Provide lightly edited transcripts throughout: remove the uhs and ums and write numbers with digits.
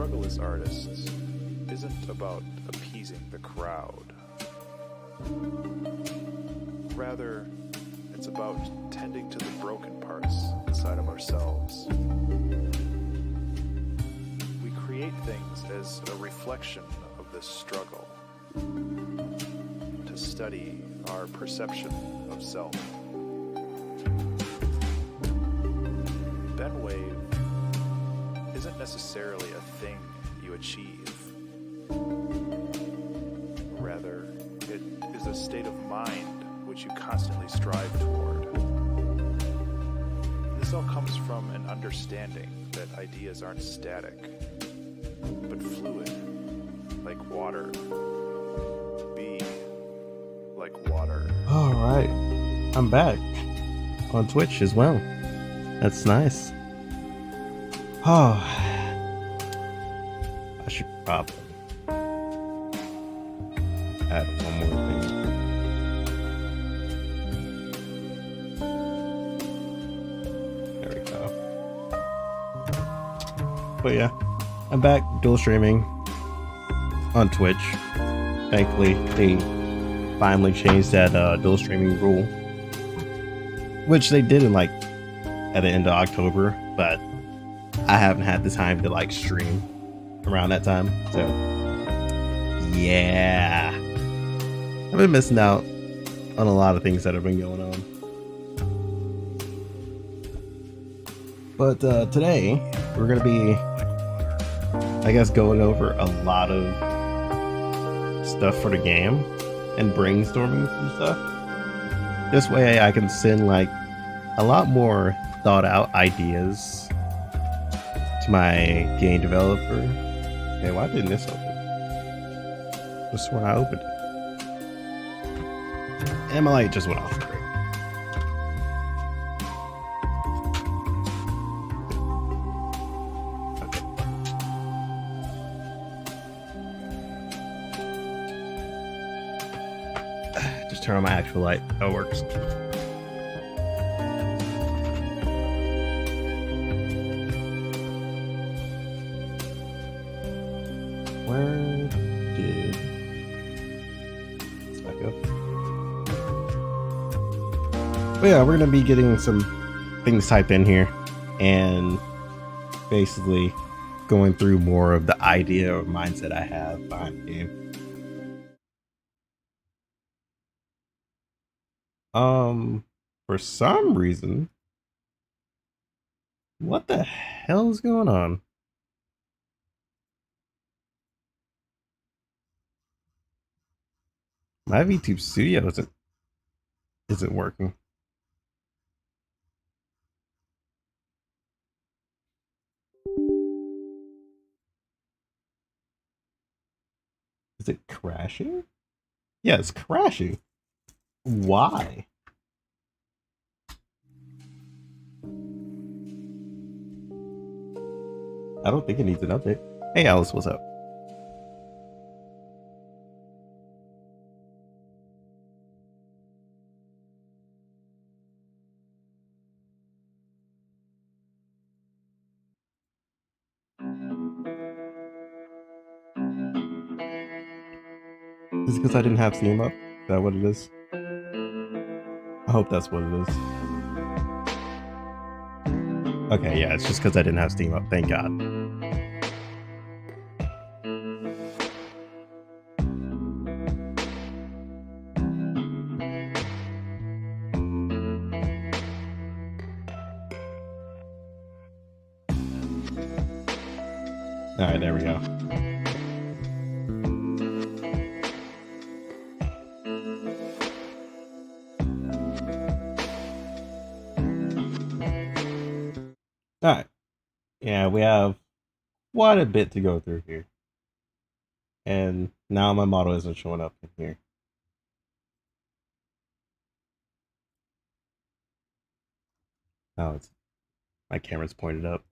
struggle as artists isn't about appeasing the crowd. Rather, it's about tending to the broken parts inside of ourselves. We create things as a reflection of this struggle, to study our perception of self. Ben Wave isn't necessarily a thing you achieve. Rather, it is a state of mind which you constantly strive toward. This all comes from an understanding that ideas aren't static, but fluid, like water. Be like water. All right, I'm back on Twitch as well. That's nice. Oh, I should probably add one more thing. There we go. But yeah, I'm back dual streaming on Twitch. Thankfully, they finally changed that dual streaming rule, which they did in like at the end of October, but I haven't had the time to like stream around that time. So yeah, I've been missing out on a lot of things that have been going on. But today we're gonna be, I guess, going over a lot of stuff for the game and brainstorming some stuff. This way I can send like a lot more thought out ideas to my game developer. Okay, why didn't this open? Just when I opened it. And my light just went off. Great. Okay. Just turn on my actual light. That works. Where did this back up? But yeah, we're gonna be getting some things typed in here and basically going through more of the idea or mindset I have behind the game. For some reason, what the hell is going on? My VTube Studio isn't working. Is it crashing? Yeah, it's crashing. Why? I don't think it needs an update. Hey Alice, what's up? Is it because I didn't have Steam up? Is that what it is? I hope that's what it is. Okay, yeah, it's just because I didn't have Steam up. Thank God. Alright, there we go. Alright. Yeah, we have quite a bit to go through here. And now my model isn't showing up in here. Oh, it's my camera's pointed up.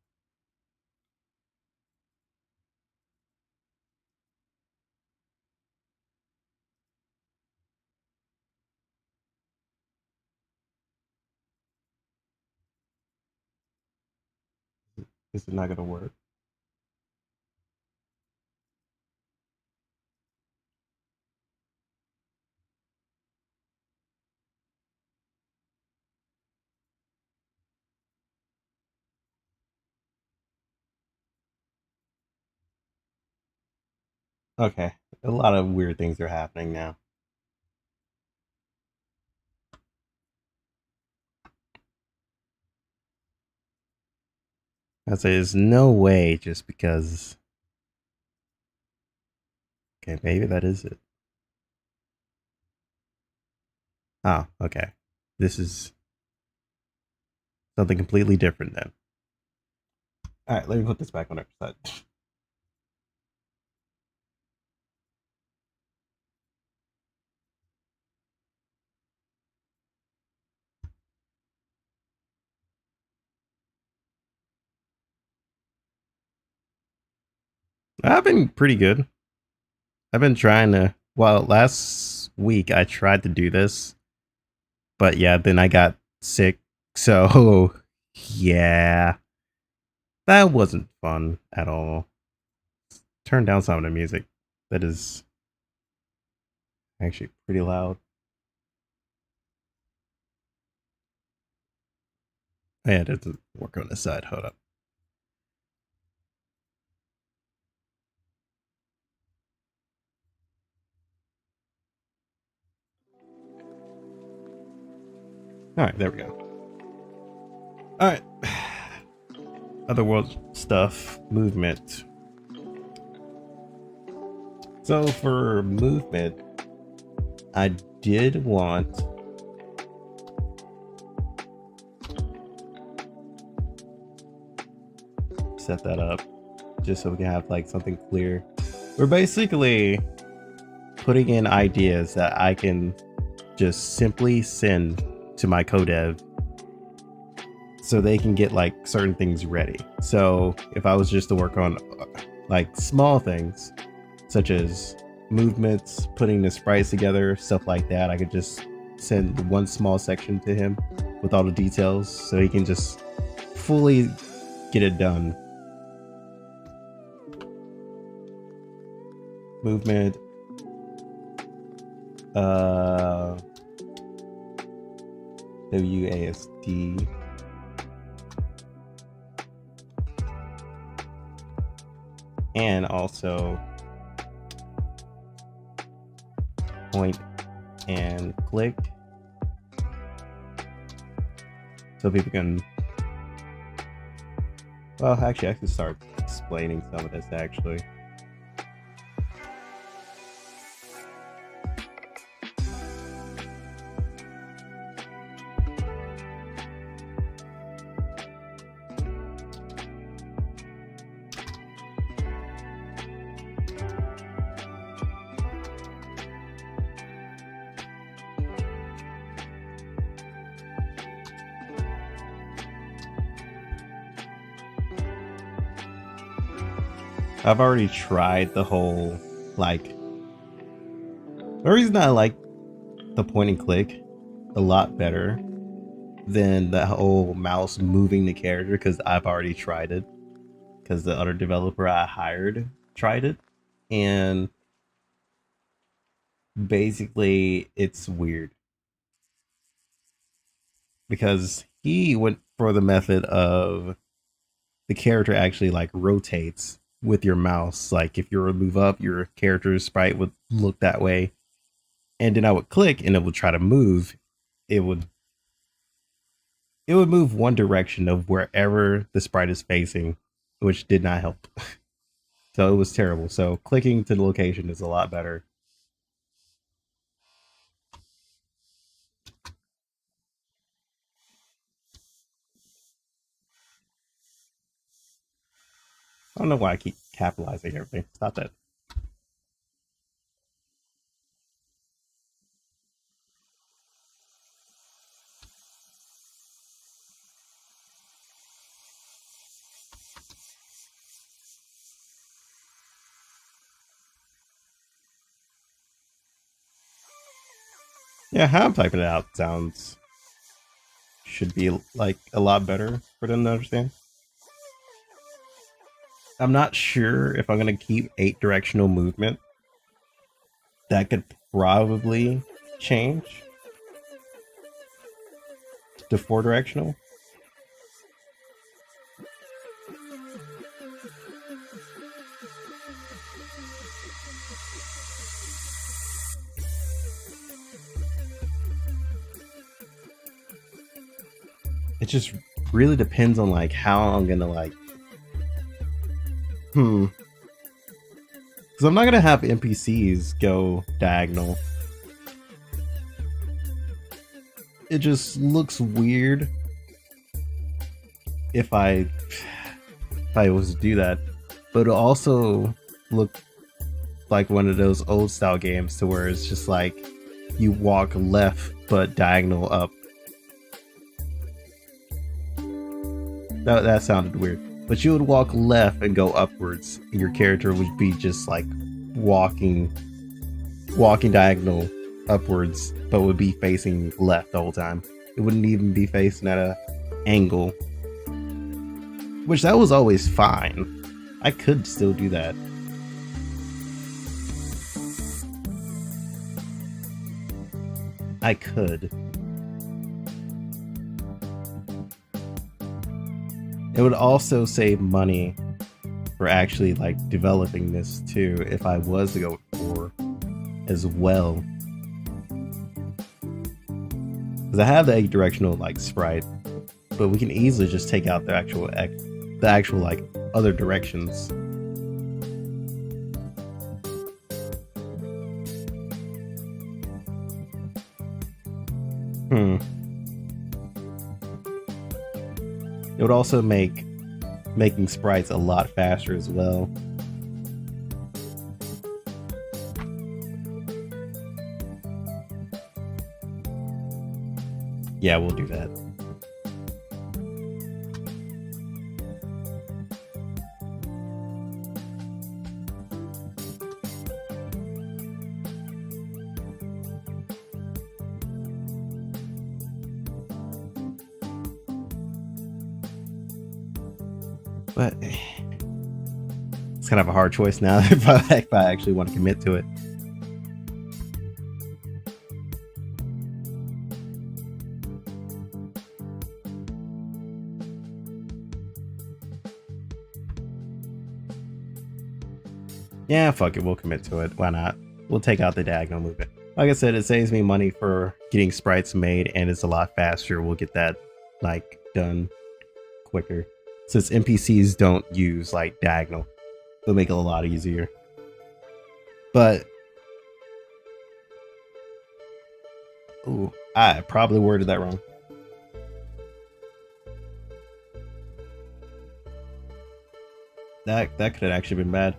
Is it not gonna work? Okay, a lot of weird things are happening now. I say there's no way just because. Okay, maybe that is it. Oh, okay. This is something completely different then. All right, let me put this back on our side. I've been pretty good. I've been trying to. Well, last week I tried to do this, but yeah, then I got sick. So, yeah, that wasn't fun at all. Turn down some of the music. That is actually pretty loud. Yeah, it doesn't work on this side. Hold up. All right, there we go. All right. Otherworld stuff, movement. So for movement, I did want set that up just so we can have like something clear. We're basically putting in ideas that I can just simply send to my codev so they can get like certain things ready. So if I was just to work on like small things such as movements, putting the sprites together, stuff like that, I could just send one small section to him with all the details so he can just fully get it done. Movement, WASD, and also point and click so people can, well, actually I can start explaining some of this actually. I've already tried the whole, like, the reason I like the point and click a lot better than the whole mouse moving the character, because I've already tried it, because the other developer I hired tried it, and basically it's weird because he went for the method of the character actually like rotates with your mouse. Like if you were to move up, your character's sprite would look that way, and then I would click and it would try to move. It would move one direction of wherever the sprite is facing, which did not help. So it was terrible. So clicking to the location is a lot better. I don't know why I keep capitalizing everything. Stop that. Yeah, how I'm typing it out sounds should be like a lot better for them to understand. I'm not sure if I'm gonna keep 8 directional movement. That could probably change to 4 directional. it just really depends on like how I'm gonna like because I'm not gonna have NPCs go diagonal. It just looks weird if I was to do that, but it'll also look like one of those old style games to where it's just like you walk left but diagonal up. That sounded weird. But you would walk left and go upwards, and your character would be just like walking diagonal upwards, but would be facing left the whole time. It wouldn't even be facing at a angle. Which that was always fine. I could still do that. I could. It would also save money for actually like developing this too if I was to go for as well. Because I have the directional like sprite, but we can easily just take out the actual like other directions. It would also make making sprites a lot faster as well. Yeah, we'll do that. But it's kind of a hard choice now if I actually want to commit to it. Yeah, fuck it, we'll commit to it. Why not? We'll take out the diagonal movement. Like I said, it saves me money for getting sprites made, and it's a lot faster. We'll get that like done quicker. Since NPCs don't use like diagonal, it'll make it a lot easier. But ooh, I probably worded that wrong. That could have actually been bad.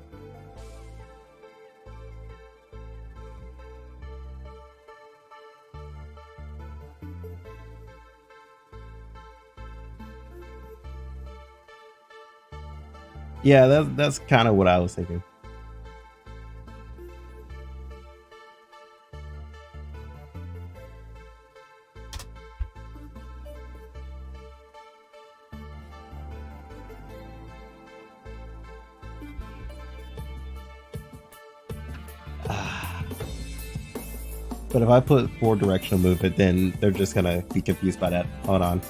Yeah, that's kind of what I was thinking. But if I put 4 directional movement, then they're just gonna be confused by that. Hold on.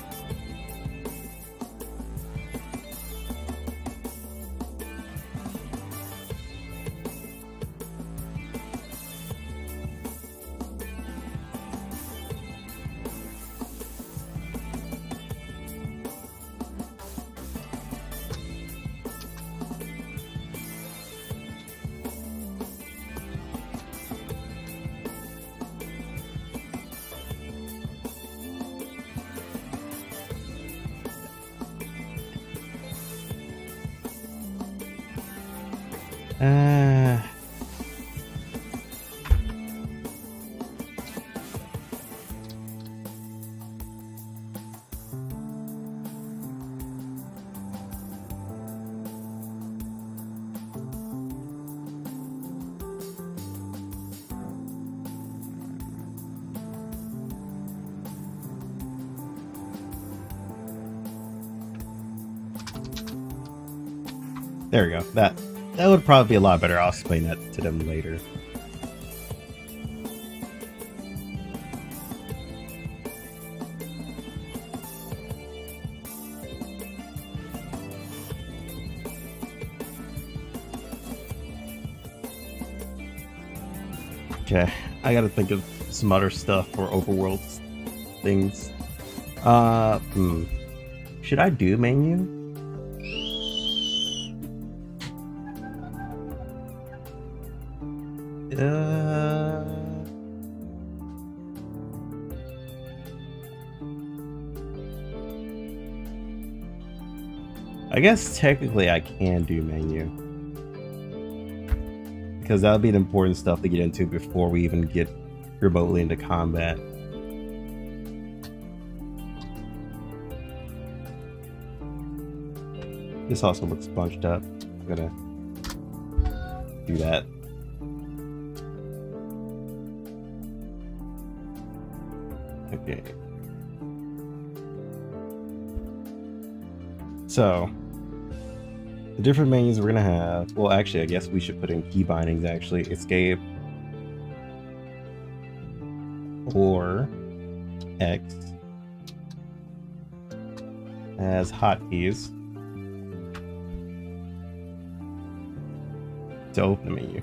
There we go. That would probably be a lot better. I'll explain that to them later. Okay, I gotta think of some other stuff for overworld things. Should I do menu? I guess technically I can do menu, because that'll be the important stuff to get into before we even get remotely into combat. This also looks bunched up. I'm gonna do that. Okay. So, the different menus we're gonna have. Well, actually, I guess we should put in key bindings. Actually, escape or X as hotkeys to open the menu.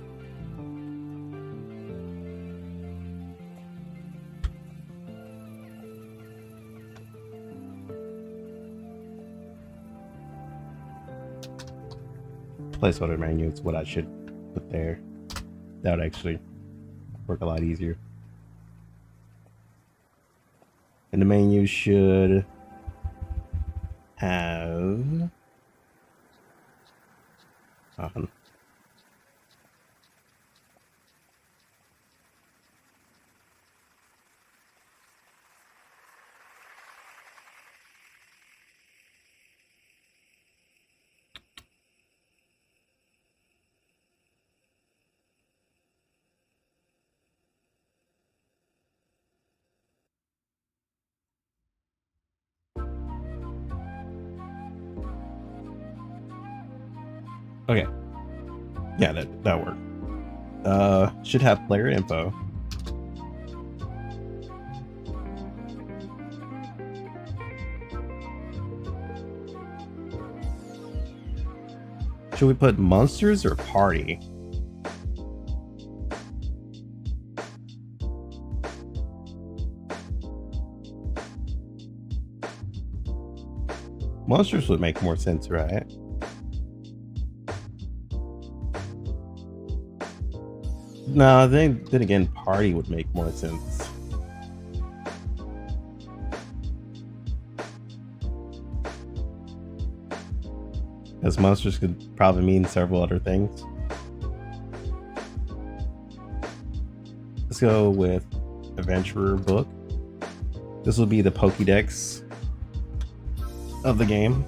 Placeholder menu is what I should put there. That would actually work a lot easier. And the menu should have okay. Yeah, that worked. Should have player info. Should we put monsters or party? Monsters would make more sense, right? No, then again, party would make more sense. As monsters could probably mean several other things. Let's go with Adventurer Book. This will be the Pokédex of the game.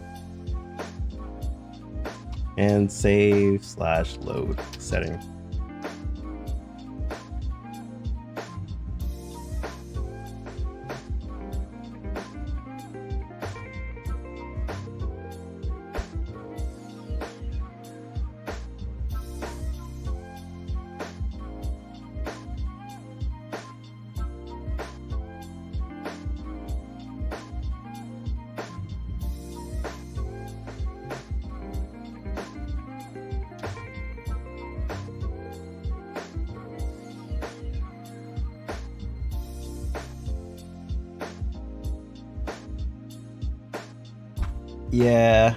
And save/load setting. Yeah.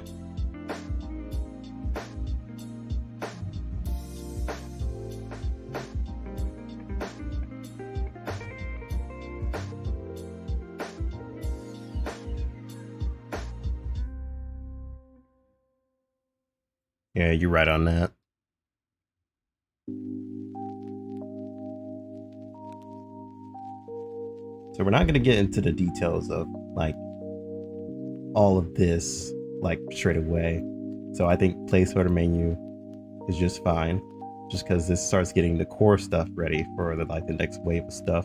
Yeah, you're right on that. So we're not going to get into the details of like all of this like straight away. So I think placeholder menu is just fine, just because this starts getting the core stuff ready for the like the next wave of stuff.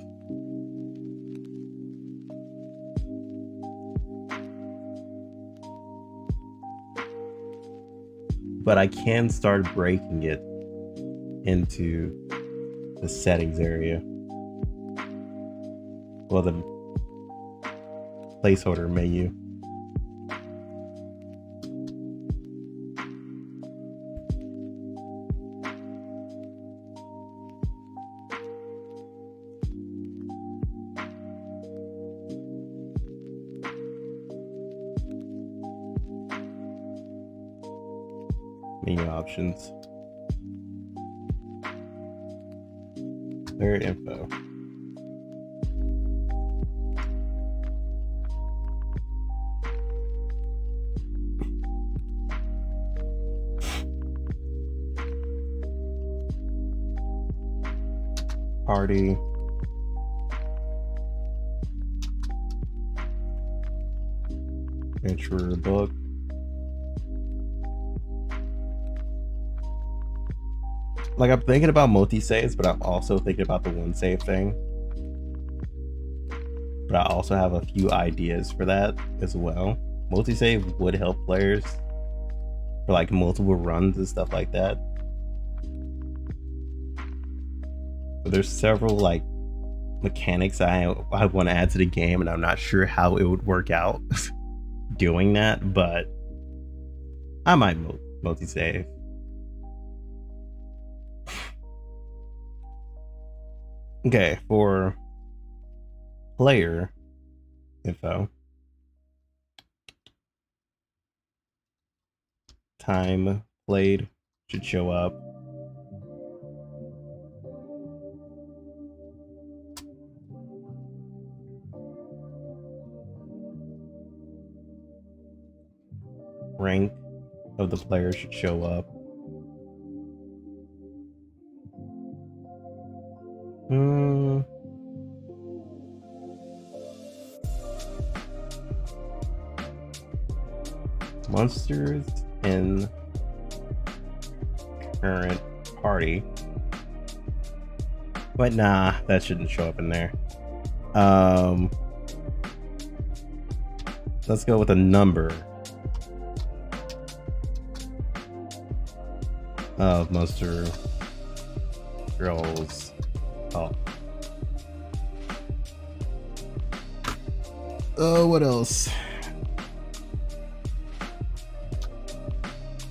But I can start breaking it into the settings area. Well, the placeholder menu. Menu options. Player info. Party. Adventurer book. Like, I'm thinking about multi-saves, but I'm also thinking about the one save thing. But I also have a few ideas for that as well. Multi-save would help players for like multiple runs and stuff like that. But there's several like mechanics I want to add to the game, and I'm not sure how it would work out doing that, but I might multi-save. Okay, for player info, time played should show up. Rank of the player should show up. Monsters in current party. But nah, that shouldn't show up in there. Let's go with a number of monster girls. Oh, what else?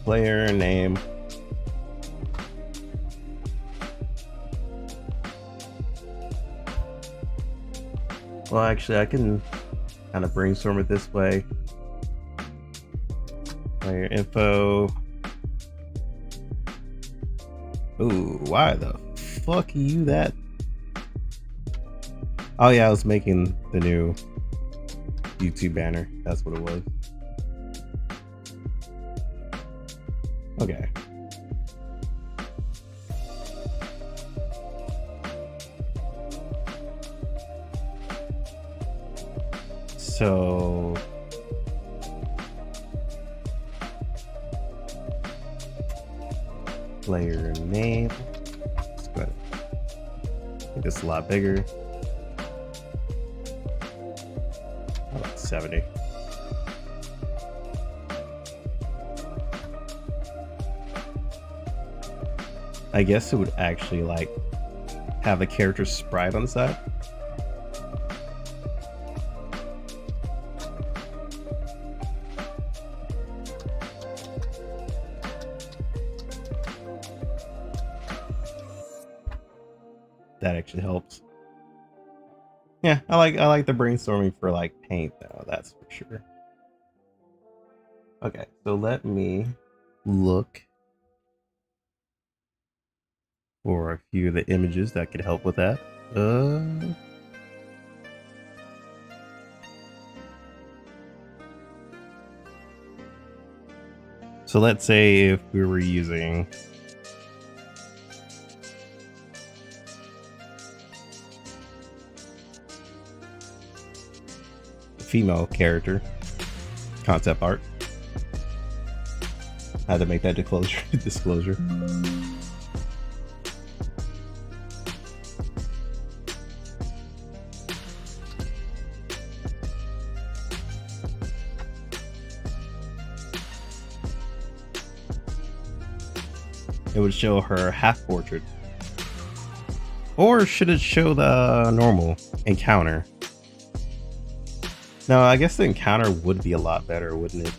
Player name. Well, actually, I can kind of brainstorm it this way. Player info. Ooh, why the fuck are you that? Oh yeah, I was making the new YouTube banner. That's what it was. Okay. So player name. Let's go ahead. Make this a lot bigger. How about 70? I guess it would actually like have a character sprite on the side. That actually helps. Yeah, I like the brainstorming for like paint though, that's for sure. Okay, so let me look for a few of the images that could help with that. So let's say if we were using female character concept art. I had to make that disclosure. It would show her half portrait. Or should it show the normal encounter? No, I guess the encounter would be a lot better, wouldn't it?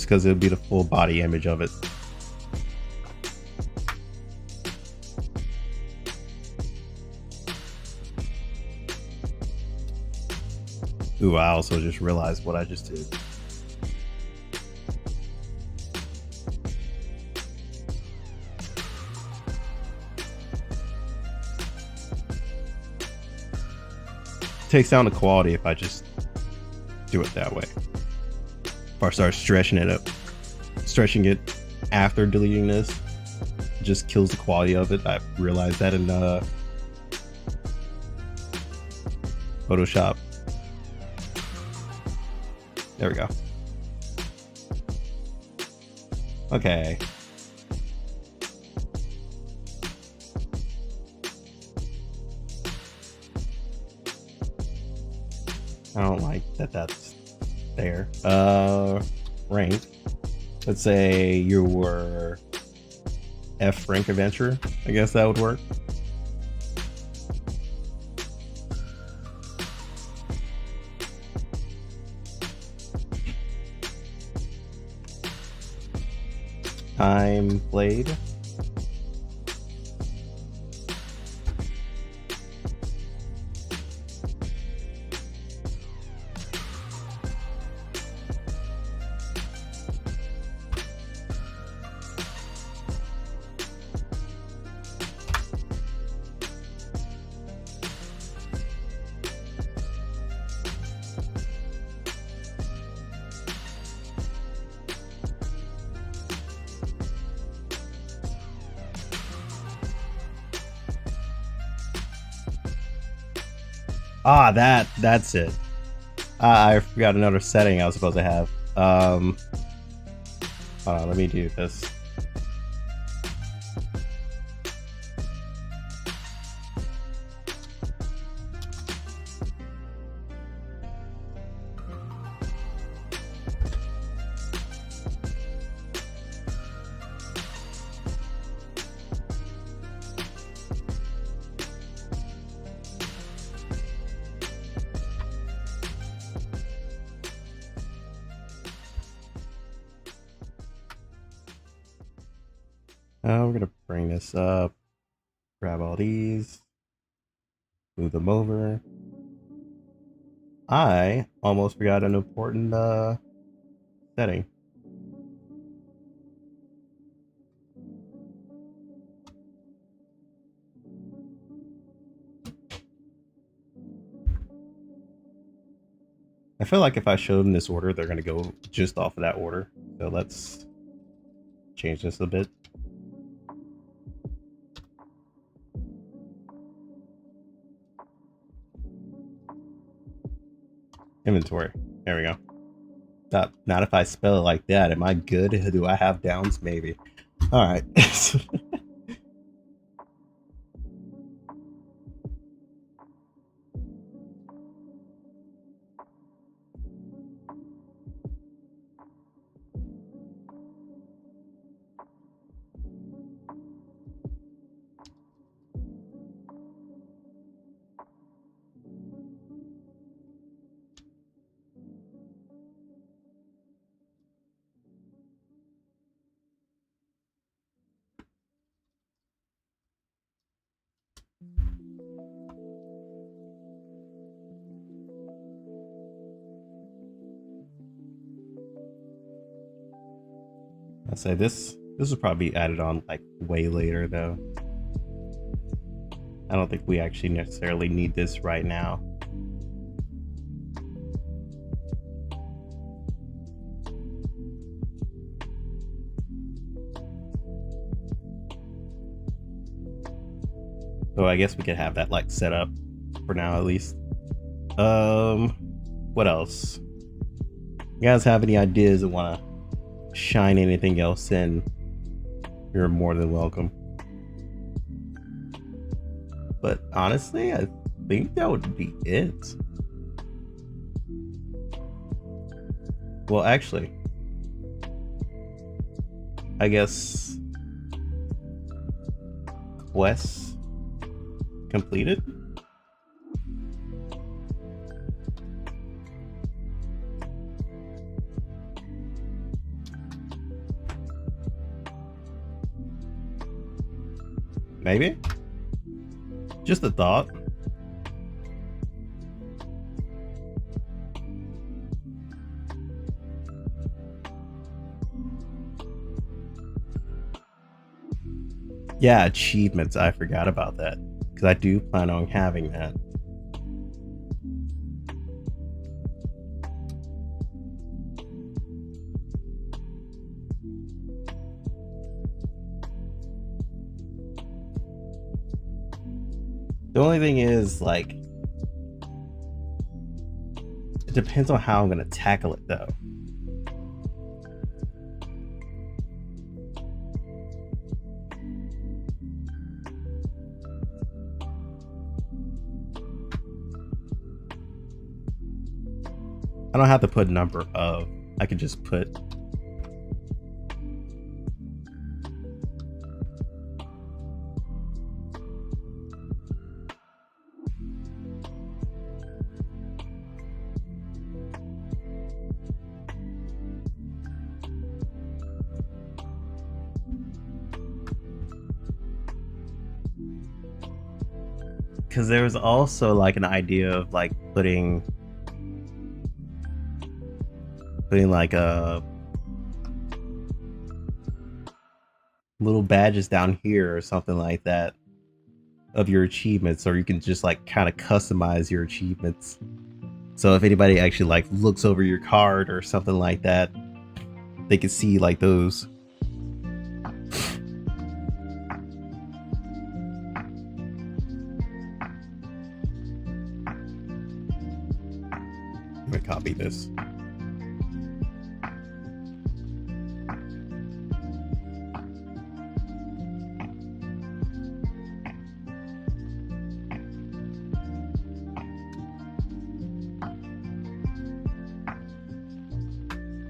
just because it'll be the full body image of it. Ooh, I also just realized what I just did. Takes down the quality if I just do it that way. If I start stretching it after deleting this, it just kills the quality of it. I realized that in Photoshop. There we go. Okay. I don't like that that's there. Rank. Let's say you were F rank adventure. I guess that would work. Time played. Ah, that's it. I forgot another setting I was supposed to have. Hold on, let me do this. We're gonna bring this up, grab all these, move them over. I almost forgot an important setting. I feel like if I show them this order, they're gonna go just off of that order. So let's change this a bit. Inventory. There we go. Not if I spell it like that. Am I good? Do I have downs? Maybe. All right. I'll say this will probably be added on like way later though. I don't think we actually necessarily need this right now. So I guess we could have that like set up for now at least. What else? You guys have any ideas and want to shine anything else in? You're more than welcome. But honestly, I think that would be it. Well, actually, I guess quests completed. Maybe? Just a thought. Yeah, achievements. I forgot about that. Because I do plan on having that. The only thing is, like, it depends on how I'm going to tackle it, though. I don't have to put number of. I could just put because there was also like an idea of like putting like a little badges down here or something like that of your achievements, or you can just like kind of customize your achievements. So if anybody actually like looks over your card or something like that, they can see like those. I'm gonna copy this.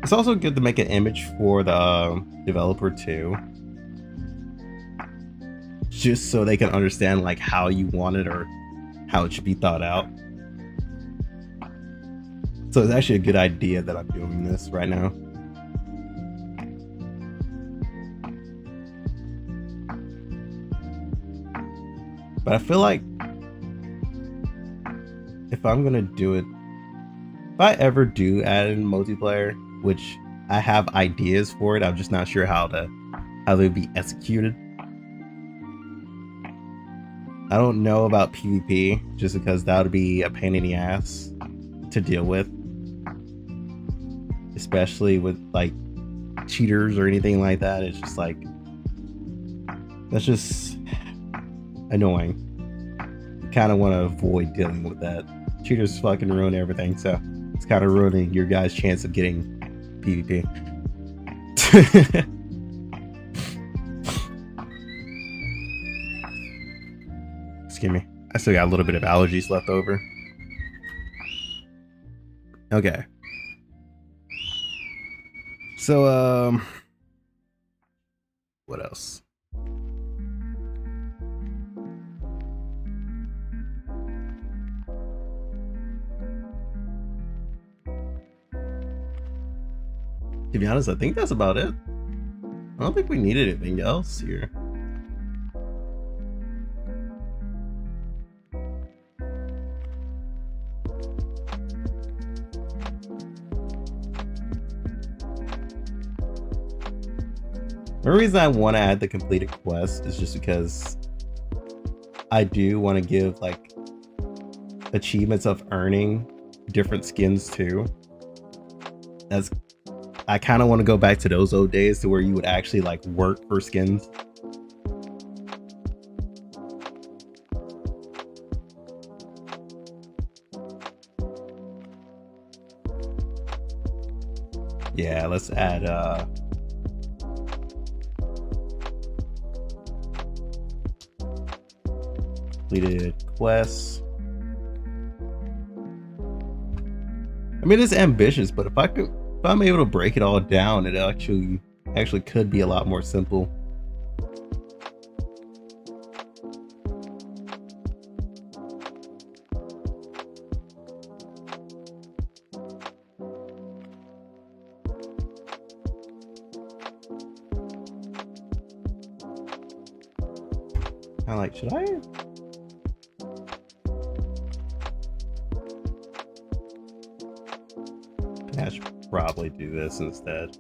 It's also good to make an image for the developer too, just so they can understand like how you want it or how it should be thought out. So it's actually a good idea that I'm doing this right now. But I feel like if I'm gonna do it, if I ever do add in multiplayer, which I have ideas for it, I'm just not sure how they would be executed. I don't know about PvP, just because that would be a pain in the ass to deal with, especially with like cheaters or anything like that. It's just like, that's just annoying. You kind of want to avoid dealing with that. Cheaters fucking ruin everything, so it's kind of ruining your guys' chance of getting PvP. Excuse me. I still got a little bit of allergies left over. Okay. So, what else? To be honest, I think that's about it. I don't think we needed anything else here. The reason I want to add the completed quest is just because I do want to give like achievements of earning different skins too. As I kind of want to go back to those old days to where you would actually like work for skins. Yeah, let's add completed quests. I mean, it's ambitious, but if I'm able to break it all down, it actually could be a lot more simple. I'm like, should I? I should probably do this instead.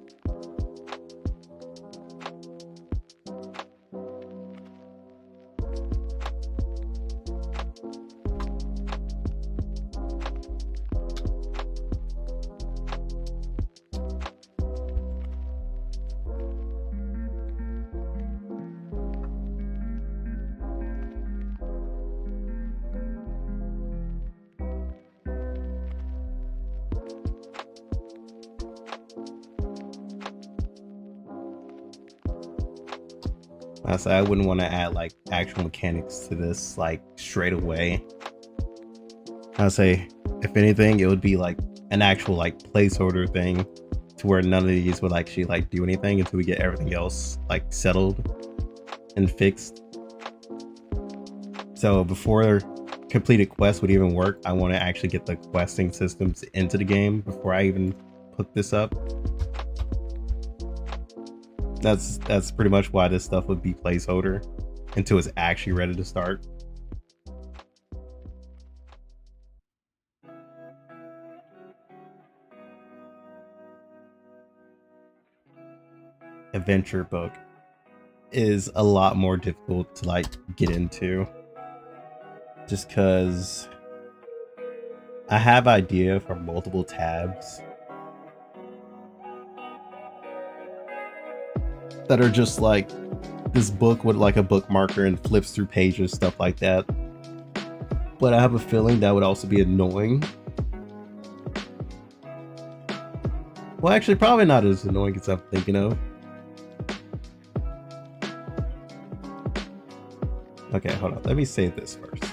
I wouldn't want to add like actual mechanics to this like straight away. I'd say if anything, it would be like an actual like placeholder thing to where none of these would actually like do anything until we get everything else like settled and fixed. So before completed quests would even work, I want to actually get the questing systems into the game before I even hook this up. That's pretty much why this stuff would be placeholder until it's actually ready to start. Adventure book is a lot more difficult to like get into, just because I have idea for multiple tabs that are just like this book with like a bookmarker and flips through pages, stuff like that. But I have a feeling that would also be annoying. Well, actually, probably not as annoying as I'm thinking of. Okay, hold on. Let me save this first.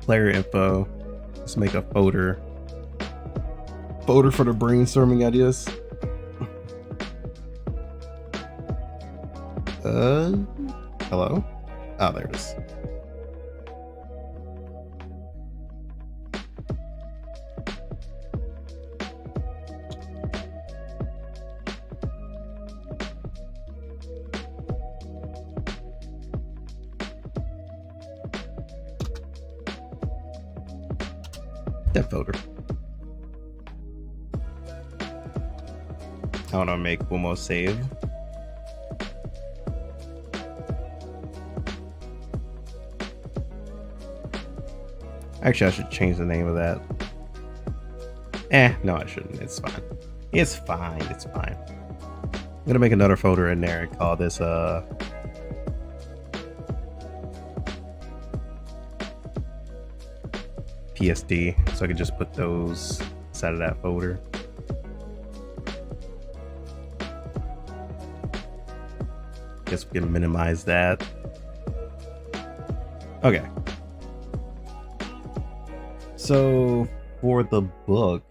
Player info. Let's make a folder. Folder for the brainstorming ideas. Hello? Oh, there it is. That folder. I want to make one more save. Actually, I should change the name of that. No, I shouldn't. It's fine. It's fine. It's fine. I'm gonna make another folder in there and call this PSD, so I can just put those inside of that folder. Guess we can minimize that. Okay. So for the book,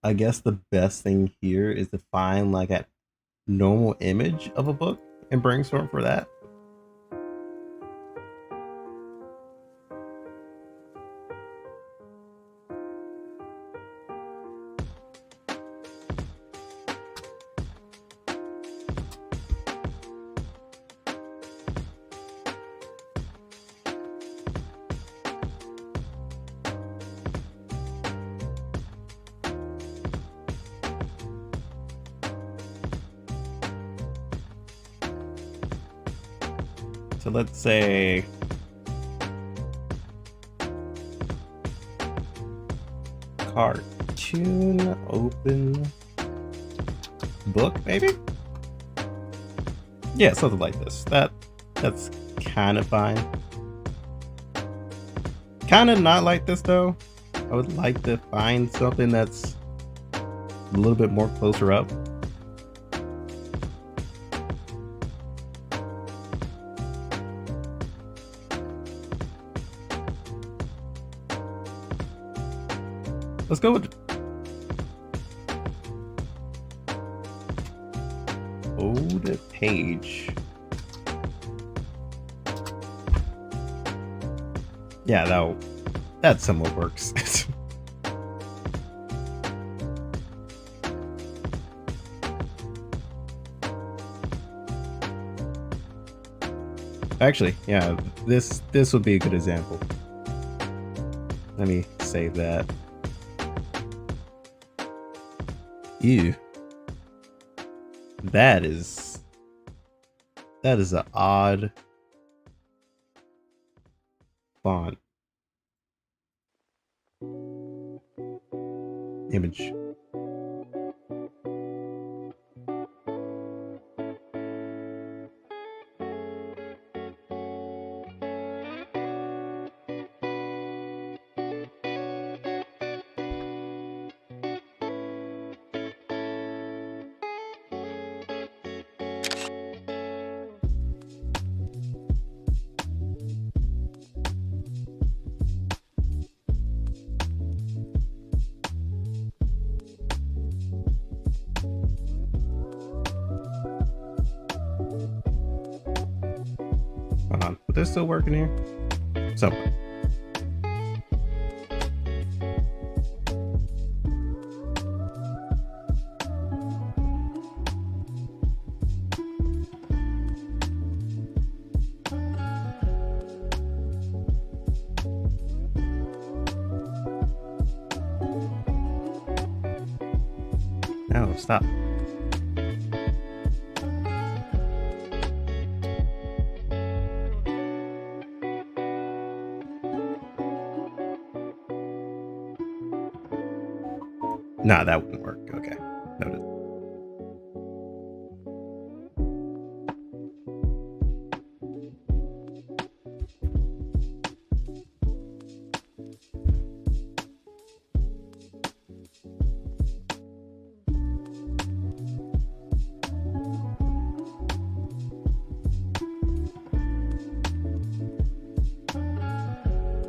I guess the best thing here is to find like a normal image of a book and brainstorm for that. So let's say cartoon open book, maybe? Yeah, something like this. That's kind of fine. Kind of not like this though. I would like to find something that's a little bit more closer up. Let's go with old page. Yeah, that somewhat works. Actually, yeah, this would be a good example. Let me save that. Ew. That is an odd font image. Hold on, but they're still working here. Somewhere. No, stop. Nah, that wouldn't work. Okay. Noted.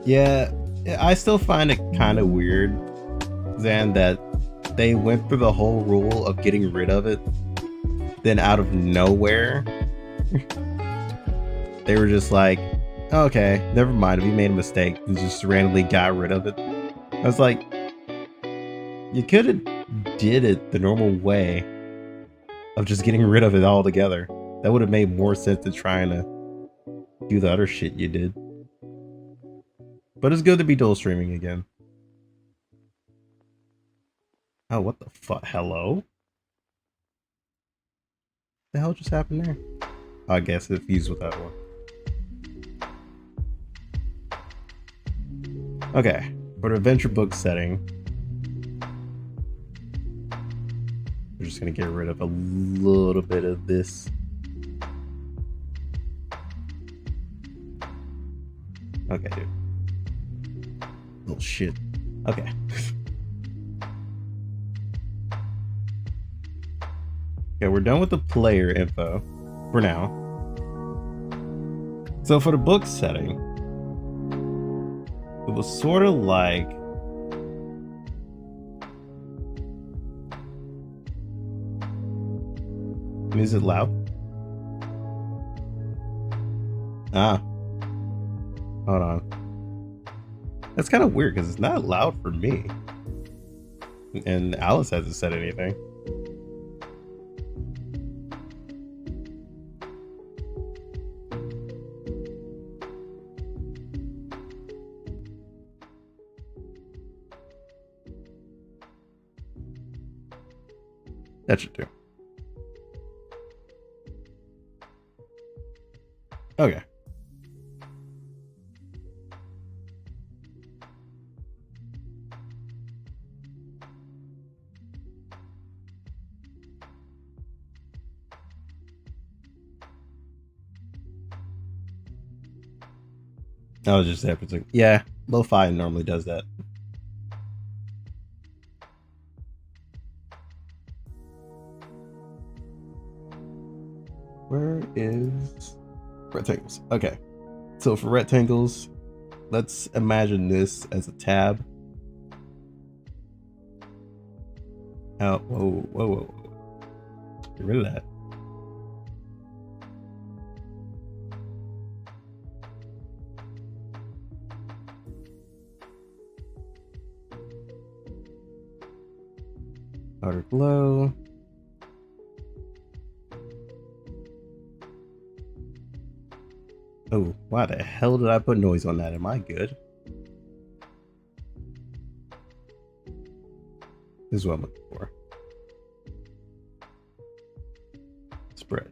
Yeah, I still find it kind of weird, Zan, that they went through the whole rule of getting rid of it, then out of nowhere, they were just like, okay, never mind, we made a mistake, and just randomly got rid of it. I was like, you could have did it the normal way of just getting rid of it altogether. That would have made more sense than trying to do the other shit you did. But it's good to be dual streaming again. Oh, what the fuck? Hello? The hell just happened there? I guess it fused with that one. Okay, for the adventure book setting, we're just gonna get rid of a little bit of this. Okay, dude. Little shit. Okay. Okay, we're done with the player info for now. So for the book setting, it was sort of like is it loud? Ah. Hold on. That's kind of weird because it's not loud for me. And Alice hasn't said anything. That should do. Okay. I was just happening. Yeah, lo-fi normally does that. Where is rectangles? Okay, so for rectangles, let's imagine this as a tab. Oh, whoa. Get rid of that. Outer glow. Oh, why the hell did I put noise on that? Am I good? This is what I'm looking for. Spread.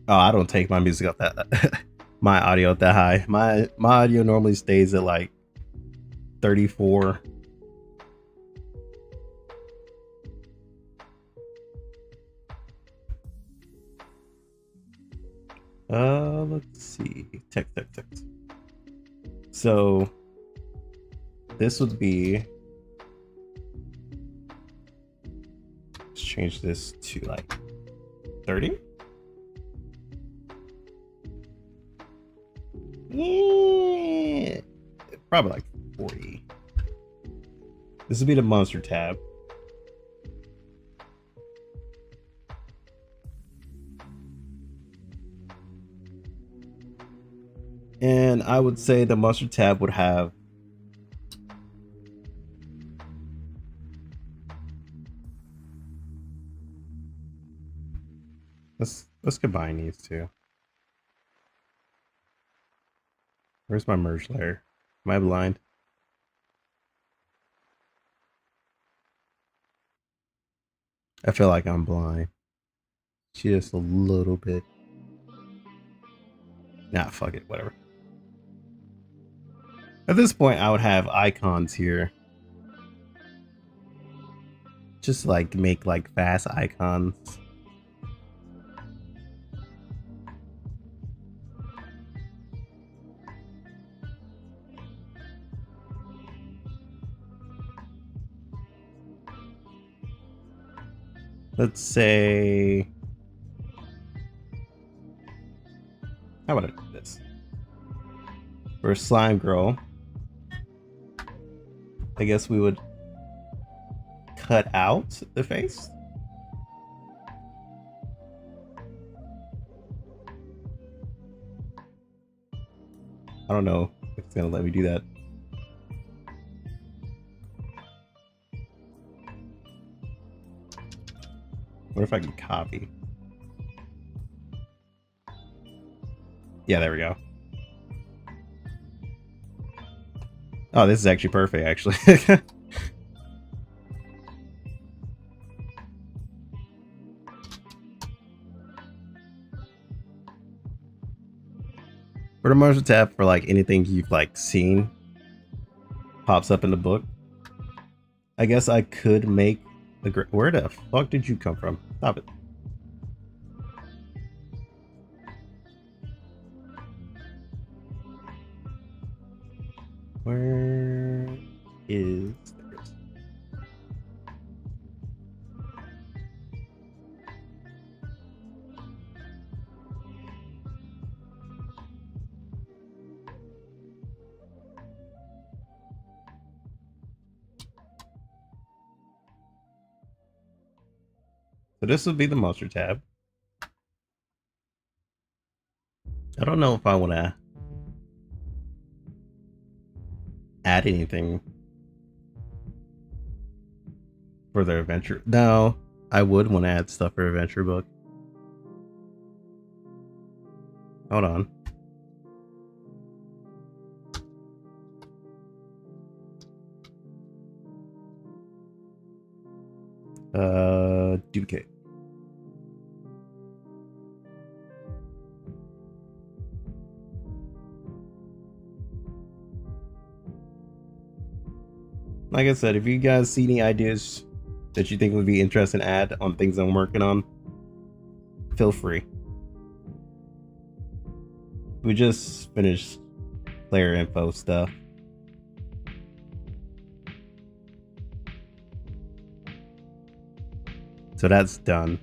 Oh, I don't take my music up that my audio up that high. My audio normally stays at like 34. Let's see. Text. So this would be, let's change this to like 30. Yeah, probably like 40. This would be the monster tab. And I would say the monster tab would have let's combine these two. Where's my merge layer? Am I blind? I feel like I'm blind. Just a little bit. Nah, fuck it, whatever. At this point, I would have icons here. Just like make like fast icons. Let's say, how about I do this? For a slime girl, I guess we would cut out the face. I don't know if it's gonna let me do that. What if I can copy? Yeah, there we go. Oh, this is actually perfect, actually. For the marshal tab, for like anything you've like seen pops up in the book. I guess I could make the where the fuck did you come from? Stop it. Where is there? So this would be the monster tab. I don't know if I want to add anything for the adventure. No, I would want to add stuff for adventure book. Hold on. Duplicate. Like I said, if you guys see any ideas that you think would be interesting to add on things I'm working on, feel free. We just finished player info stuff. So that's done.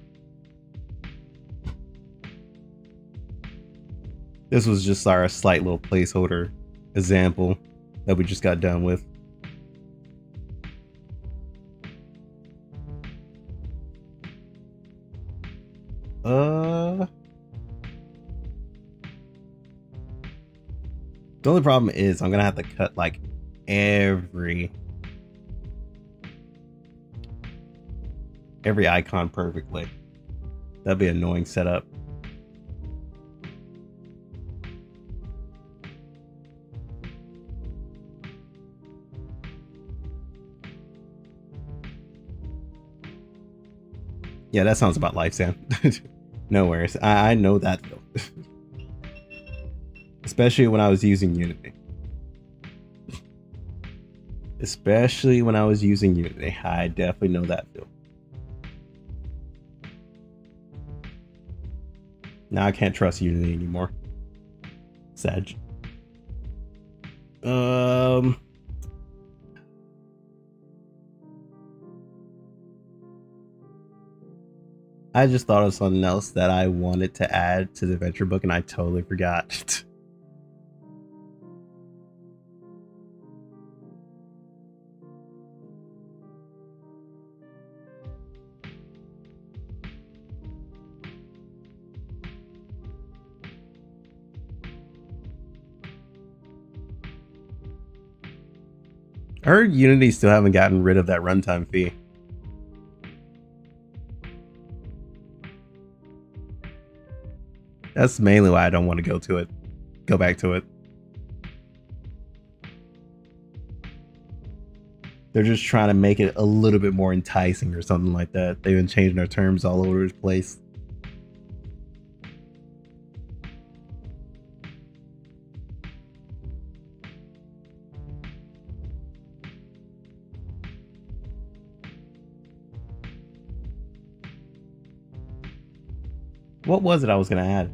This was just our slight little placeholder example that we just got done with. The only problem is I'm gonna have to cut like every icon perfectly. That'd be an annoying setup. Yeah, that sounds about life, Sam. No worries. I know that though. Especially when I was using Unity. Especially when I was using Unity. I definitely know that feel. Now I can't trust Unity anymore. Sad. I just thought of something else that I wanted to add to the adventure book and I totally forgot. I heard Unity still haven't gotten rid of that runtime fee. That's mainly why I don't want to go back to it. They're just trying to make it a little bit more enticing or something like that. They've been changing their terms all over the place. What was it I was going to add?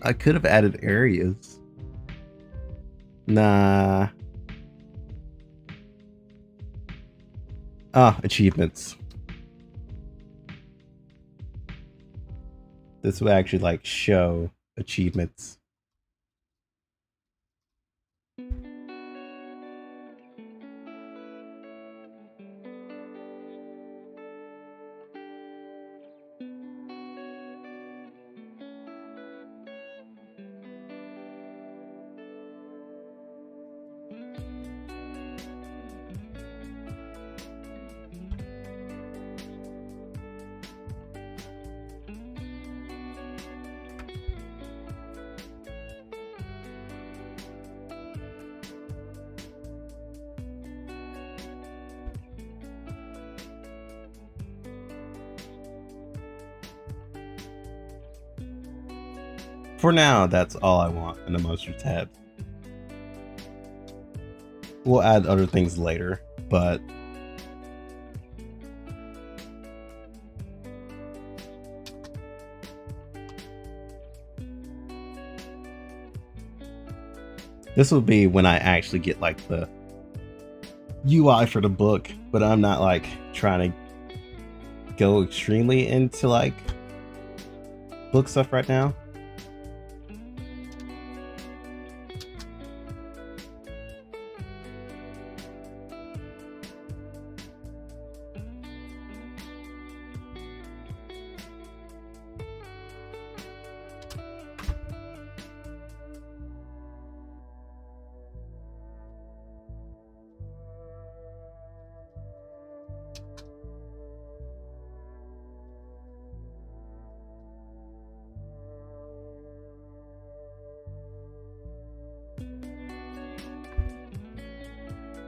I could have added areas. Nah. Ah, achievements. This would actually like show achievements. For now, that's all I want in the monster tab. We'll add other things later, but this will be when I actually get like the UI for the book, but I'm not like trying to go extremely into like book stuff right now.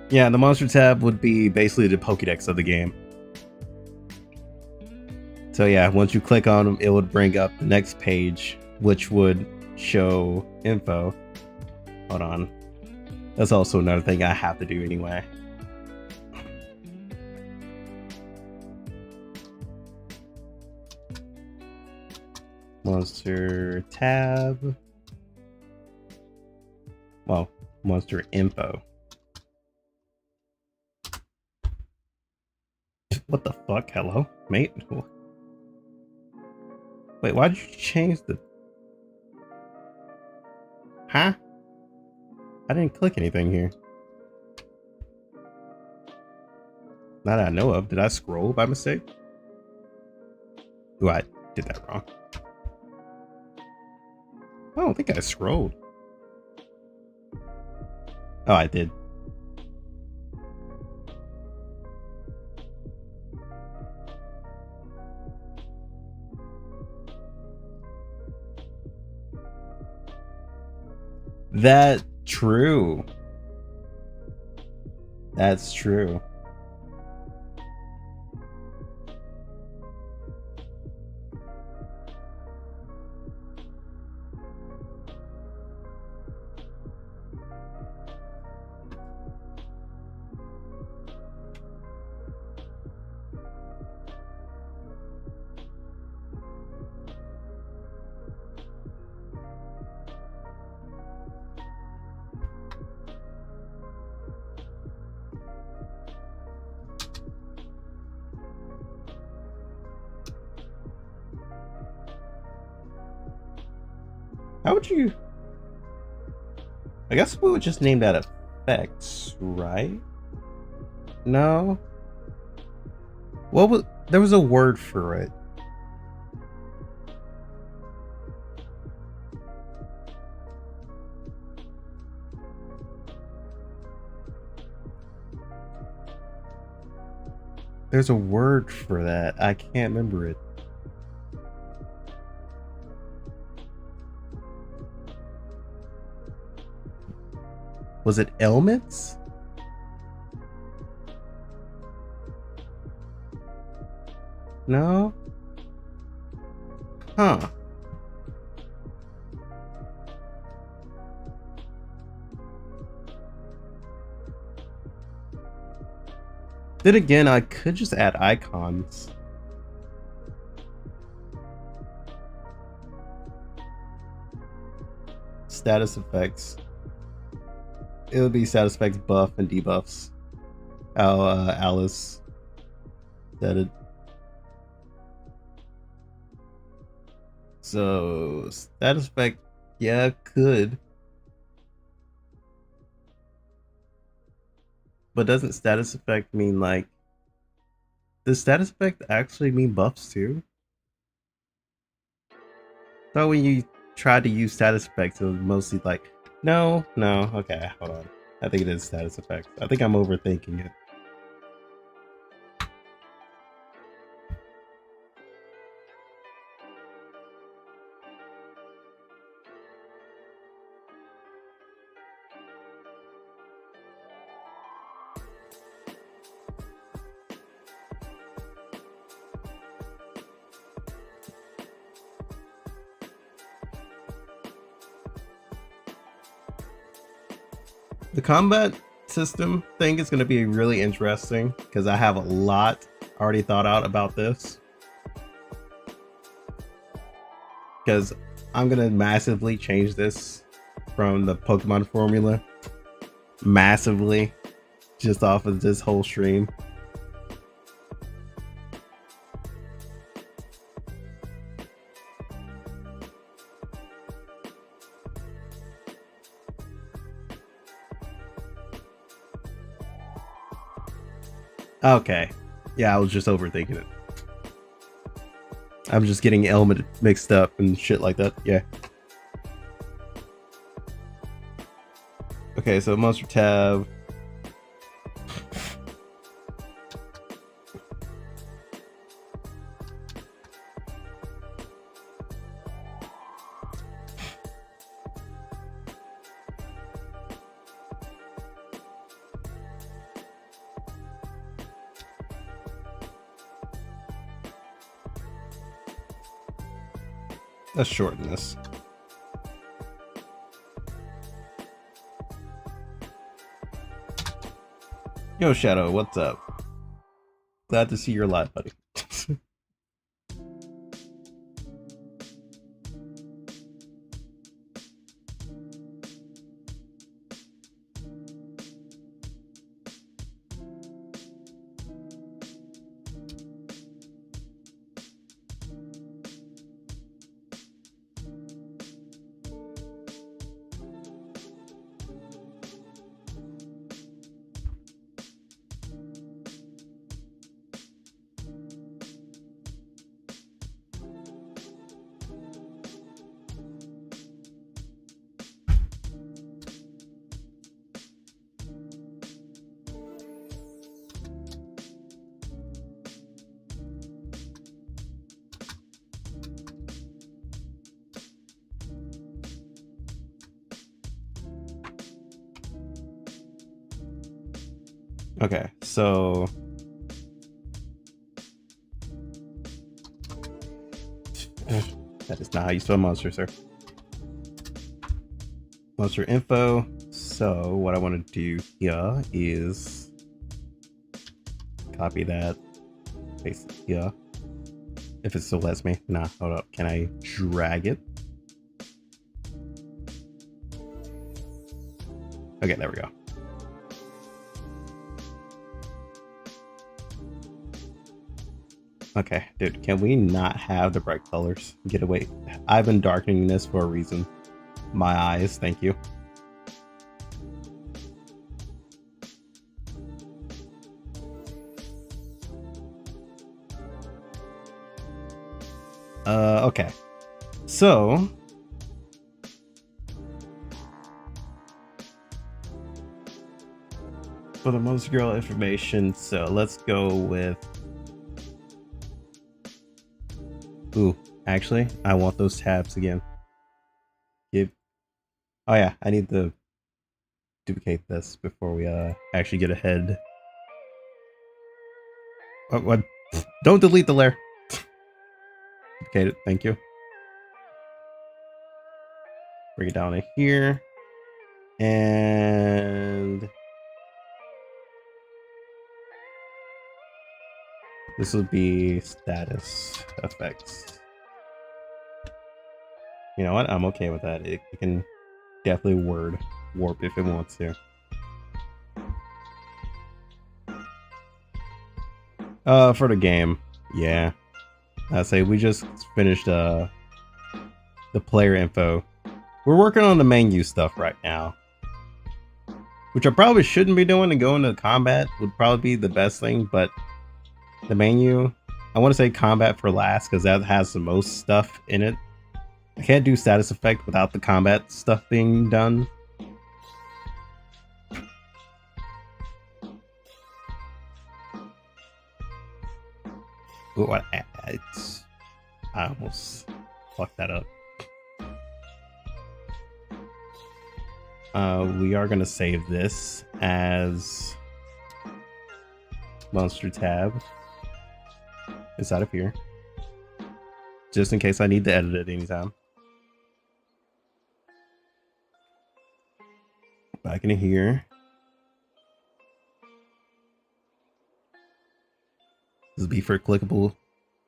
Yeah, the monster tab would be basically the Pokédex of the game. So yeah, once you click on them, it would bring up the next page, which would show info. Hold on. That's also another thing I have to do anyway. Monster tab. Well, monster info. What the fuck? Hello, mate? Wait, why did you change the... Huh? I didn't click anything here. Not that I know of. Did I scroll by mistake? Ooh, I did that wrong. I don't think I scrolled. Oh, I did. That's true. That's true. How would you... I guess we would just name that effects, right? No? What was... There was a word for it. There's a word for that. I can't remember it. Was it ailments? No? Huh. Then again, I could just add icons. Status effects. It would be status effects buff and debuffs. How Alice said it. So status effect, yeah, could. But doesn't status effect mean like... Does status effect actually mean buffs too? So when you tried to use status effects, it was mostly like, no, okay, hold on. I think it is status effects. I think I'm overthinking it. The combat system thing is going to be really interesting because I have a lot already thought out about this. Because I'm going to massively change this from the Pokemon formula. Massively. Just off of this whole stream. Okay. Yeah, I was just overthinking it. I'm just getting element mixed up and shit like that. Yeah. Okay, so monster tab. Let's shorten this. Yo, Shadow, what's up? Glad to see you're alive, buddy. Okay, so that is not how you spell monster, sir. Monster info. So what I want to do here is copy that, paste it here. If it still lets me. Nah, hold up. Can I drag it? Okay, there we go. Okay, dude, can we not have the bright colors? Get away. I've been darkening this for a reason. My eyes, thank you. Okay. So for the most girl information, so let's go with actually, I want those tabs again. Oh yeah, I need to duplicate this before we actually get ahead. What? Don't delete the layer. Duplicate it, thank you. Bring it down to here. And this will be status effects. You know what? I'm okay with that. It can definitely word warp if it wants to. For the game, yeah. I say we just finished the player info. We're working on the menu stuff right now, which I probably shouldn't be doing, and going to combat would probably be the best thing, but the menu, I want to say combat for last because that has the most stuff in it. I can't do status effect without the combat stuff being done. Ooh, I almost fucked that up. We are going to save this as monster tab inside of here, just in case I need to edit it anytime. Back into here. This will be for clickable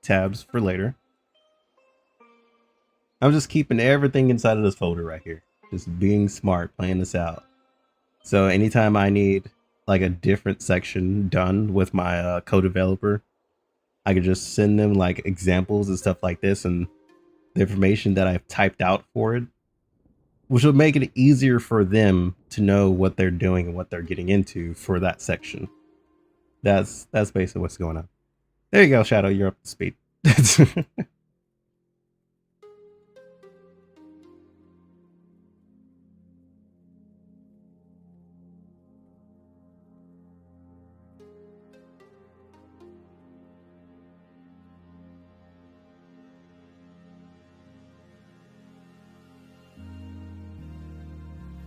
tabs for later. I'm just keeping everything inside of this folder right here. Just being smart, playing this out. So anytime I need like a different section done with my co-developer, I could just send them like examples and stuff like this and the information that I've typed out for it, which will make it easier for them to know what they're doing and what they're getting into for that section. That's basically what's going on. There you go, Shadow. You're up to speed.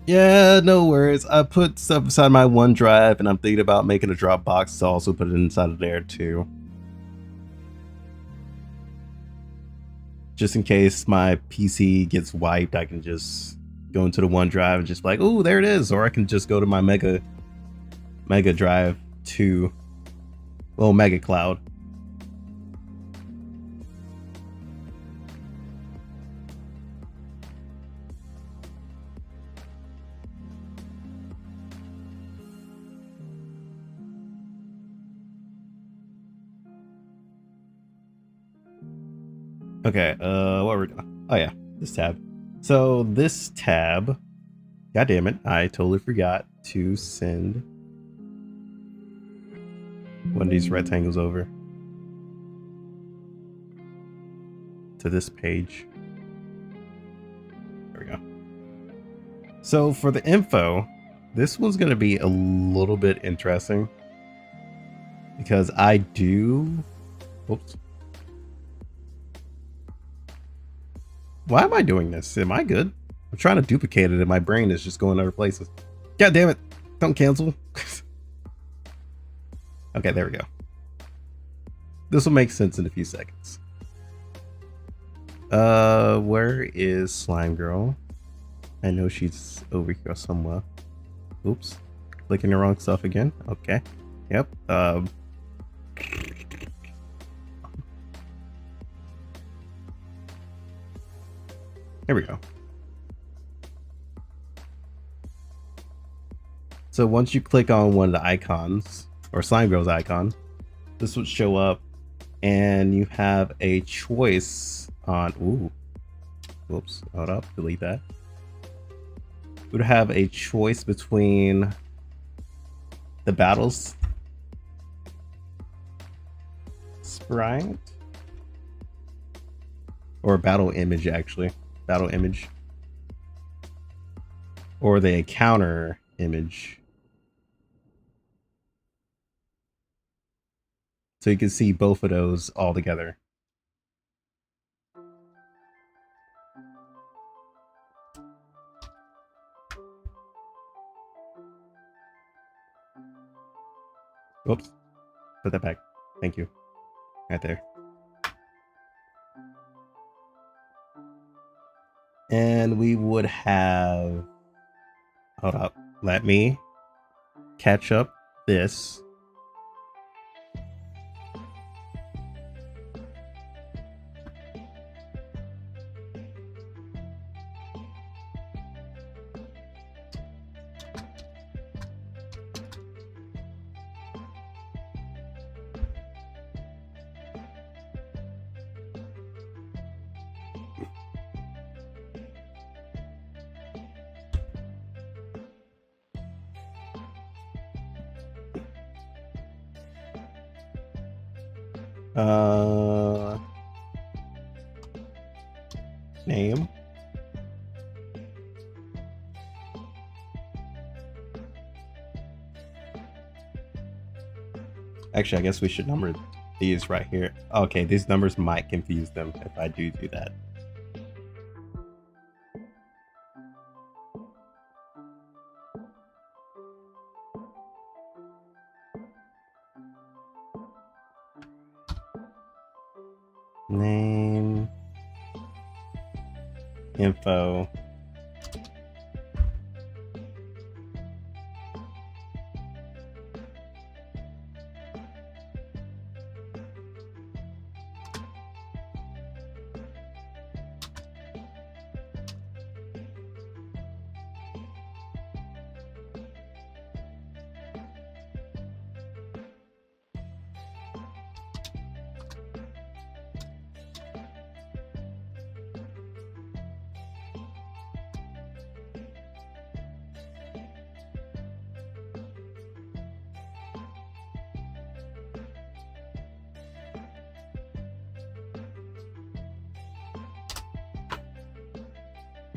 Yeah, no worries. I put stuff inside my OneDrive, and I'm thinking about making a Dropbox to also put it inside of there too. Just in case my PC gets wiped, I can just go into the OneDrive and just be like, oh, there it is. Or I can just go to my Mega Drive to, well, Mega Cloud. Okay, what we're doing? Oh yeah, this tab. So this tab, god damn it, I totally forgot to send one of these rectangles over to this page. There we go. So for the info, this one's gonna be a little bit interesting because I do, whoops. Why am I doing this? Am I good? I'm trying to duplicate it and my brain is just going other places. God damn it. Don't cancel. Okay, there we go. This will make sense in a few seconds. Where is Slime Girl? I know she's over here somewhere. Oops. Clicking the wrong stuff again. Okay. Yep. Here we go. So once you click on one of the icons, or Slime Girl's icon, this would show up, and you have a choice on. Ooh. Whoops. Hold up. Delete that. You would have a choice between the battles sprite or battle image, actually. Battle image. Or the counter image. So you can see both of those all together. Whoops. Put that back. Thank you. Right there. And we would have... Hold up. Let me catch up this. Name. Actually, I guess we should number these right here. Okay, these numbers might confuse them if I do that. Name, info,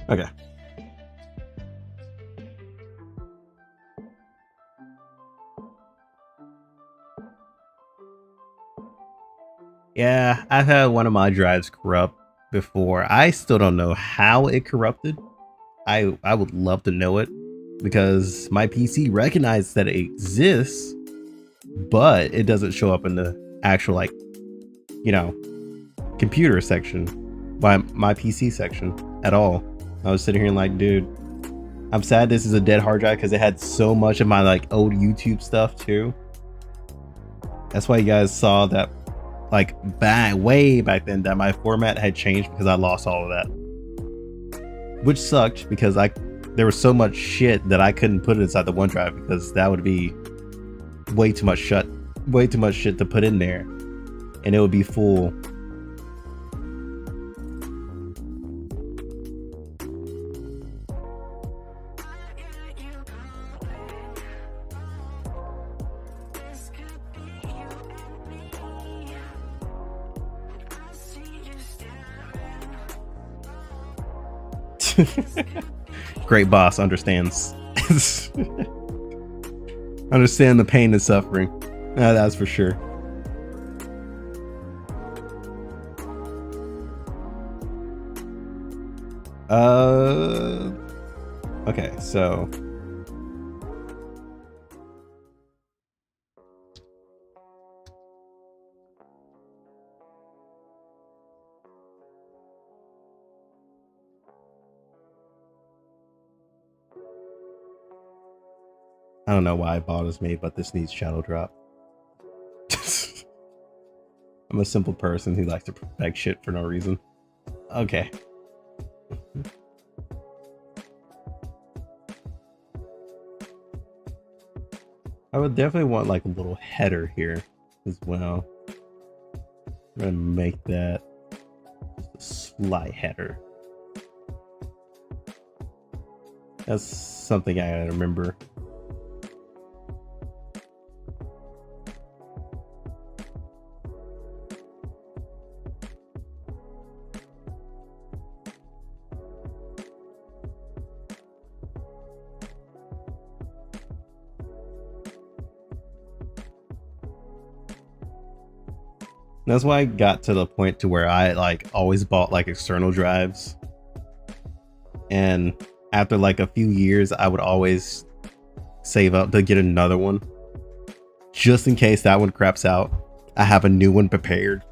okay. Yeah, I've had one of my drives corrupt before. I still don't know how it corrupted. I would love to know it, because my PC recognizes that it exists, but it doesn't show up in the actual, like, you know, computer section, by my PC section at all. I was sitting here like, dude, I'm sad this is a dead hard drive, because it had so much of my like old YouTube stuff too. That's why you guys saw that, like, way back then, that my format had changed, because I lost all of that, which sucked, because there was so much shit that I couldn't put inside the OneDrive, because that would be way too much shit to put in there, and it would be full. Great boss understands. Understand the pain and suffering. That's for sure. Okay, so I don't know why it bothers me, but this needs shadow drop. I'm a simple person who likes to perfect shit for no reason. Okay. I would definitely want like a little header here as well. I'm gonna make that just a slight header. That's something I gotta remember. That's why I got to the point to where I like always bought like external drives, and after like a few years I would always save up to get another one just in case that one craps out. I have a new one prepared.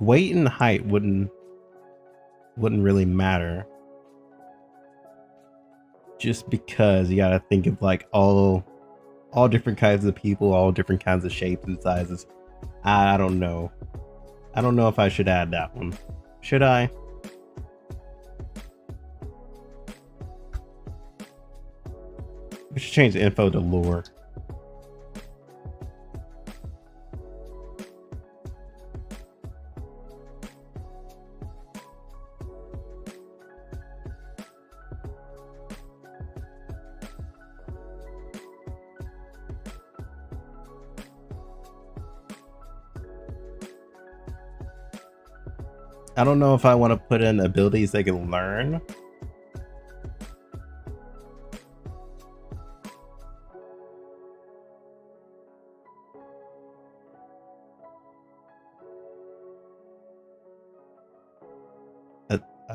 Weight and height wouldn't really matter, just because you gotta think of like all different kinds of people, all different kinds of shapes and sizes. I don't know if I should add that one. Should I? We should change the info to lore. I don't know if I want to put in abilities they can learn.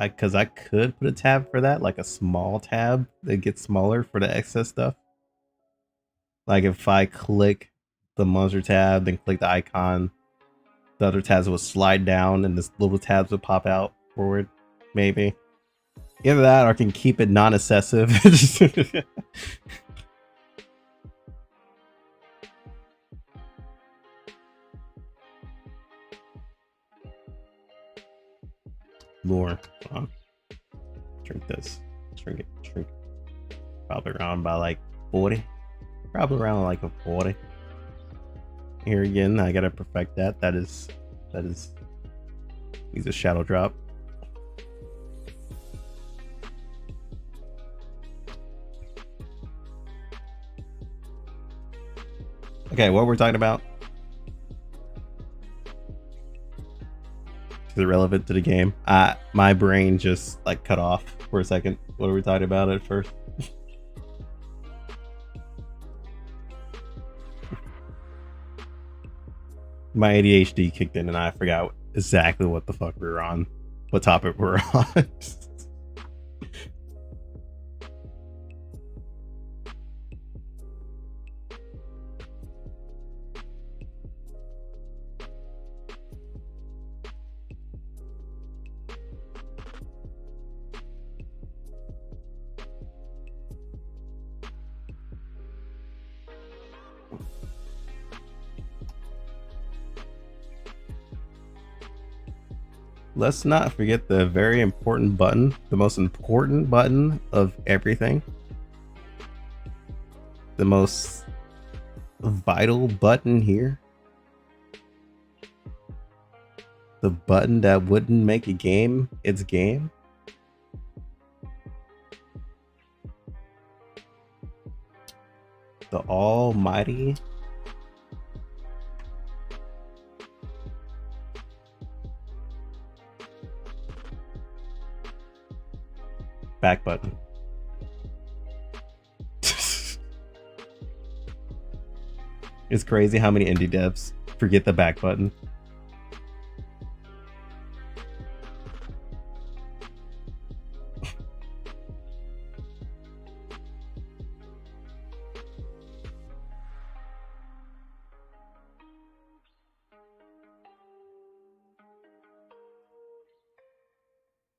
Because I could put a tab for that, like a small tab that gets smaller for the excess stuff. Like if I click the monster tab, then click the icon, the other tabs will slide down and this little tabs will pop out forward. Maybe. Either that or I can keep it non-excessive. More. Shrink this. Shrink it. Probably around by like 40. Probably around like a 40. Here again, I gotta perfect that. That is use a shadow drop. Okay, what we're talking about is irrelevant to the game. My brain just like cut off for a second. What were we talking about at first? My ADHD kicked in and I forgot exactly what the fuck we were on, what topic we're on. Let's not forget the very important button, the most important button of everything. The most vital button here. The button that wouldn't make a game its game. The almighty back button. It's crazy how many indie devs forget the back button.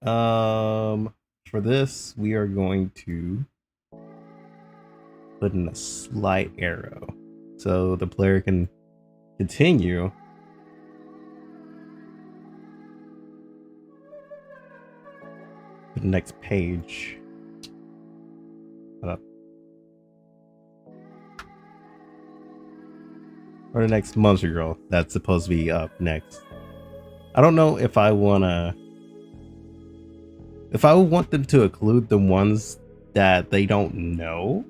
For this, we are going to put in a slight arrow so the player can continue. The next page. Hold up. Or the next monster girl that's supposed to be up next. I don't know if I want them to include the ones that they don't know.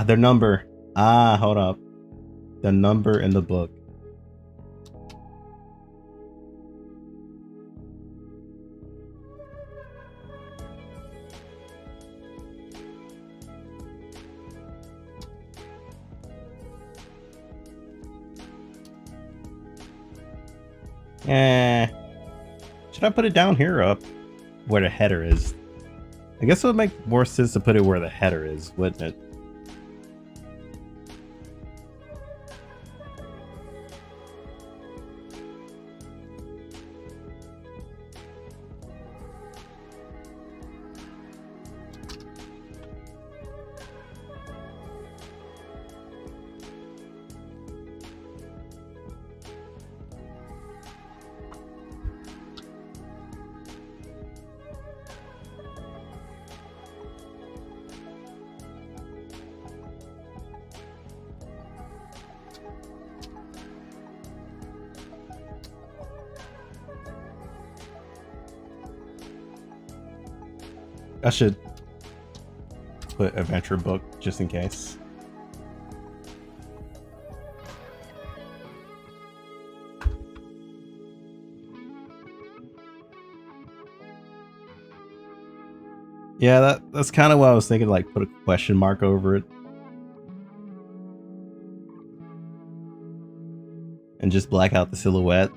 Their number. Hold up. The number in the book. Should I put it down here or up where the header is? I guess it would make more sense to put it where the header is, wouldn't it? I should put adventure book just in case. Yeah, that's kind of what I was thinking, like put a question mark over it. And just black out the silhouette.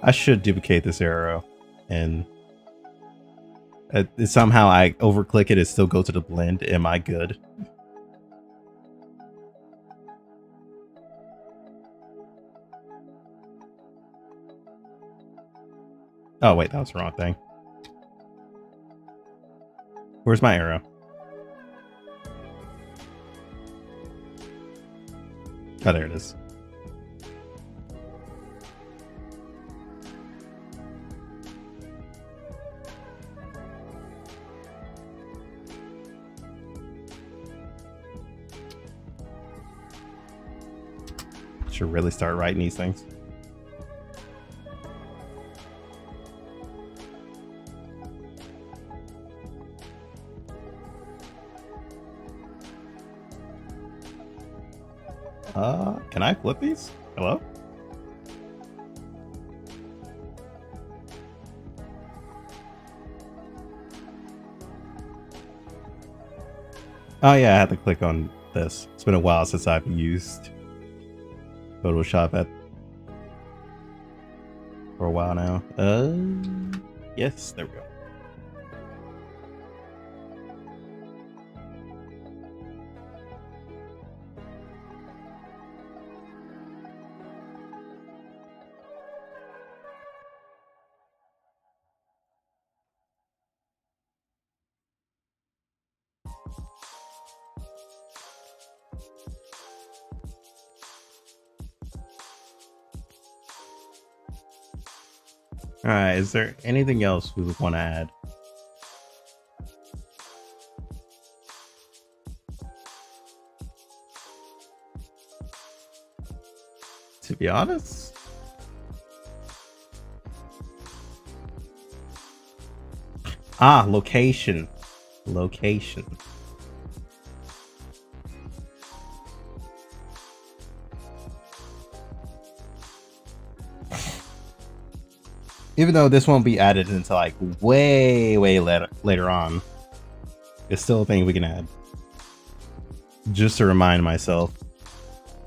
I should duplicate this arrow, and somehow I overclick it, still go to the blend. Am I good? Oh wait, that was the wrong thing. Where's my arrow? Oh, there it is. Should really start writing these things. Can I flip these? Hello? Oh yeah, I had to click on this. It's been a while since I've used Photoshop for a while now. Yes, there we go. All right, is there anything else we would want to add? To be honest, location. Even though this won't be added until like way later on, it's still a thing we can add. Just to remind myself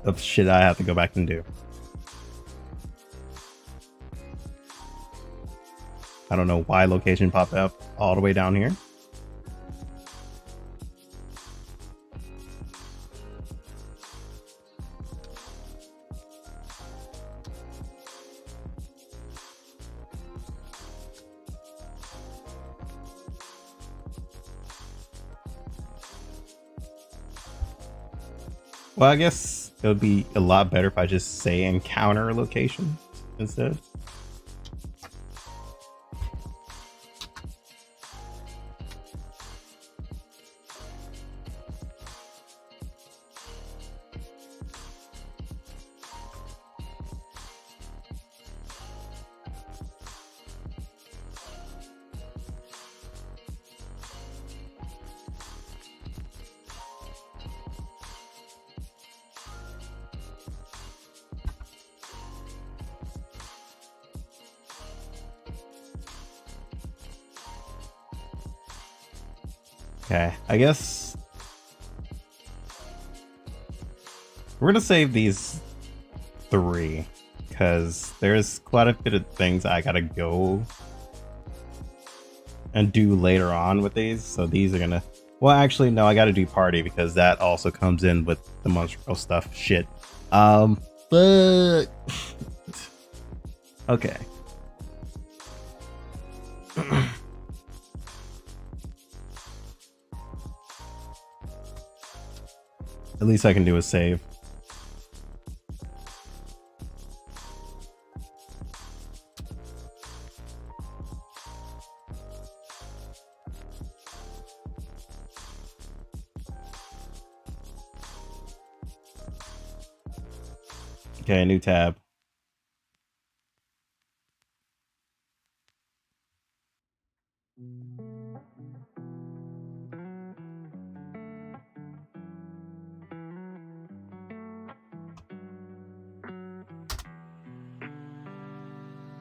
of shit I have to go back and do. I don't know why location popped up all the way down here. Well, I guess it would be a lot better if I just say encounter location instead. Okay, I guess we're gonna save these 3 because there's quite a bit of things I gotta go and do later on with these. So these are gonna, well, actually, no, I gotta do party because that also comes in with the monstro stuff. Shit. But okay. At least I can do a save. Okay, new tab.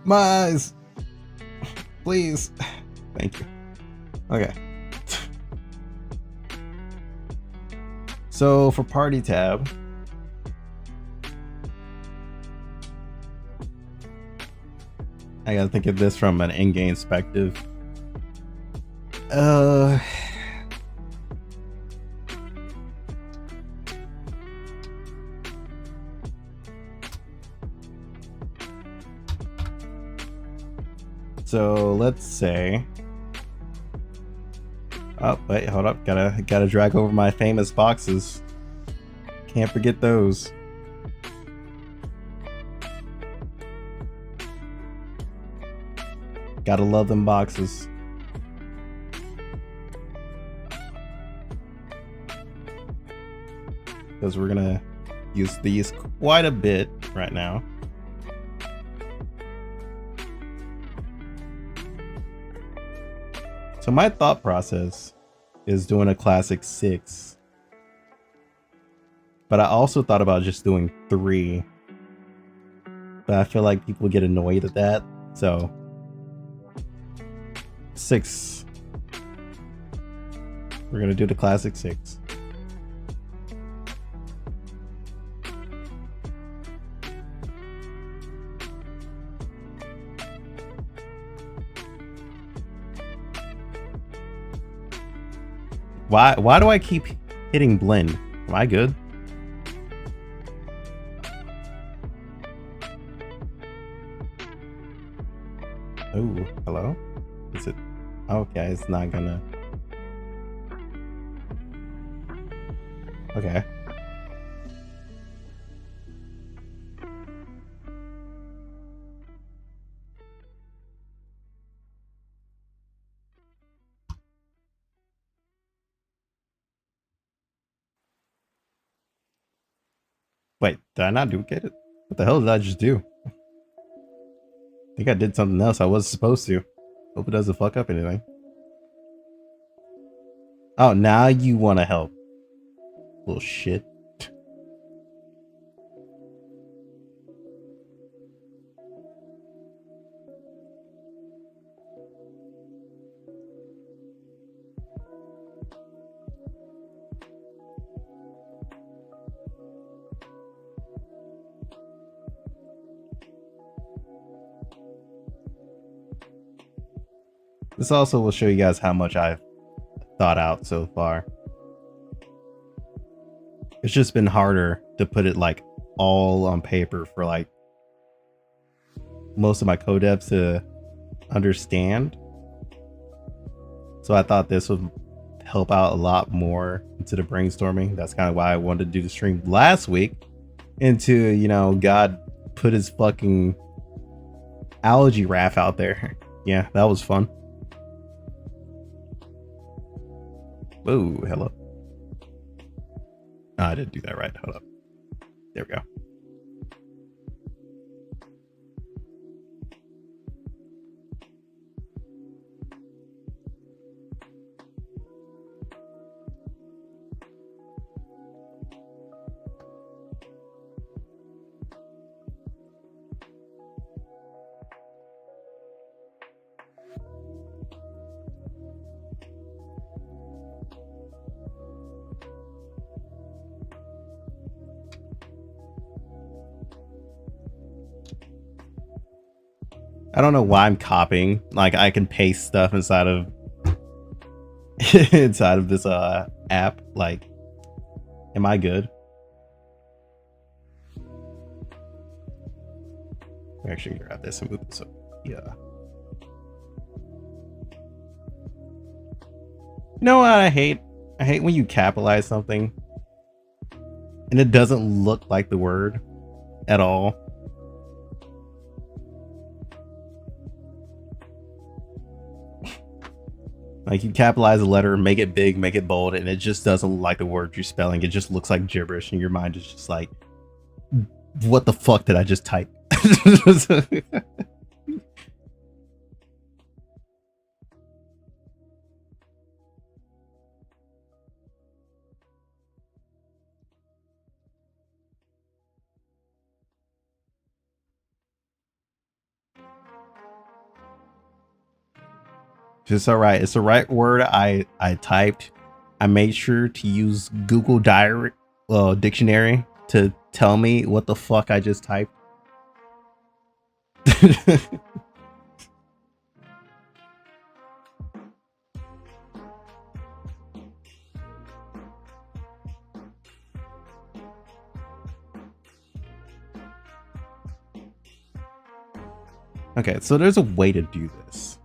My eyes, please. Thank you. Okay. So for party tab, I gotta think of this from an in-game perspective. So let's say, oh wait, hold up, gotta drag over my famous boxes. Can't forget those. Gotta love them boxes. Because we're gonna use these quite a bit right now. So my thought process is doing a classic 6. But I also thought about just doing 3. But I feel like people get annoyed at that. So 6. We're gonna do the classic 6. Why do I keep hitting blend? Am I good? Oh, hello? Is it? Okay, it's not gonna. Okay. Wait, did I not duplicate it? What the hell did I just do? I think I did something else I wasn't supposed to. Hope it doesn't fuck up anything. Oh, now you want to help. Little shit. This also will show you guys how much I've thought out so far. It's just been harder to put it like all on paper for like most of my co-devs to understand. So I thought this would help out a lot more into the brainstorming. That's kind of why I wanted to do the stream last week. Into, you know, God put his fucking algae raft out there. Yeah, that was fun. Whoa, hello. Oh, I didn't do that right. Hold up. There we go. I don't know why I'm copying. Like, I can paste stuff inside of inside of this app. Like, am I good? We're actually gonna grab this and move this up. Yeah. You know what I hate? I hate when you capitalize something and it doesn't look like the word at all. Like, you capitalize a letter, make it big, make it bold, and it just doesn't look like the word you're spelling. It just looks like gibberish, and your mind is just like, what the fuck did I just type? It's all right. It's the right word I typed. I made sure to use Google Dictionary to tell me what the fuck I just typed. Okay, so there's a way to do this.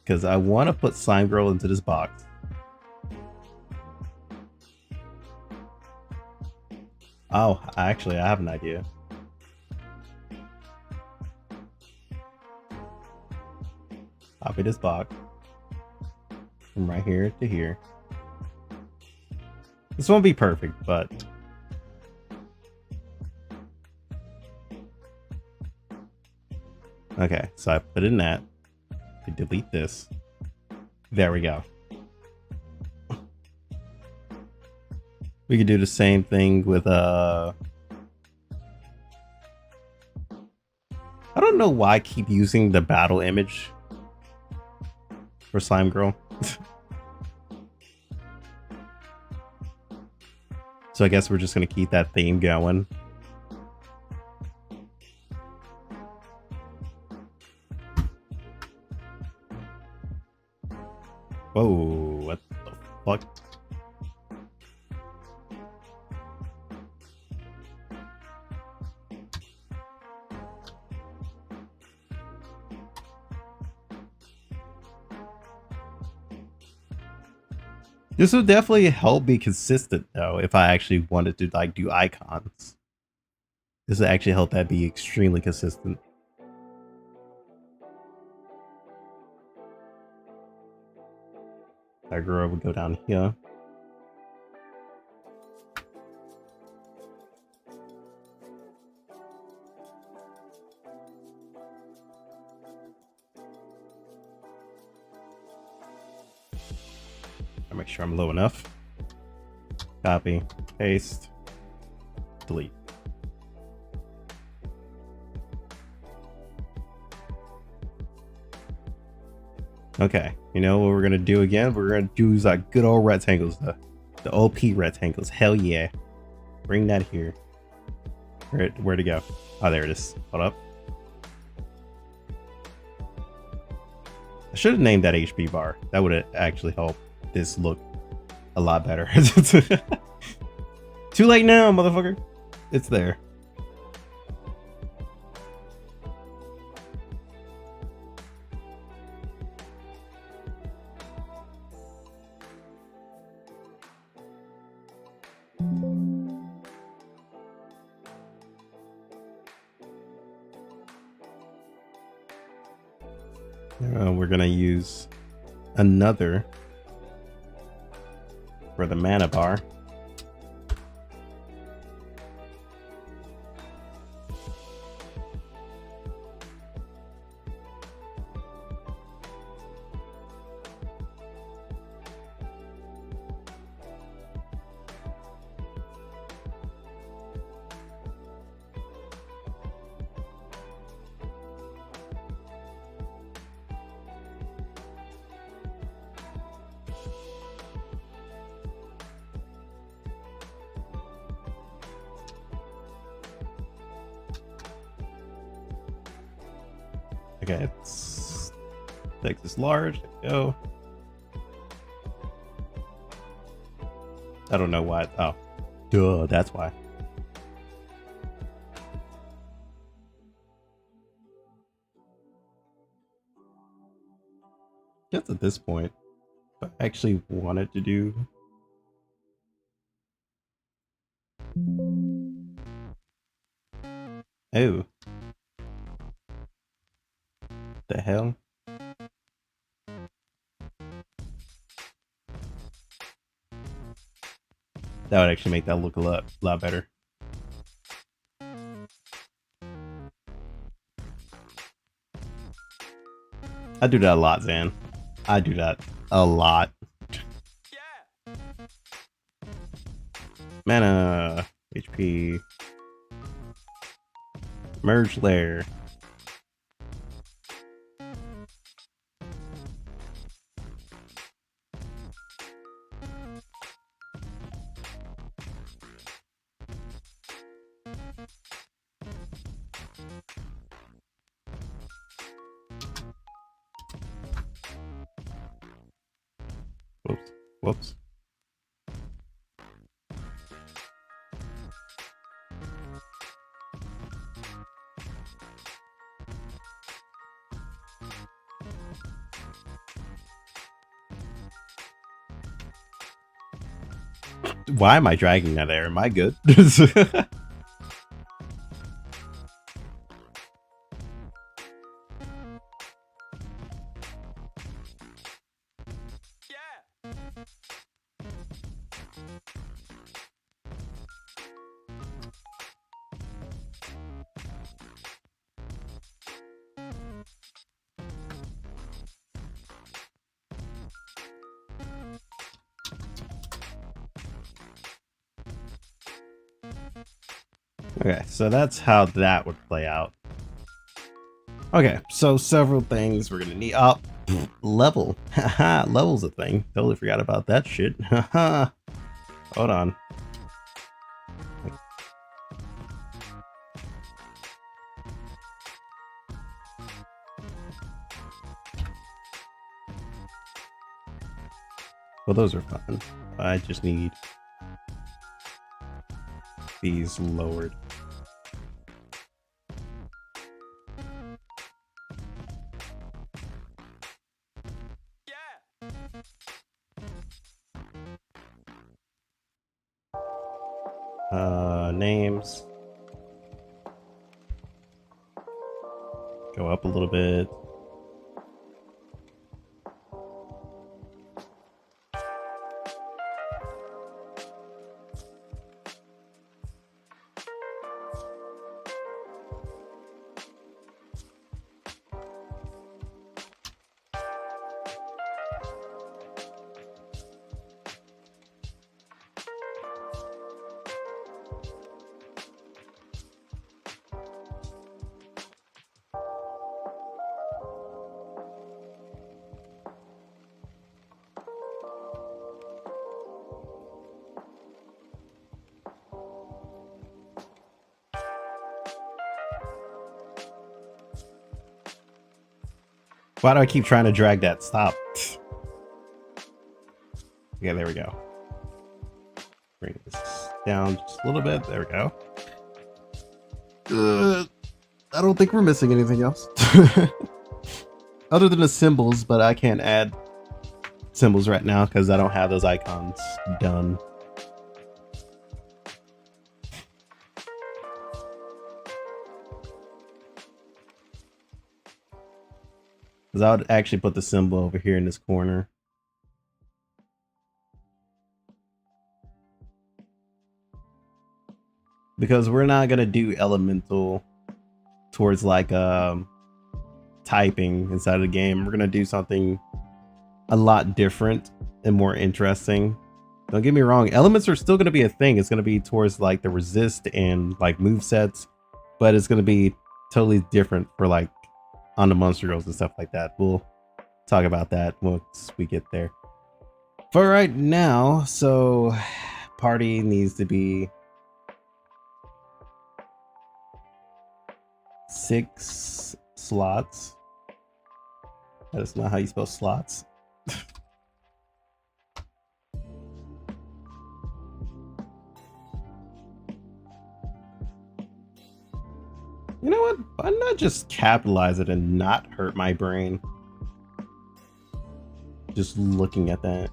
Because I want to put Slime Girl into this box. Oh, actually, I have an idea. Copy this box from right here to here. This won't be perfect, but okay, so I put in that. I delete this. There we go. We could do the same thing with I don't know why I keep using the battle image for Slime Girl. So I guess we're just gonna keep that theme going. Whoa, what the fuck? This would definitely help be consistent though, if I actually wanted to like do icons. This would actually help that be extremely consistent. Our girl would go down here. I'll make sure I'm low enough. Copy, paste, delete. Okay, you know what we're gonna do again? We're gonna do like good old rectangles, the OP rectangles. Hell yeah! Bring that here. Where'd it go? Oh, there it is. Hold up. I should have named that HB bar. That would have actually helped this look a lot better. Too late now, motherfucker. It's there. We're gonna use another for the mana bar. Okay, it's text is large. There we go. I don't know why. Oh, duh, that's why. Just at this point, if I actually wanted to do. Oh. The hell? That would actually make that look a lot better. I do that a lot, Zan. I do that a lot. Yeah. Mana, HP, merge layer. Whoops. Whoops. Why am I dragging that air? Am I good? Okay, so that's how that would play out. Okay, so several things we're gonna need. Oh, level. Haha, level's a thing. Totally forgot about that shit. Haha. Hold on. Well, those are fun. I just need these lowered. Names. Go up a little bit. Why do I keep trying to drag that? Stop. Okay, there we go. Bring this down just a little bit. There we go. I don't think we're missing anything else. Other than the symbols, but I can't add symbols right now because I don't have those icons done. Because I would actually put the symbol over here in this corner. Because we're not gonna do elemental towards like typing inside of the game. We're gonna do something a lot different and more interesting. Don't get me wrong, elements are still gonna be a thing. It's gonna be towards like the resist and like move sets, but it's gonna be totally different for like on the monster girls and stuff like that. We'll talk about that once we get there. For right now, so party needs to be 6 slots. That is not how you spell slots. You know what? Why not just capitalize it and not hurt my brain? Just looking at that.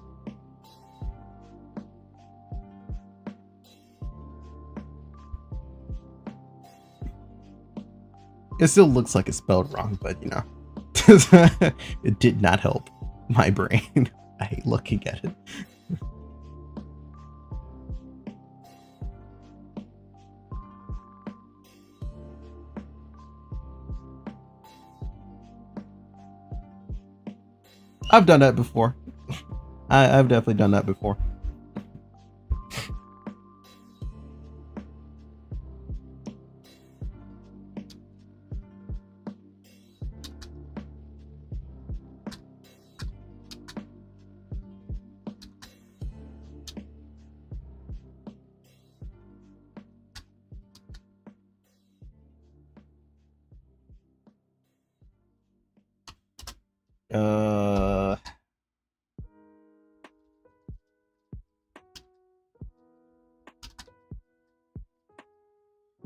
It still looks like it's spelled wrong, but you know, it did not help my brain. I hate looking at it. I've done that before. I've definitely done that before.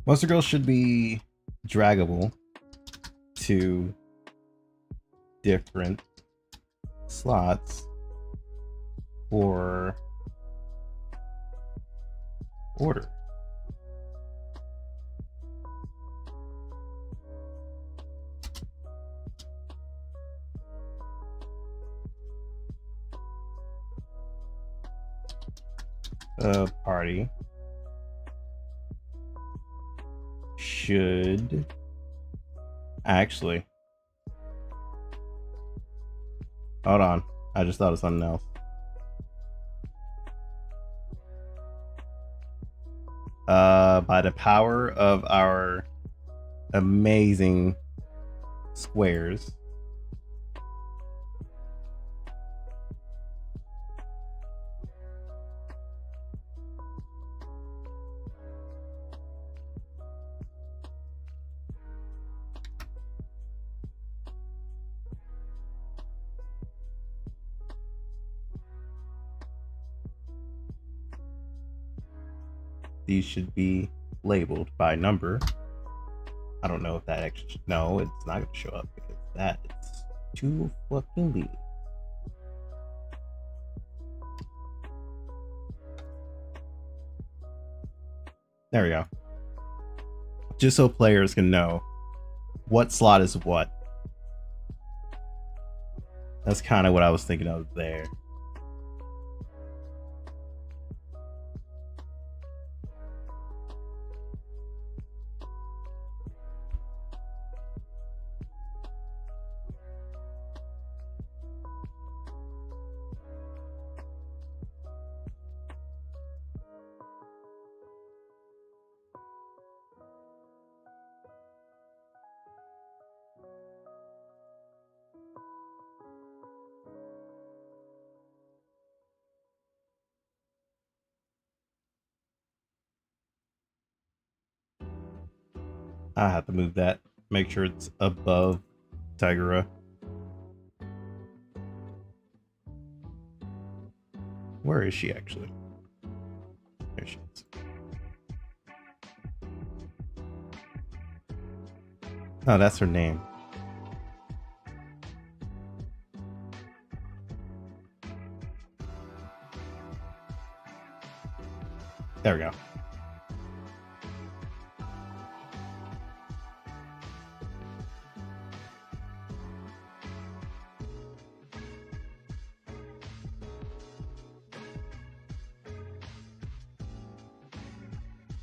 Monster Girls should be draggable to different slots for order. Party should actually, hold on, I just thought of something else. By the power of our amazing squares, these should be labeled by number. I don't know if that actually, no, it's not going to show up because that is too fucking big. There we go. Just so players can know what slot is what. That's kind of what I was thinking of there. I have to move that. Make sure it's above Tigera. Where is she actually? There she is. Oh, that's her name. There we go.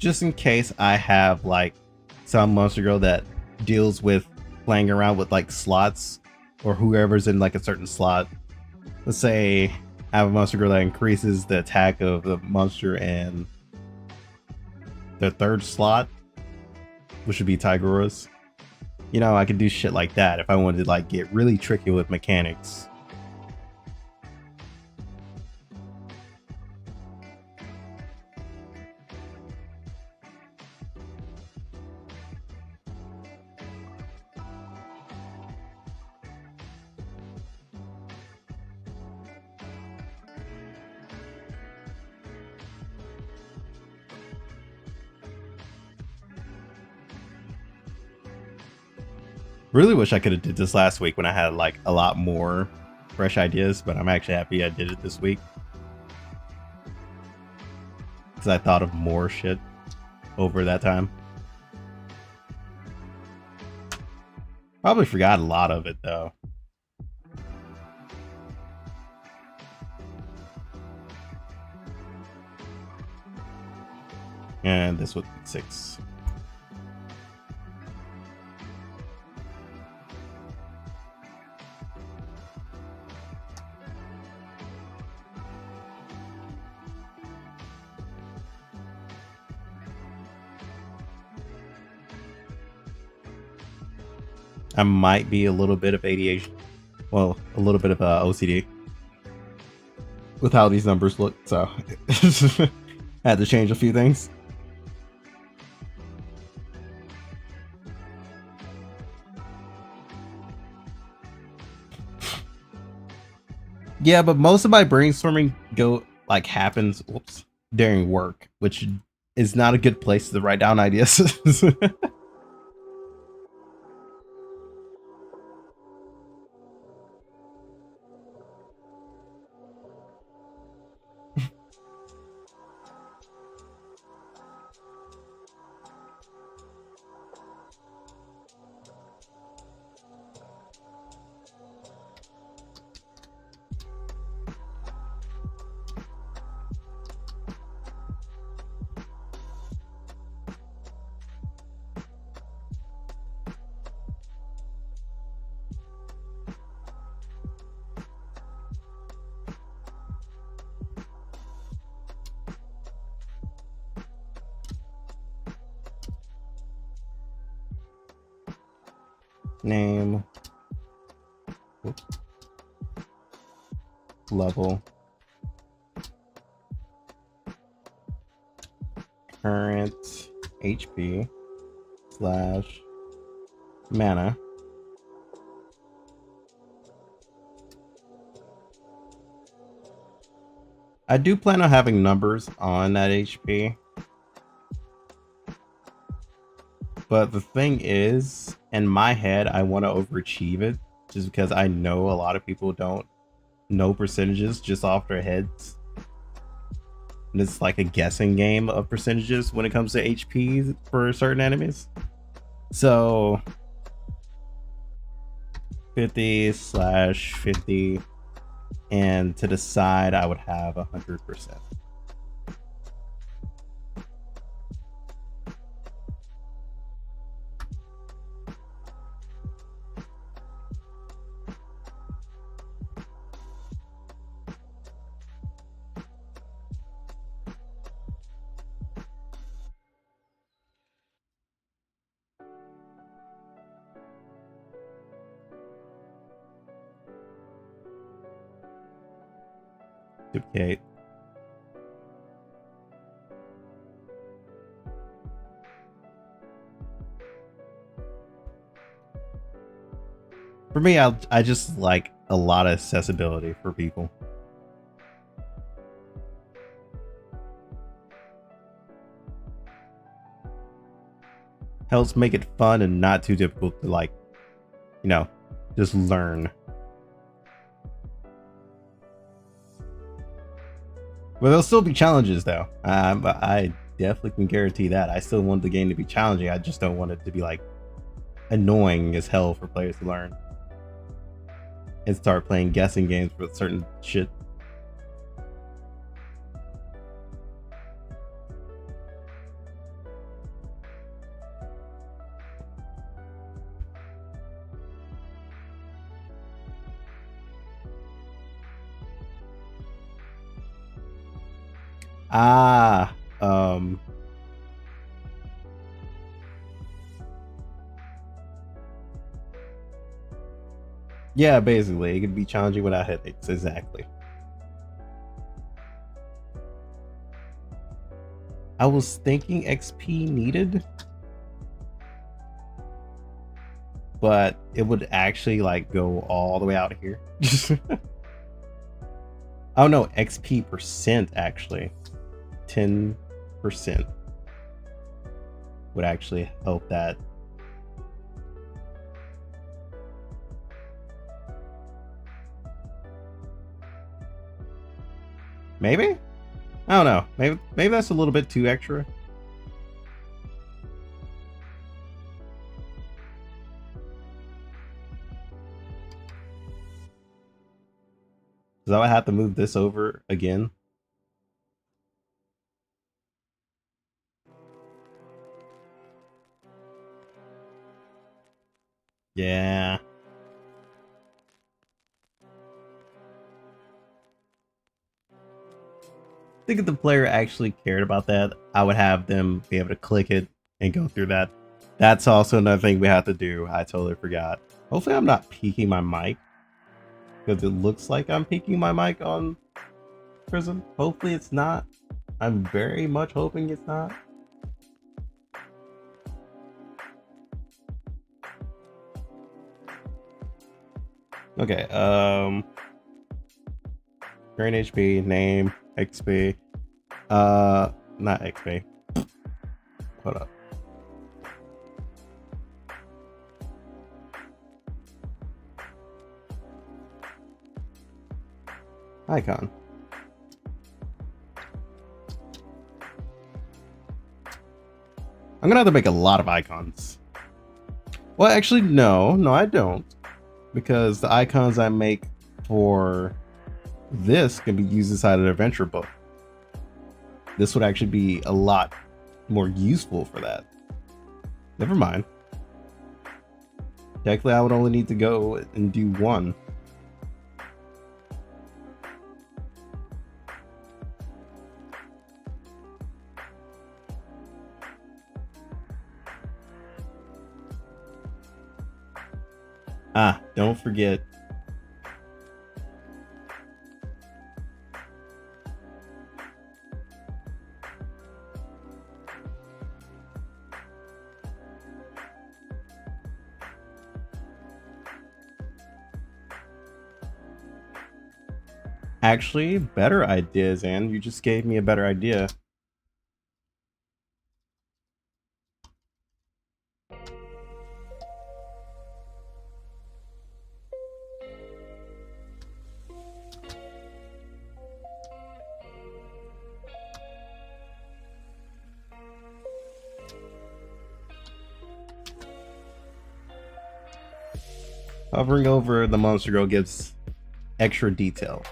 just in case I have like some monster girl that deals with playing around with like slots or whoever's in like a certain slot. Let's say I have a monster girl that increases the attack of the monster in the third slot, which would be Tigorus. You know, I could do shit like that if I wanted to like get really tricky with mechanics. Really wish I could have did this last week when I had like a lot more fresh ideas, but I'm actually happy I did it this week because I thought of more shit over that time. Probably forgot a lot of it though. And this would be 6. I might be a little bit of ADHD, well, a little bit of OCD with how these numbers look, so I had to change a few things. Yeah, but most of my brainstorming happens during work, which is not a good place to write down ideas. Name, level, current HP / mana. I do plan on having numbers on that HP. But the thing is, in my head, I want to overachieve it just because I know a lot of people don't know percentages just off their heads. And it's like a guessing game of percentages when it comes to HP for certain enemies. So 50/50, and to the side, I would have 100%. Duplicate. For me, I just like a lot of accessibility for people. Helps make it fun and not too difficult to, like, you know, just learn. But there'll still be challenges though. I definitely can guarantee that. I still want the game to be challenging. I just don't want it to be like annoying as hell for players to learn and start playing guessing games with certain shit. Ah, um, yeah, basically, it could be challenging without headaches. Exactly. I was thinking XP needed, but it would actually like go all the way out here. Oh no, XP percent actually. 10% would actually help that. Maybe? I don't know. Maybe that's a little bit too extra. So I would have to move this over again. Yeah. I think if the player actually cared about that, I would have them be able to click it and go through that. That's also another thing we have to do. I totally forgot. Hopefully I'm not peeking my mic, because it looks like I'm peeking my mic on Prism. Hopefully it's not. I'm very much hoping it's not. Okay, current HP, name, XP. Not XP. Hold up. Icon. I'm gonna have to make a lot of icons. Well, actually, no, I don't. Because the icons I make for this can be used inside an adventure book. This would actually be a lot more useful for that. Never mind. Technically, I would only need to go and do one. Ah, don't forget. Actually, better ideas, and you just gave me a better idea. Hovering over the monster girl gives extra detail.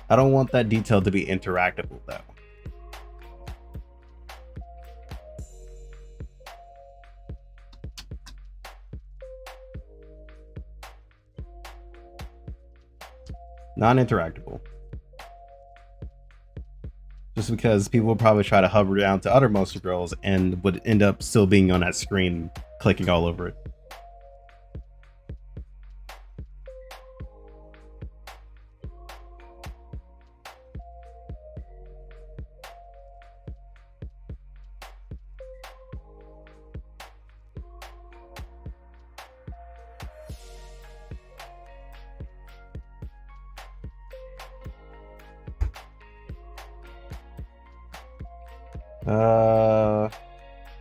I don't want that detail to be interactable though. Non-interactable. Just because people would probably try to hover down to other monster girls and would end up still being on that screen, clicking all over it.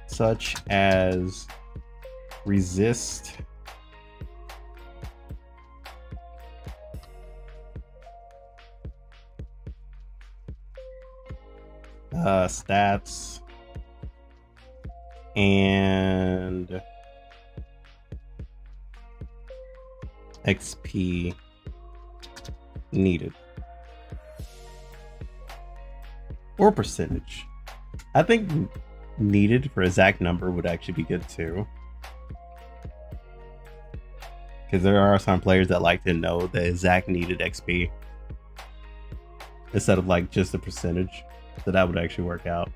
Such as resist, stats, and XP needed. Or percentage. I think needed for exact number would actually be good too. Because there are some players that like to know the exact needed XP instead of like just a percentage. So that would actually work out.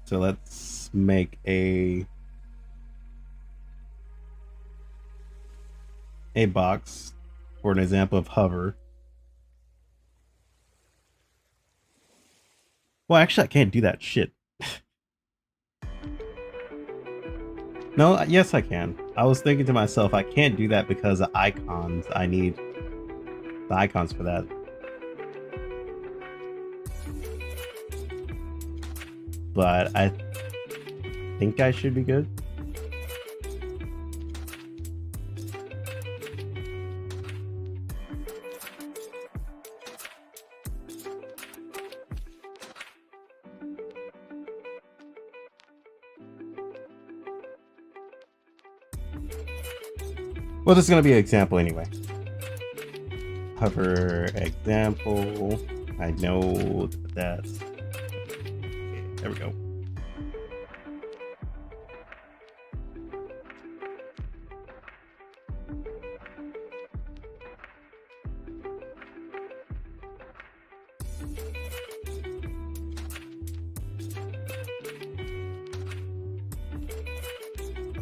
So let's make a box for an example of hover. Well, actually, I can't do that shit. No, yes, I can. I was thinking to myself, I can't do that because of icons. I need the icons for that. But I think I should be good. Well, this is going to be an example anyway. Hover example. I know that's... Okay, there we go.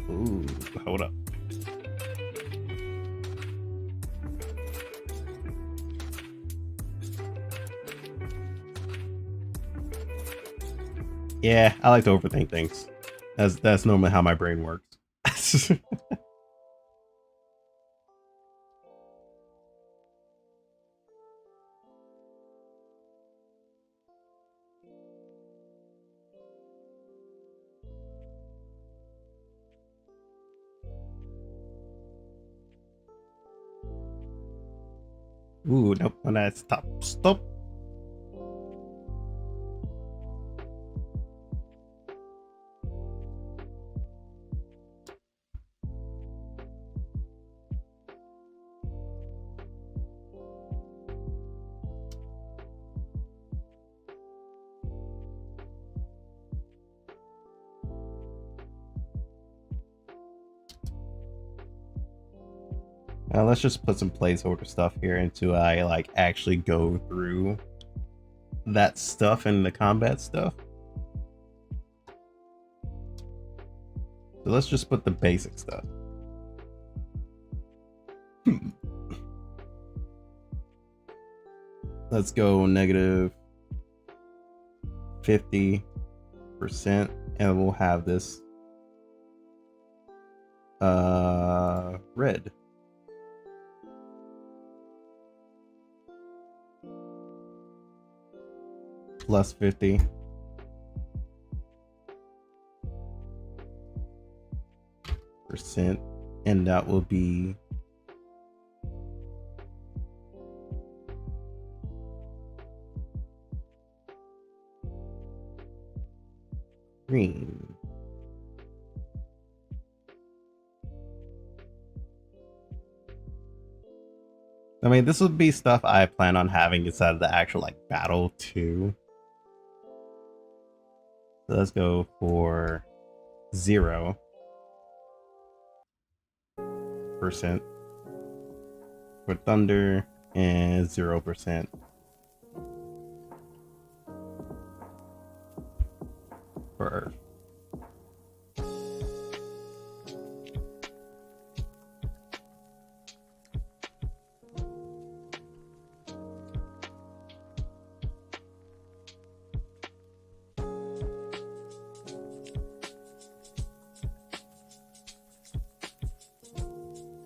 Ooh, hold up. Yeah, I like to overthink things. That's normally how my brain works. Ooh, nope. When I stop. Let's just put some placeholder stuff here until I like actually go through that stuff and the combat stuff. So let's just put the basic stuff. Let's go negative 50%, and we'll have this red. Plus 50%, and that will be green. I mean, this would be stuff I plan on having inside of the actual like battle too. So let's go for 0% for thunder and 0% for earth.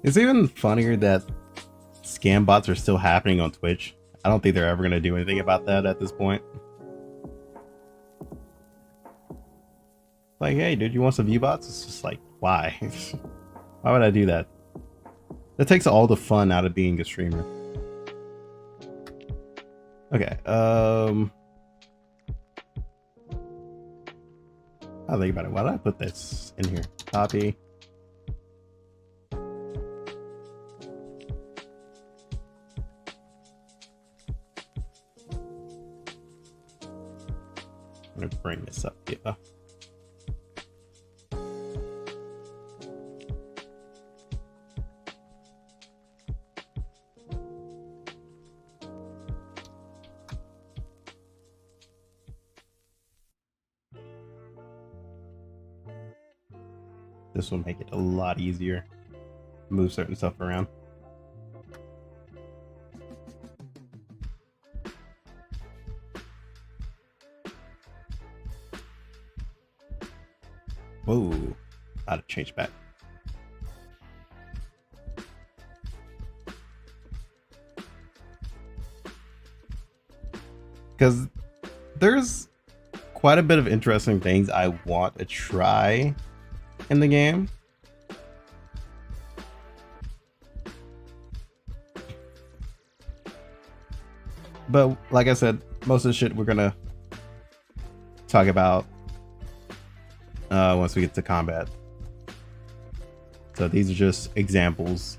It's even funnier that scam bots are still happening on Twitch. I don't think they're ever going to do anything about that at this point. Like, hey, dude, you want some view bots? It's just like, why? Why would I do that? That takes all the fun out of being a streamer. Okay, I'll think about it. Why did I put this in here? Copy. I'm gonna bring this up here. This will make it a lot easier to move certain stuff around. Whoa, how to change back. Because there's quite a bit of interesting things I want to try in the game. But like I said, most of the shit we're gonna talk about once we get to combat. So these are just examples.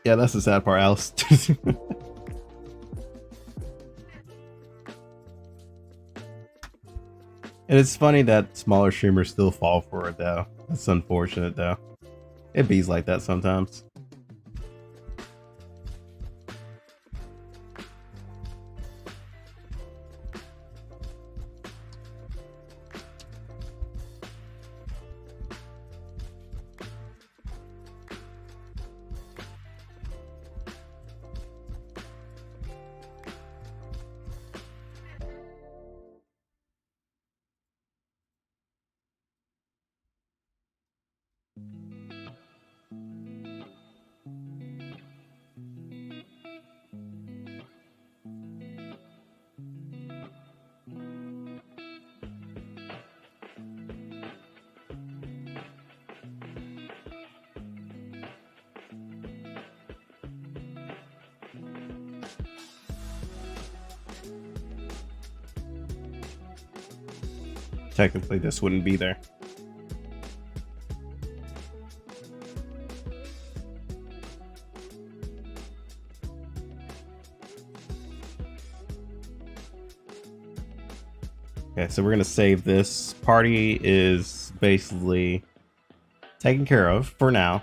Yeah, that's the sad part, Alice. And it's funny that smaller streamers still fall for it, though. That's unfortunate, though. It bees like that sometimes. Technically, this wouldn't be there. Okay, so we're gonna save this. Party is basically taken care of for now.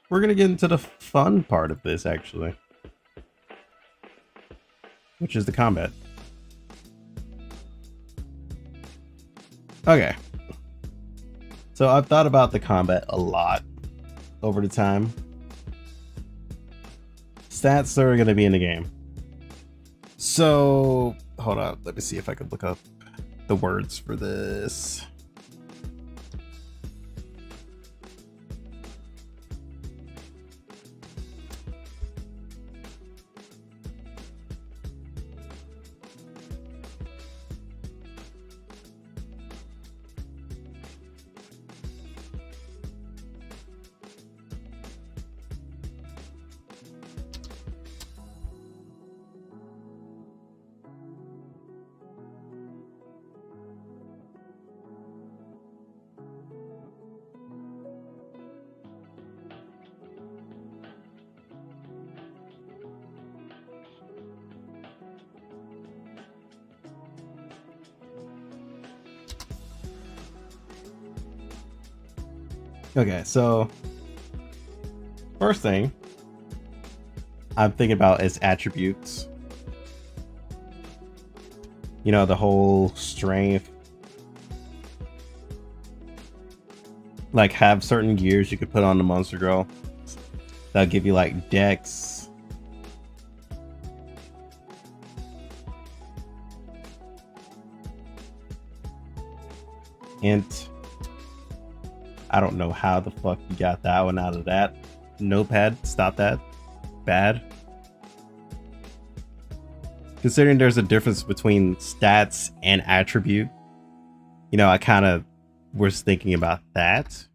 We're gonna get into the fun part of this, actually, which is the combat. Okay, so I've thought about the combat a lot over the time. Stats are going to be in the game. So, hold on, let me see if I can look up the words for this. Okay, so first thing I'm thinking about is attributes. You know, the whole strength. Like, have certain gears you could put on the Monster Girl. That'll give you, like, dex. Int. I don't know how the fuck you got that one out of that. Notepad, stop that. Bad. Considering there's a difference between stats and attribute, you know, I kind of was thinking about that.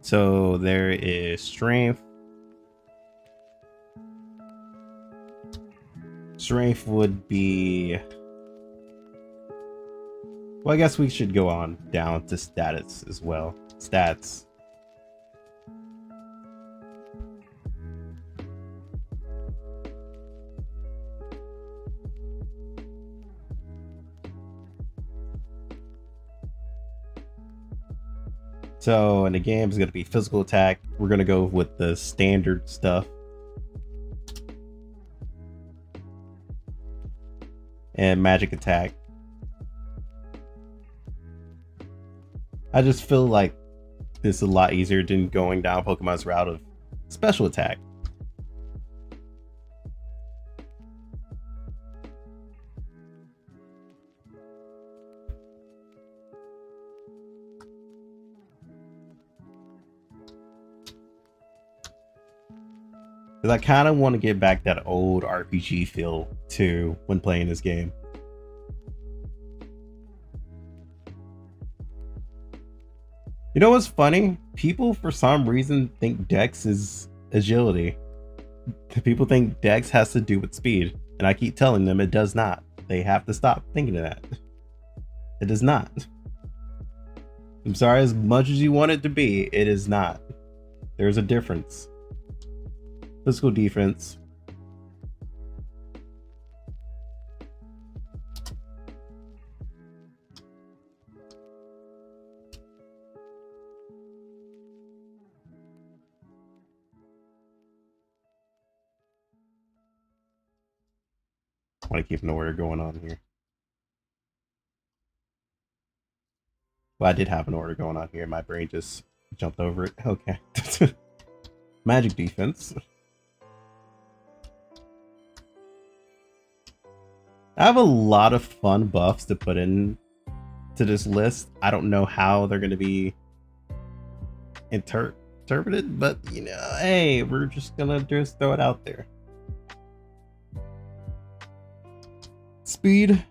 So there is strength. Strength would be... Well, I guess we should go on down to status as well. Stats. So in the game is going to be physical attack. We're going to go with the standard stuff. And magic attack. I just feel like this is a lot easier than going down Pokemon's route of special attack. Because I kind of want to get back that old RPG feel too when playing this game. You know what's funny? People for some reason think Dex is agility. People think Dex has to do with speed. And I keep telling them it does not. They have to stop thinking of that. It does not. I'm sorry, as much as you want it to be, it is not. There's a difference. Physical defense. I want to keep an order going on here. Well, I did have an order going on here. My brain just jumped over it. Okay. Magic defense. I have a lot of fun buffs to put in to this list. I don't know how they're going to be interpreted, but you know, hey, we're just going to just throw it out there. Speed.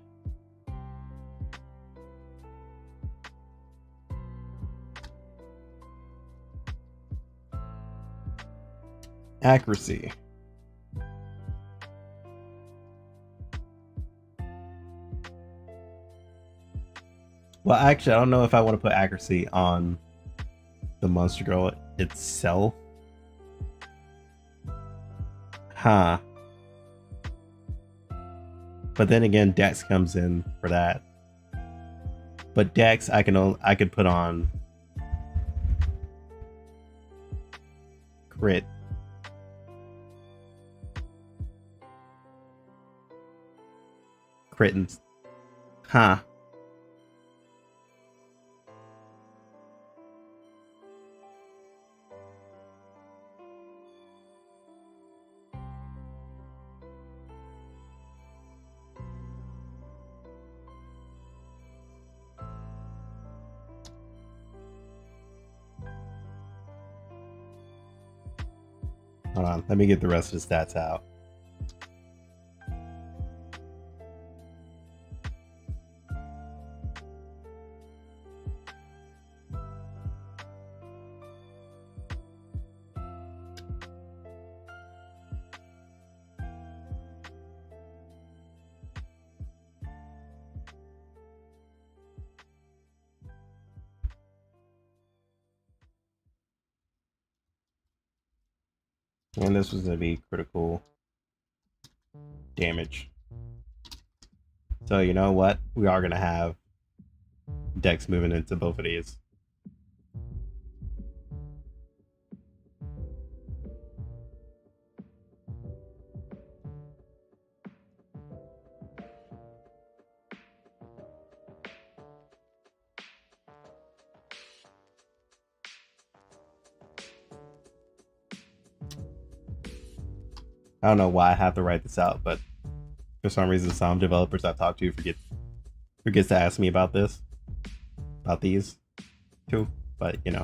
Accuracy. Well, actually, I don't know if I want to put accuracy on the Monster Girl itself. Huh. But then again, Dex comes in for that. But Dex, I could put on crit. Crittens. Huh. Hold on, let me get the rest of the stats out. And this was going to be critical damage. So you know what? We are going to have Dex moving into both of these. I don't know why I have to write this out, but for some reason, some developers I talk to forgets to ask me about these too. But yeah,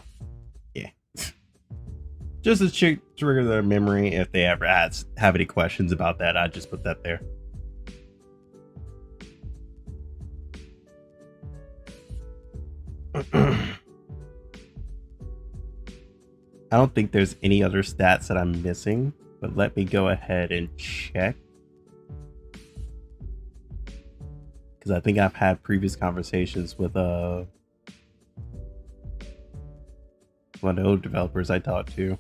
just to trigger their memory if they ever have any questions about that. I just put that there. I don't think there's any other stats that I'm missing, but let me go ahead and check. Because I think I've had previous conversations with one of the old developers I talked to.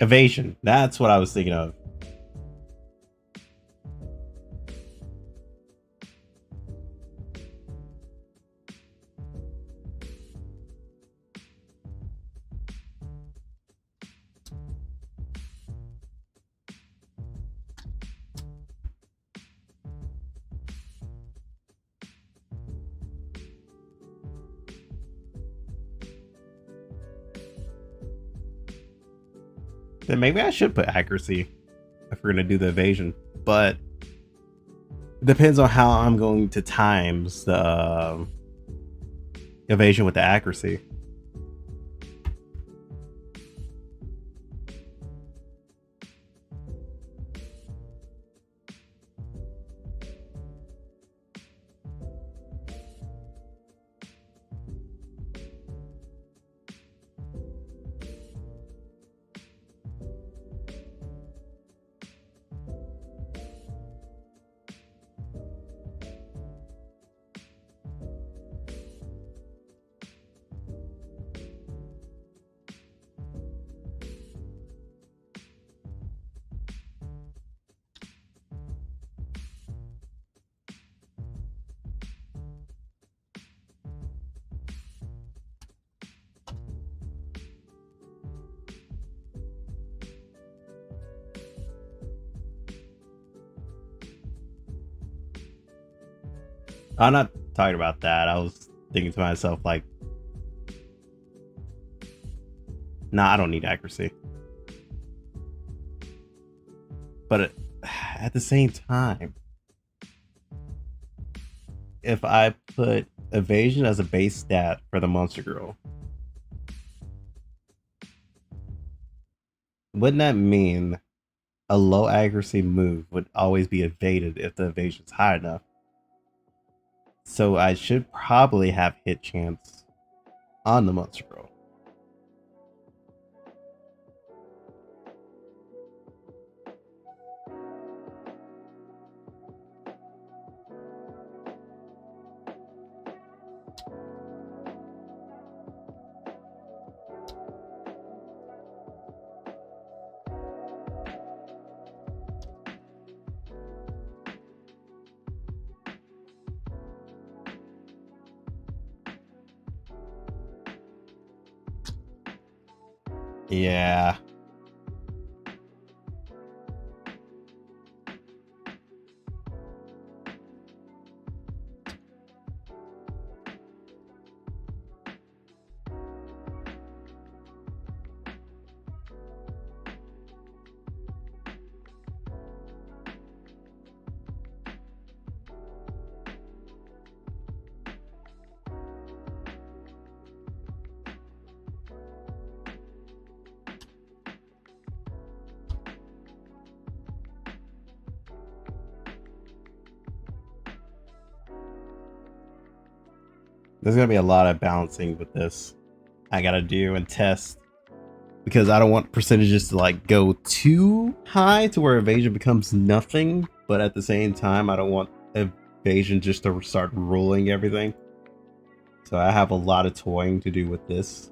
Evasion. That's what I was thinking of. Then maybe I should put accuracy if we're gonna do the evasion, but it depends on how I'm going to times the evasion with the accuracy. I'm not talking about that. I was thinking to myself, like, nah, I don't need accuracy. But at the same time, if I put evasion as a base stat for the monster girl, wouldn't that mean a low accuracy move would always be evaded if the evasion's high enough? So I should probably have hit chance on the monster girl. Yeah. There's gonna be a lot of balancing with this I gotta do and test, because I don't want percentages to like go too high to where evasion becomes nothing, but at the same time I don't want evasion just to start ruling everything. So I have a lot of toying to do with this.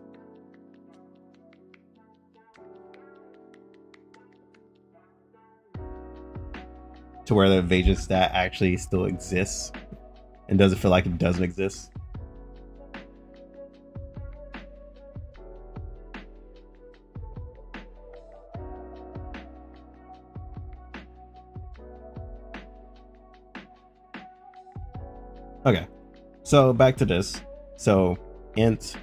To where the evasion stat actually still exists and doesn't feel like it doesn't exist. Okay, so back to this. So int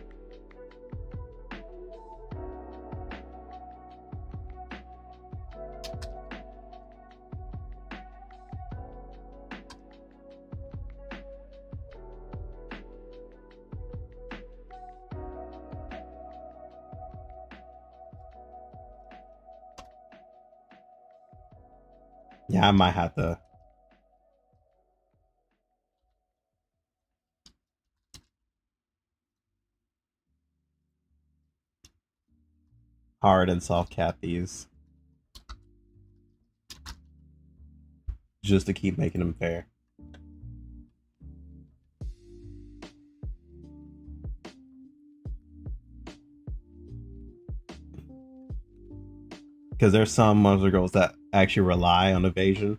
yeah, I might have to hard and soft cap these just to keep making them fair. Because there's some monster girls that actually rely on evasion,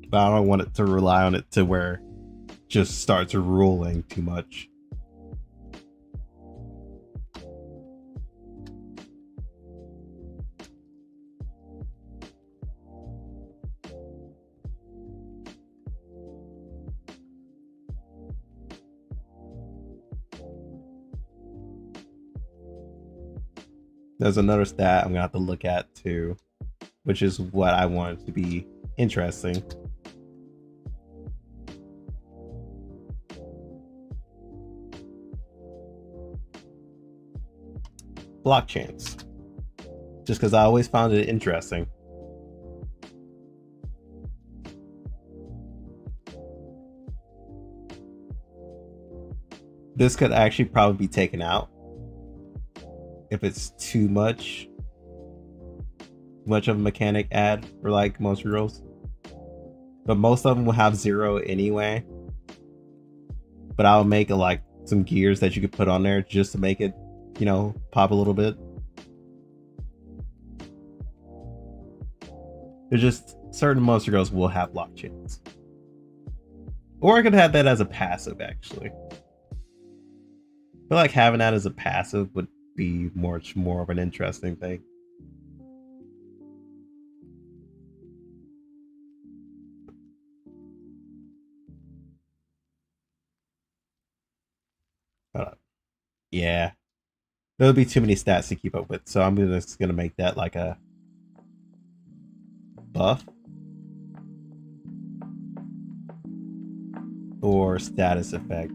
but I don't want it to rely on it to where it just starts ruling too much. There's another stat I'm gonna have to look at too, which is what I want it to be interesting. Blockchains. Just because I always found it interesting. This could actually probably be taken out if it's too much of a mechanic add for like most rules. But most of them will have 0 anyway. But I'll make like some gears that you could put on there just to make it, you know, pop a little bit. There's just certain monster girls will have blockchains. Or I could have that as a passive actually. I feel like having that as a passive would be much more of an interesting thing. Yeah, there would be too many stats to keep up with, so I'm just gonna make that like a buff or status effect.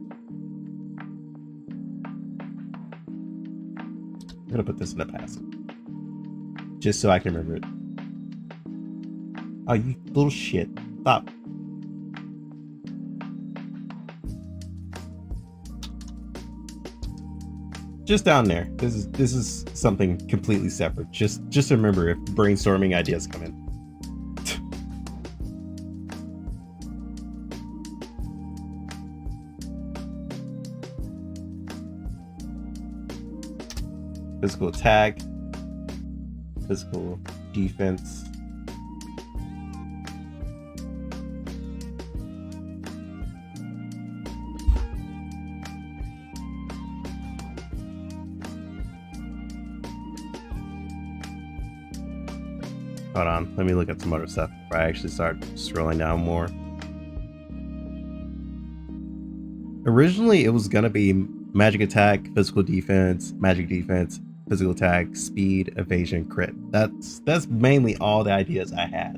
I'm gonna put this in a passive just so I can remember it. Oh, you little shit! Stop. Just down there. This is something completely separate. Just remember if brainstorming ideas come in. Physical attack, physical defense. Hold on, let me look at some other stuff before I actually start scrolling down more. Originally, it was gonna be magic attack, physical defense, magic defense, physical attack, speed, evasion, crit. That's mainly all the ideas I had.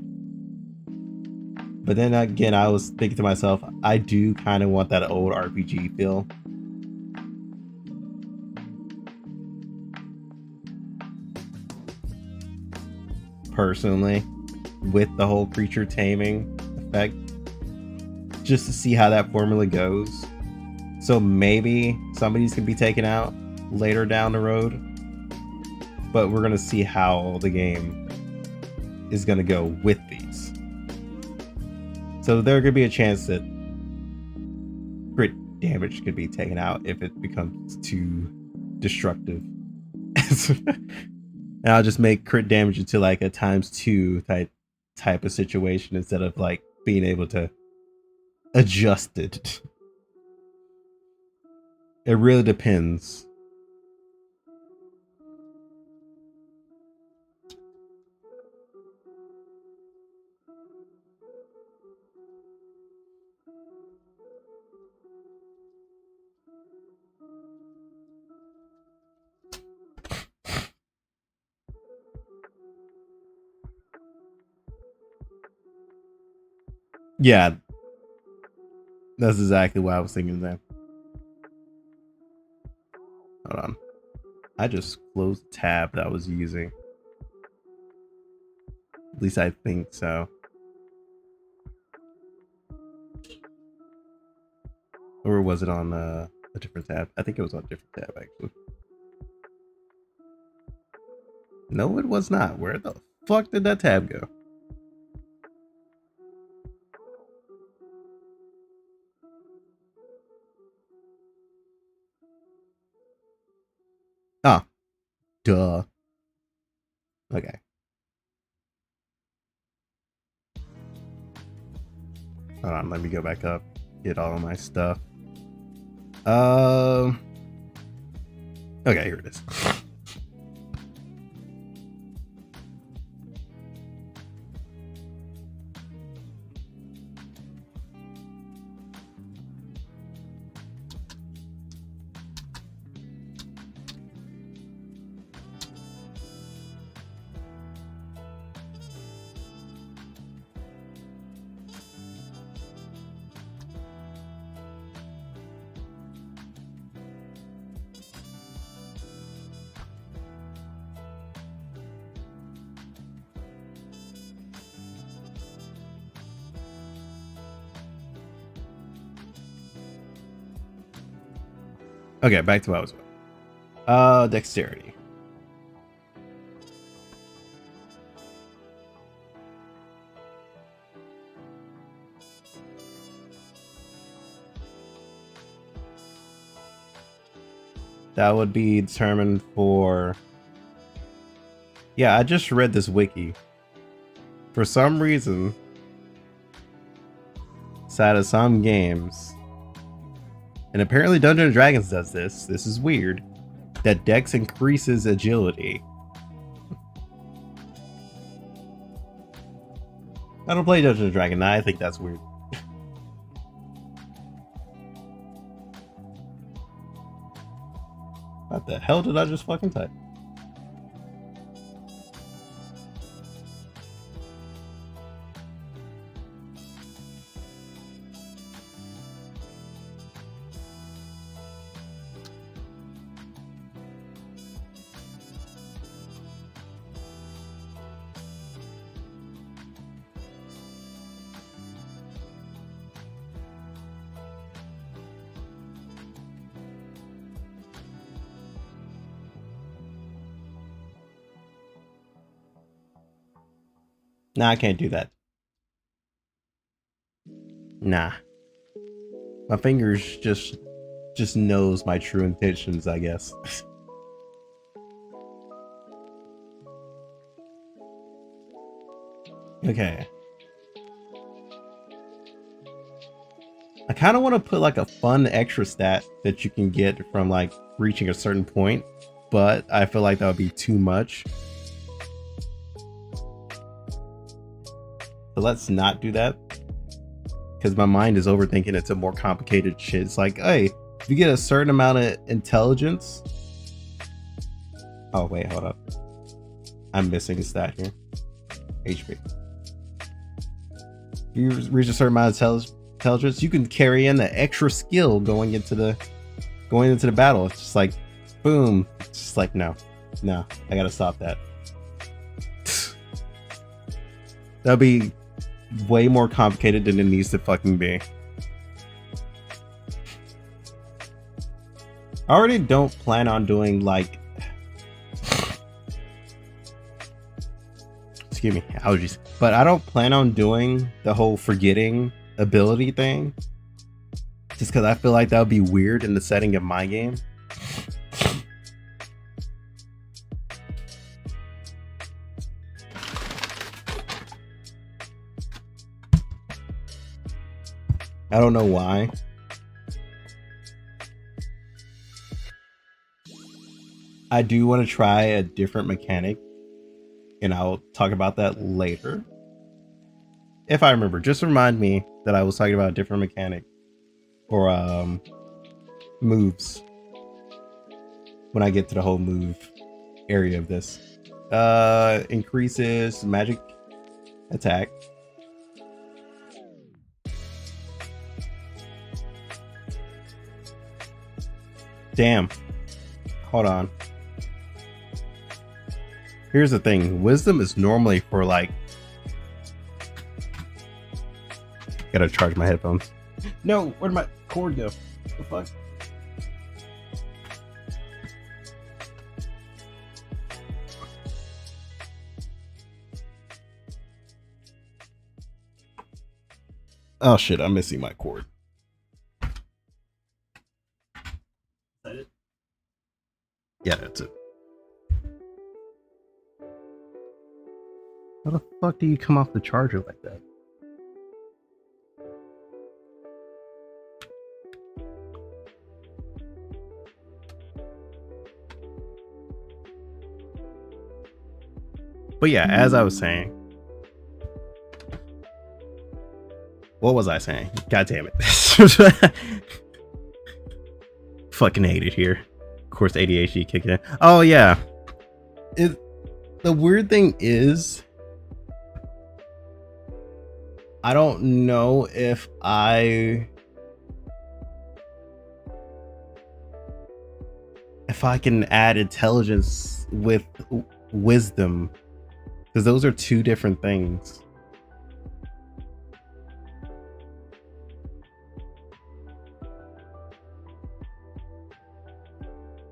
But then again, I was thinking to myself, I do kind of want that old RPG feel. Personally, with the whole creature taming effect, just to see how that formula goes. So maybe some of these can be taken out later down the road, but we're gonna see how the game is gonna go with these. So there could be a chance that crit damage could be taken out if it becomes too destructive. And I'll just make crit damage into like a ×2 type of situation instead of like being able to adjust it. It really depends. Yeah, that's exactly what I was thinking there. Hold on. I just closed the tab that I was using. At least I think so. Or was it on a different tab? I think it was on a different tab, actually. No, it was not. Where the fuck did that tab go? Ah, duh. Okay. Hold on, let me go back up, get all of my stuff. Okay, here it is. Okay, back to what I was with. Dexterity. That would be determined for... Yeah, I just read this wiki. For some reason, inside of some games, and apparently Dungeons & Dragons does this, this is weird, that Dex increases agility. I don't play Dungeons & Dragons, I think that's weird. What the hell did I just fucking type? Nah, I can't do that. Nah. My fingers just knows my true intentions, I guess. Okay. I kind of want to put like a fun extra stat that you can get from like reaching a certain point, but I feel like that would be too much. So let's not do that, because my mind is overthinking it to more complicated shit. It's like, hey, if you get a certain amount of intelligence. Oh wait, hold up. I'm missing a stat here. HP. If you reach a certain amount of intelligence, you can carry in the extra skill going into the battle. It's just like, boom. It's just like, no, I gotta stop that. That'll be way more complicated than it needs to fucking be. I already don't plan on doing like, excuse me, allergies, but I don't plan on doing the whole forgetting ability thing, just because I feel like that would be weird in the setting of my game. I don't know why. I do want to try a different mechanic, and I'll talk about that later. If I remember, just remind me that I was talking about a different mechanic or moves when I get to the whole move area of this. Increases magic attack. Damn. Hold on. Here's the thing. Wisdom is normally for like... Gotta charge my headphones. No, where'd my cord go? What the fuck? Oh shit, I'm missing my cord. Yeah, that's it. How the fuck do you come off the charger like that? But yeah, as I was saying, what was I saying? God damn it. Fucking hate it here. Of course, ADHD kicking in. Oh yeah. The weird thing is, I don't know if I can add intelligence with wisdom, because those are two different things.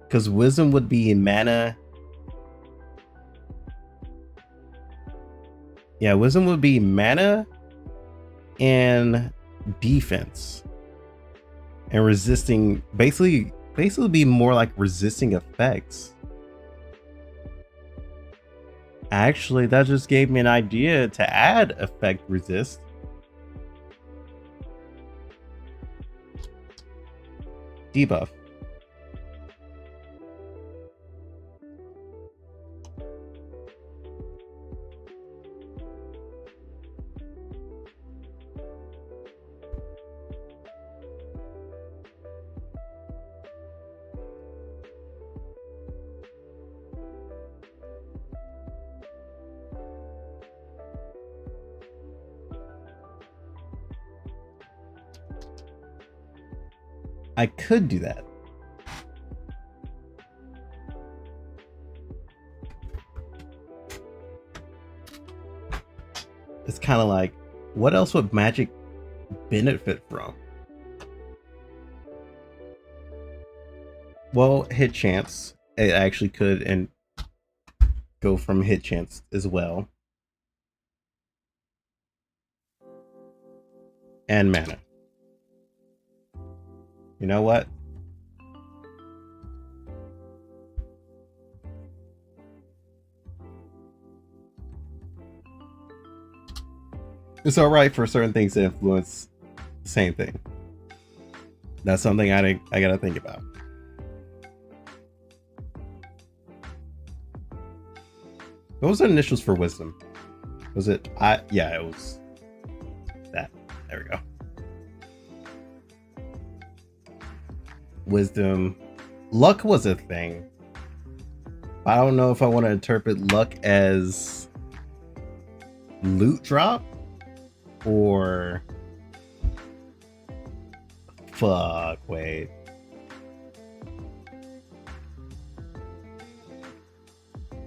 Because wisdom would be mana. Yeah, wisdom would be mana and defense. And resisting, basically be more like resisting effects. Actually, that just gave me an idea to add effect resist. Debuff. I could do that. It's kind of like, what else would magic benefit from? Well, hit chance. It actually could and go from hit chance as well. And mana. You know what? It's alright for certain things to influence the same thing. That's something I gotta think about. What was the initials for wisdom? Was it yeah, it was that. There we go. Wisdom. Luck was a thing. I don't know if I want to interpret luck as loot drop or fuck, wait.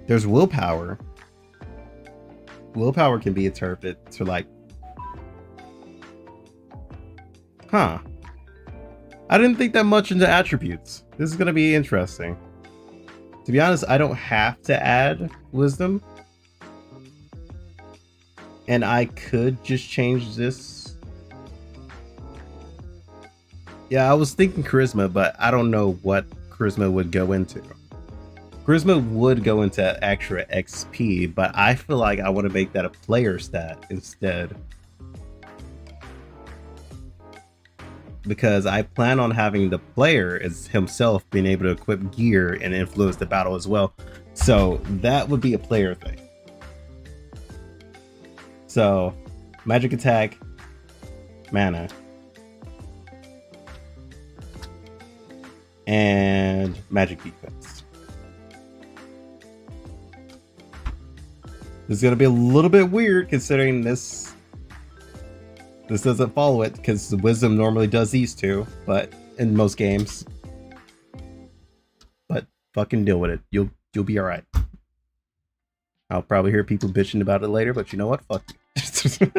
There's willpower. Willpower can be interpreted to like, huh. I didn't think that much into attributes. This is going to be interesting. To be honest, I don't have to add wisdom. And I could just change this. Yeah, I was thinking charisma, but I don't know what charisma would go into. Charisma would go into extra XP, but I feel like I want to make that a player stat instead. Because I plan on having the player as himself being able to equip gear and influence the battle as well. So that would be a player thing. So magic attack, mana, and magic defense. This is going to be a little bit weird considering this doesn't follow it, because the wisdom normally does these two, but in most games. fucking deal with it. You'll be alright. I'll probably hear people bitching about it later, but you know what? Fuck you.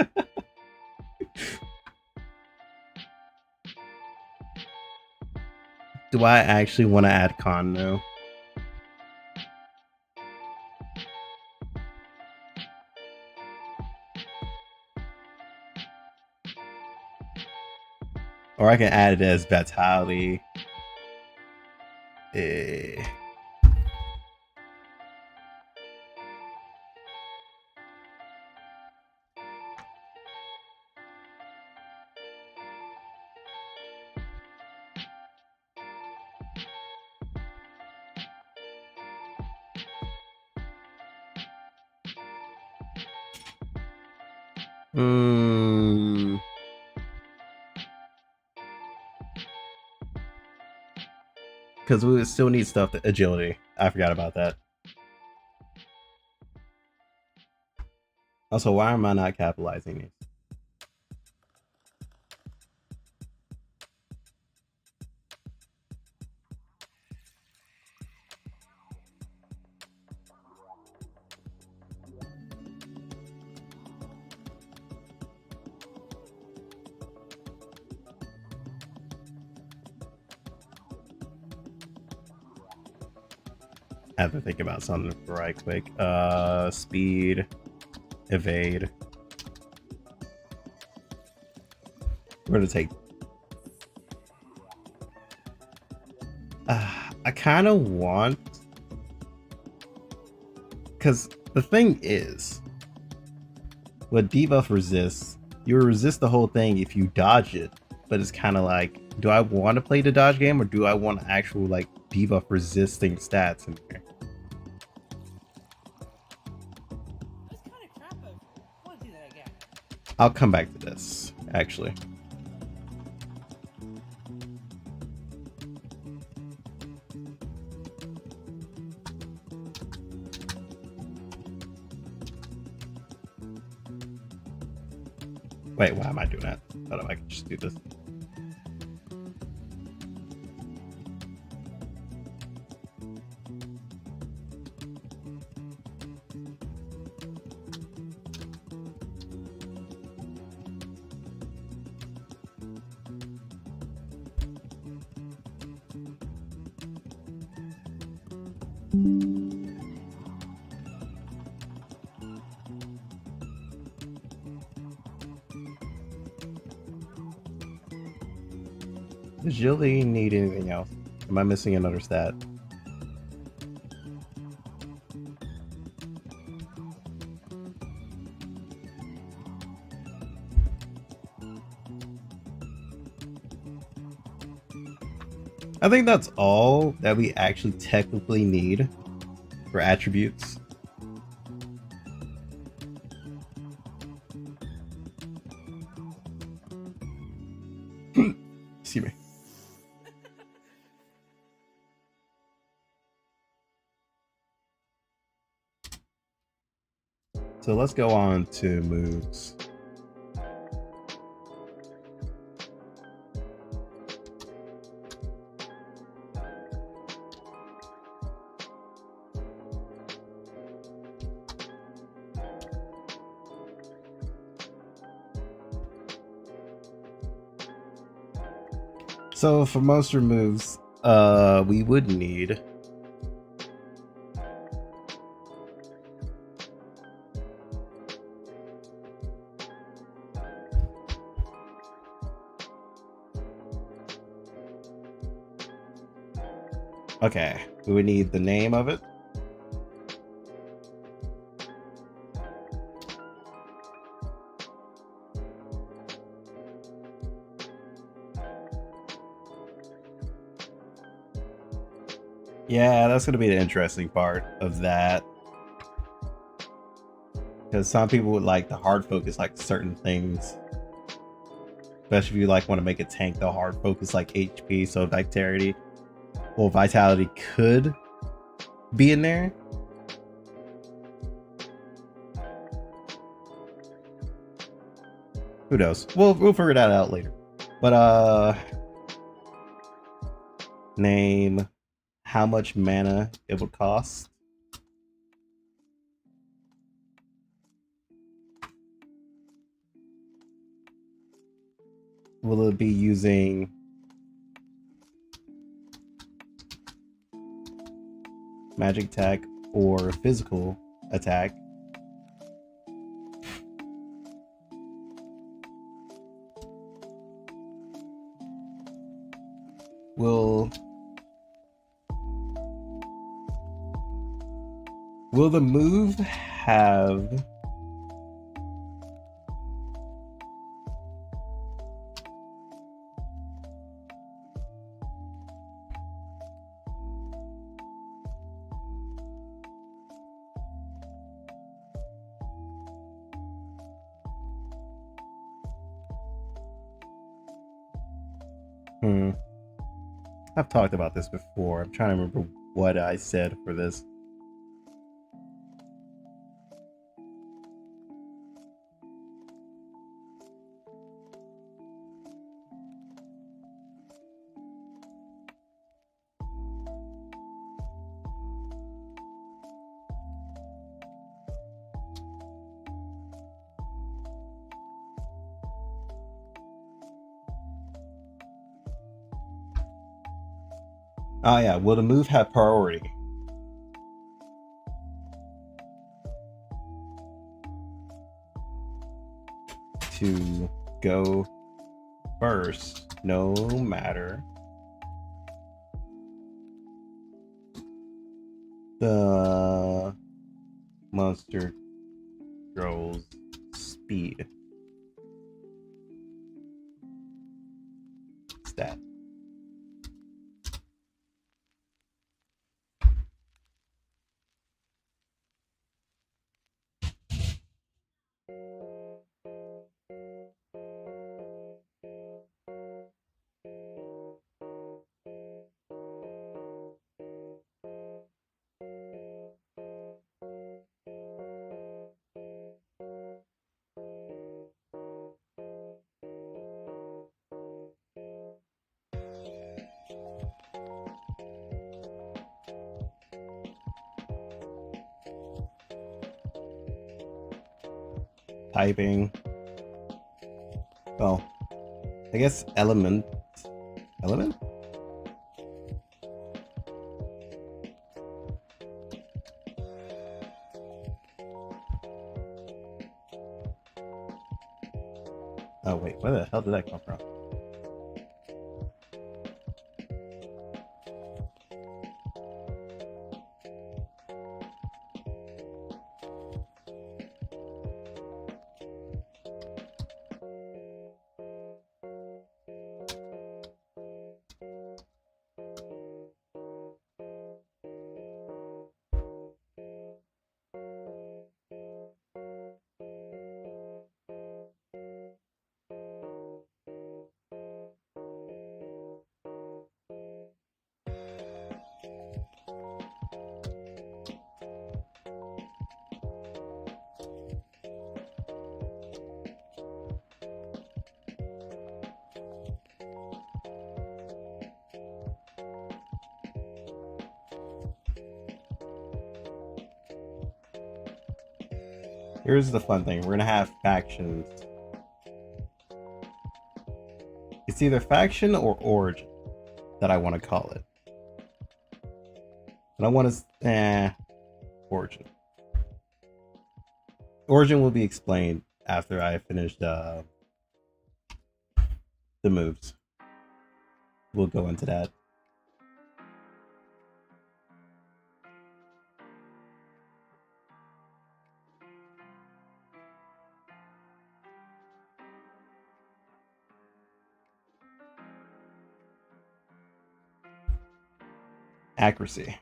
Do I actually want to add con though? Or I can add it as vitality. Because we still need stuff to agility. I forgot about that. Also, why am I not capitalizing these? I have to think about something right quick. Speed, evade. We're gonna take. I kind of want, because the thing is, with debuff resist, you resist the whole thing if you dodge it. But it's kind of like, do I want to play the dodge game or do I want actual like debuff resisting stats in there? I'll come back to this, actually. Wait, why am I doing that? I thought I could just do this. Does Jilly need anything else? Am I missing another stat? I think that's all that we actually technically need for attributes. Excuse me. So let's go on to moves. So for most moves, we would need okay, we would need the name of it. Yeah, that's going to be the interesting part of that. Because some people would like the hard focus like certain things. Especially if you like want to make a tank the hard focus like HP, so vitality. Well, vitality could be in there. Who knows? We'll figure that out later. But name. how much mana it would cost. Will it be using magic attack or physical attack? Will the move have I've talked about this before. I'm trying to remember what I said for this. Oh yeah, will the move have priority? To go first, no matter the monster control's speed stat. Typing. Well, I guess element. Element? Oh wait, where the hell did that come from? Here's the fun thing. We're gonna have factions. It's either faction or origin that I want to call it. And I want to... origin. Origin will be explained after I finish the moves. We'll go into that. Accuracy.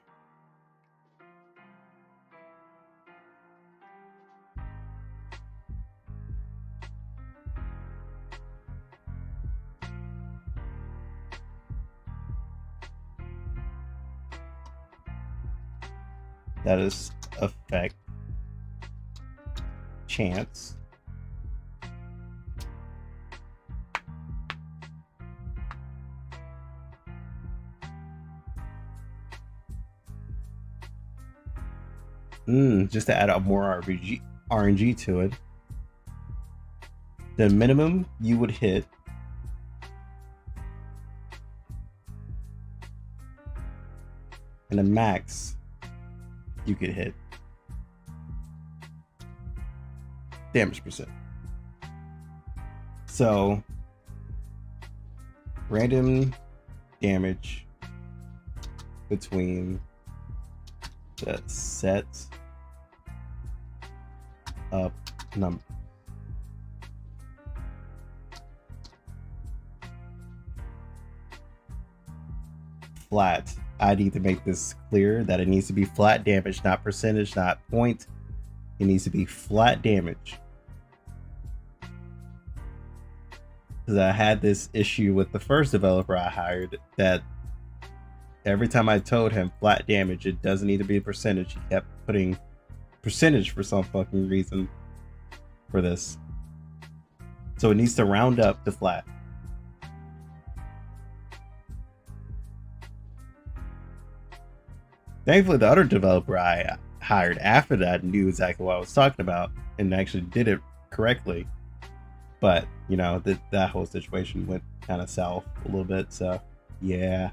That is effect. Chance. Just to add up more RNG to it. The minimum you would hit and the max you could hit. Damage percent. So random damage between the set up number. Flat. I need to make this clear that it needs to be flat damage, not percentage, not point. It needs to be flat damage. Because I had this issue with the first developer I hired that every time I told him flat damage, it doesn't need to be a percentage. He kept putting percentage for some fucking reason for this. So it needs to round up to flat. Thankfully, the other developer I hired after that knew exactly what I was talking about and actually did it correctly. But, you know, that whole situation went kind of south a little bit. So, yeah.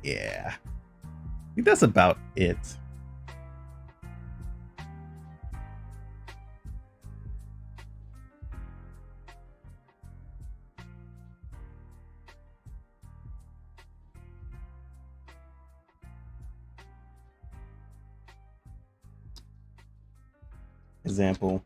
I think that's about it. Example.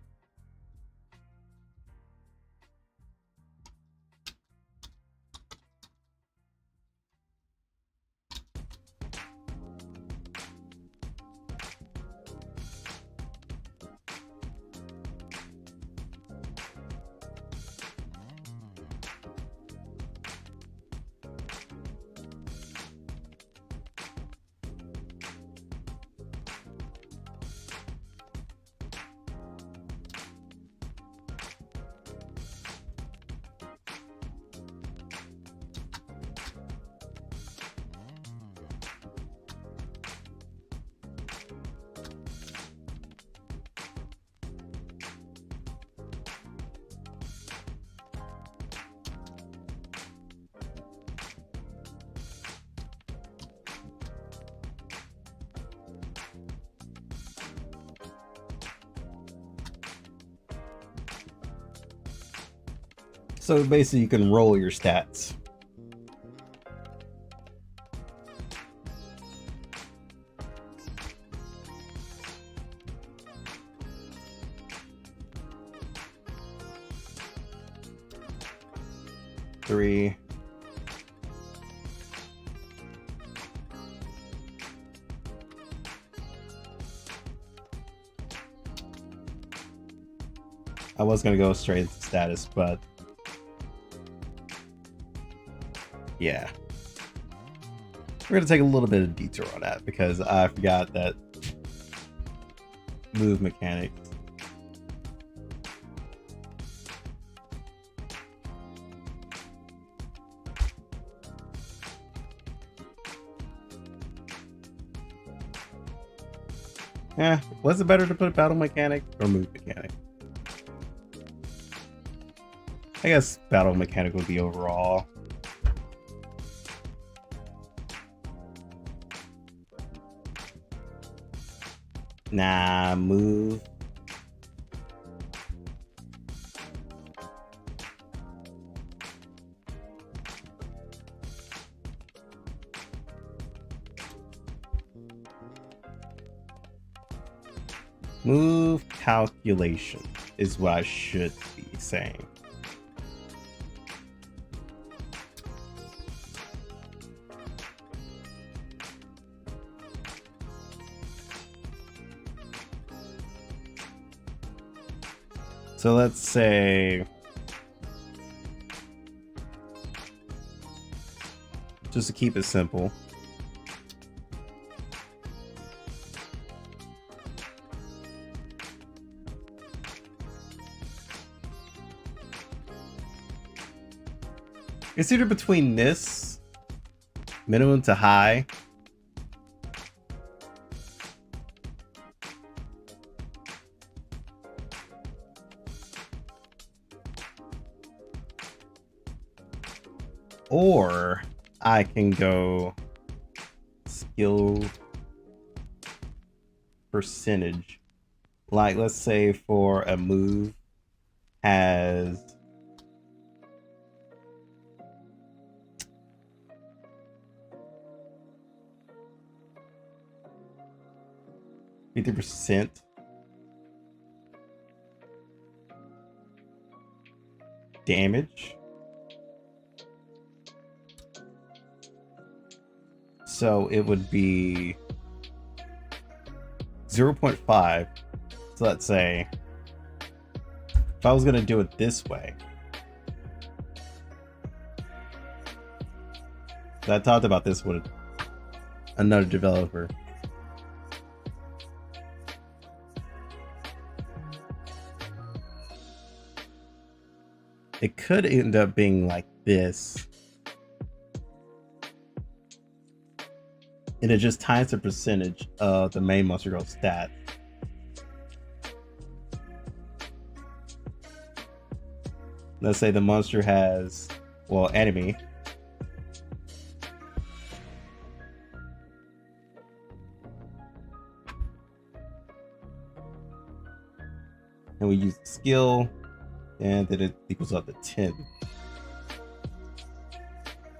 So basically you can roll your stats. Three. I was gonna go straight into status, but yeah. We're gonna take a little bit of detour on that because I forgot that move mechanic. Yeah, was it better to put battle mechanic or move mechanic? I guess battle mechanic would be overall. Nah, move. Move calculation is what I should be saying. So let's say, just to keep it simple, it's either between this minimum to high Or I can go skill percentage. Like, let's say for a move has %, damage. So it would be 0.5. So let's say if I was going to do it this way. So I talked about this with another developer. It could end up being like this. And it just times the percentage of the main monster girl stat. Let's say the monster has, well, enemy. And we use the skill, and then it equals up to 10.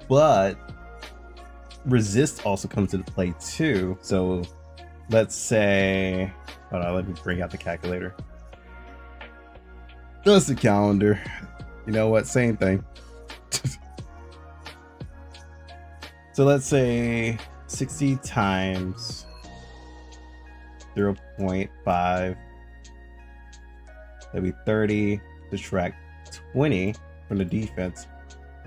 But resist also comes into play too. So let's say, hold on, let me bring out the calculator. Just the calendar. You know what? Same thing. So let's say 60 times 0.5. That'd be 30. Subtract 20 from the defense,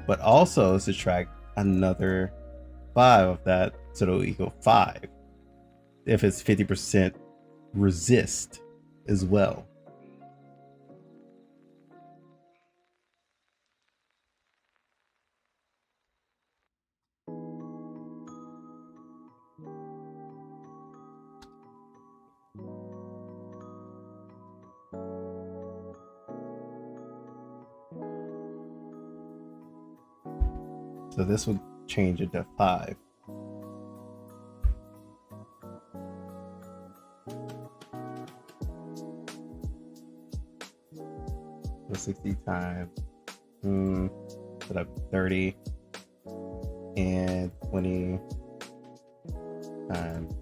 but also subtract another 5 of that, so it'll equal 5 if it's 50% resist as well. So this would change it to 5. So 60 times, put up 30 and 20 times.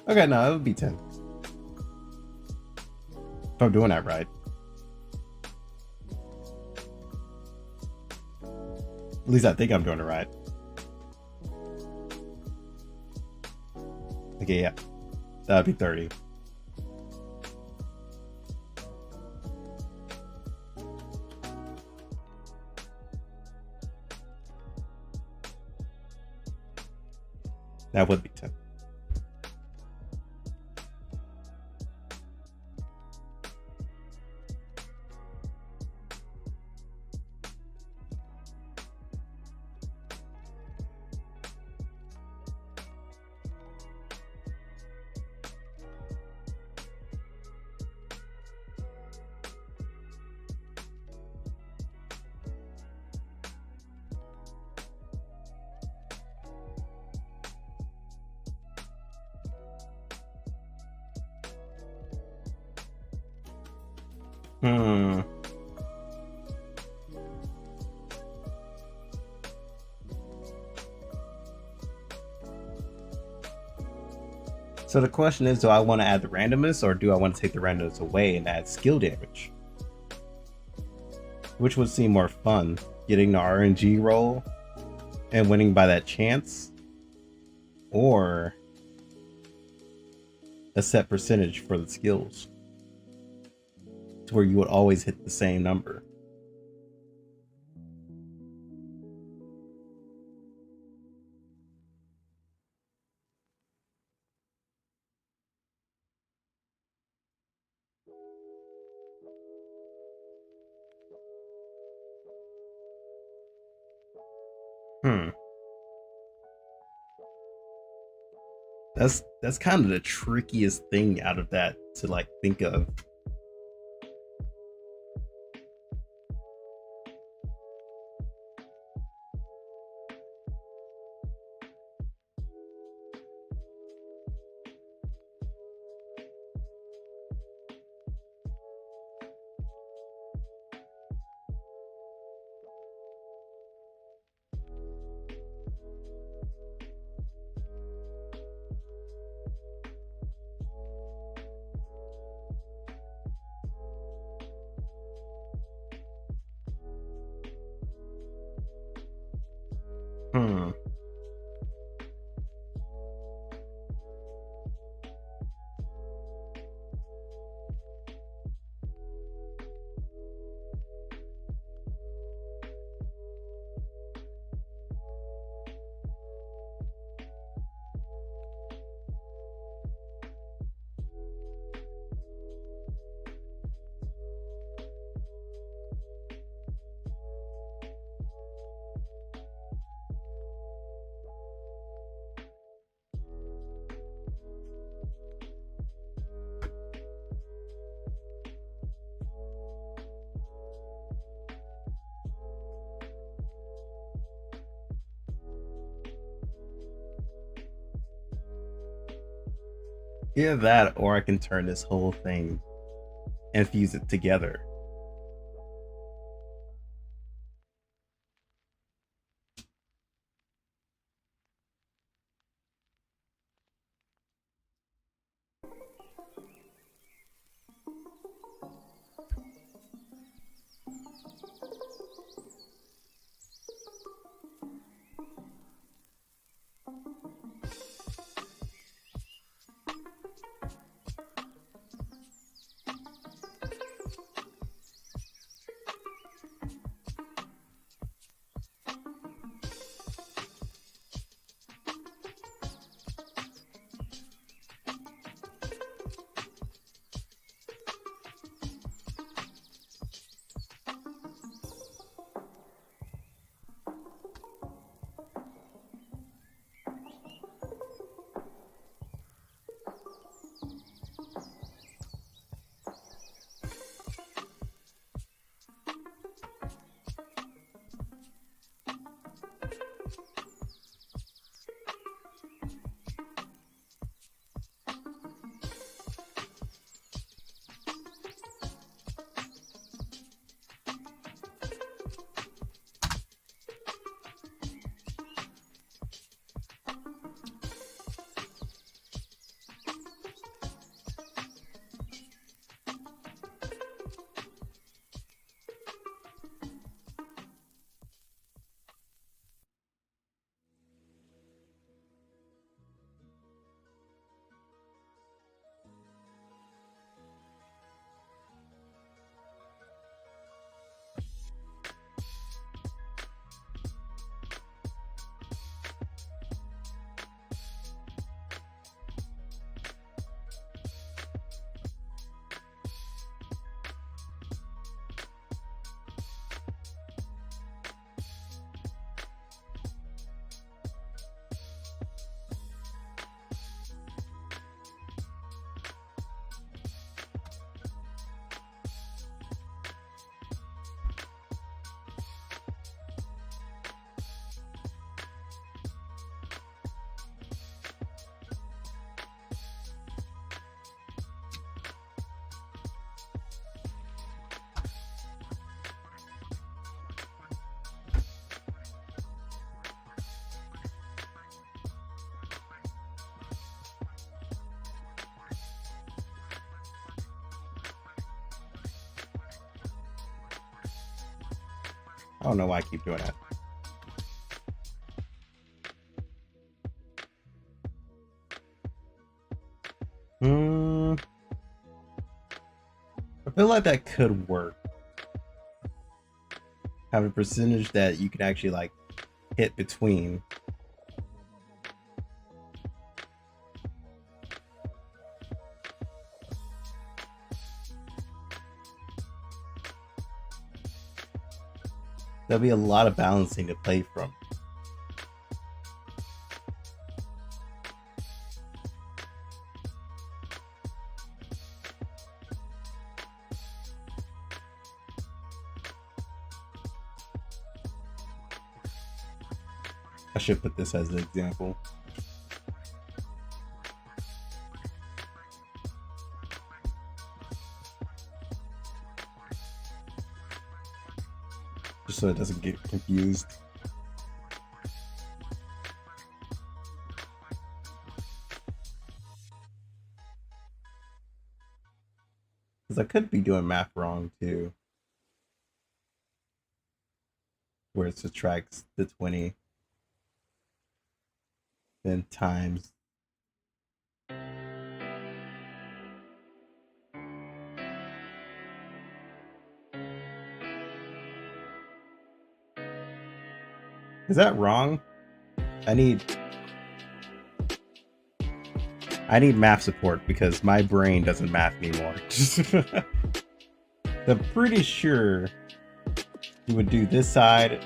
Okay, no, it would be 10. If I'm doing that right. At least I think I'm doing it right. Okay, yeah. That'd be 30. That would be 10. So the question is, do I want to add the randomness, or do I want to take the randomness away and add skill damage? Which would seem more fun, getting the RNG roll and winning by that chance, or a set percentage for the skills to where you would always hit the same number? That's kind of the trickiest thing out of that to like think of. Hmm. Either that, or I can turn this whole thing and fuse it together. I don't know why I keep doing that. I feel like that could work. Have a percentage that you can actually like hit between. There'll be a lot of balancing to play from. I should put this as an example. Just so it doesn't get confused. Because I could be doing math wrong too. Where it subtracts the 20 then times. Is that wrong? I need math support because my brain doesn't math anymore. I'm pretty sure you would do this side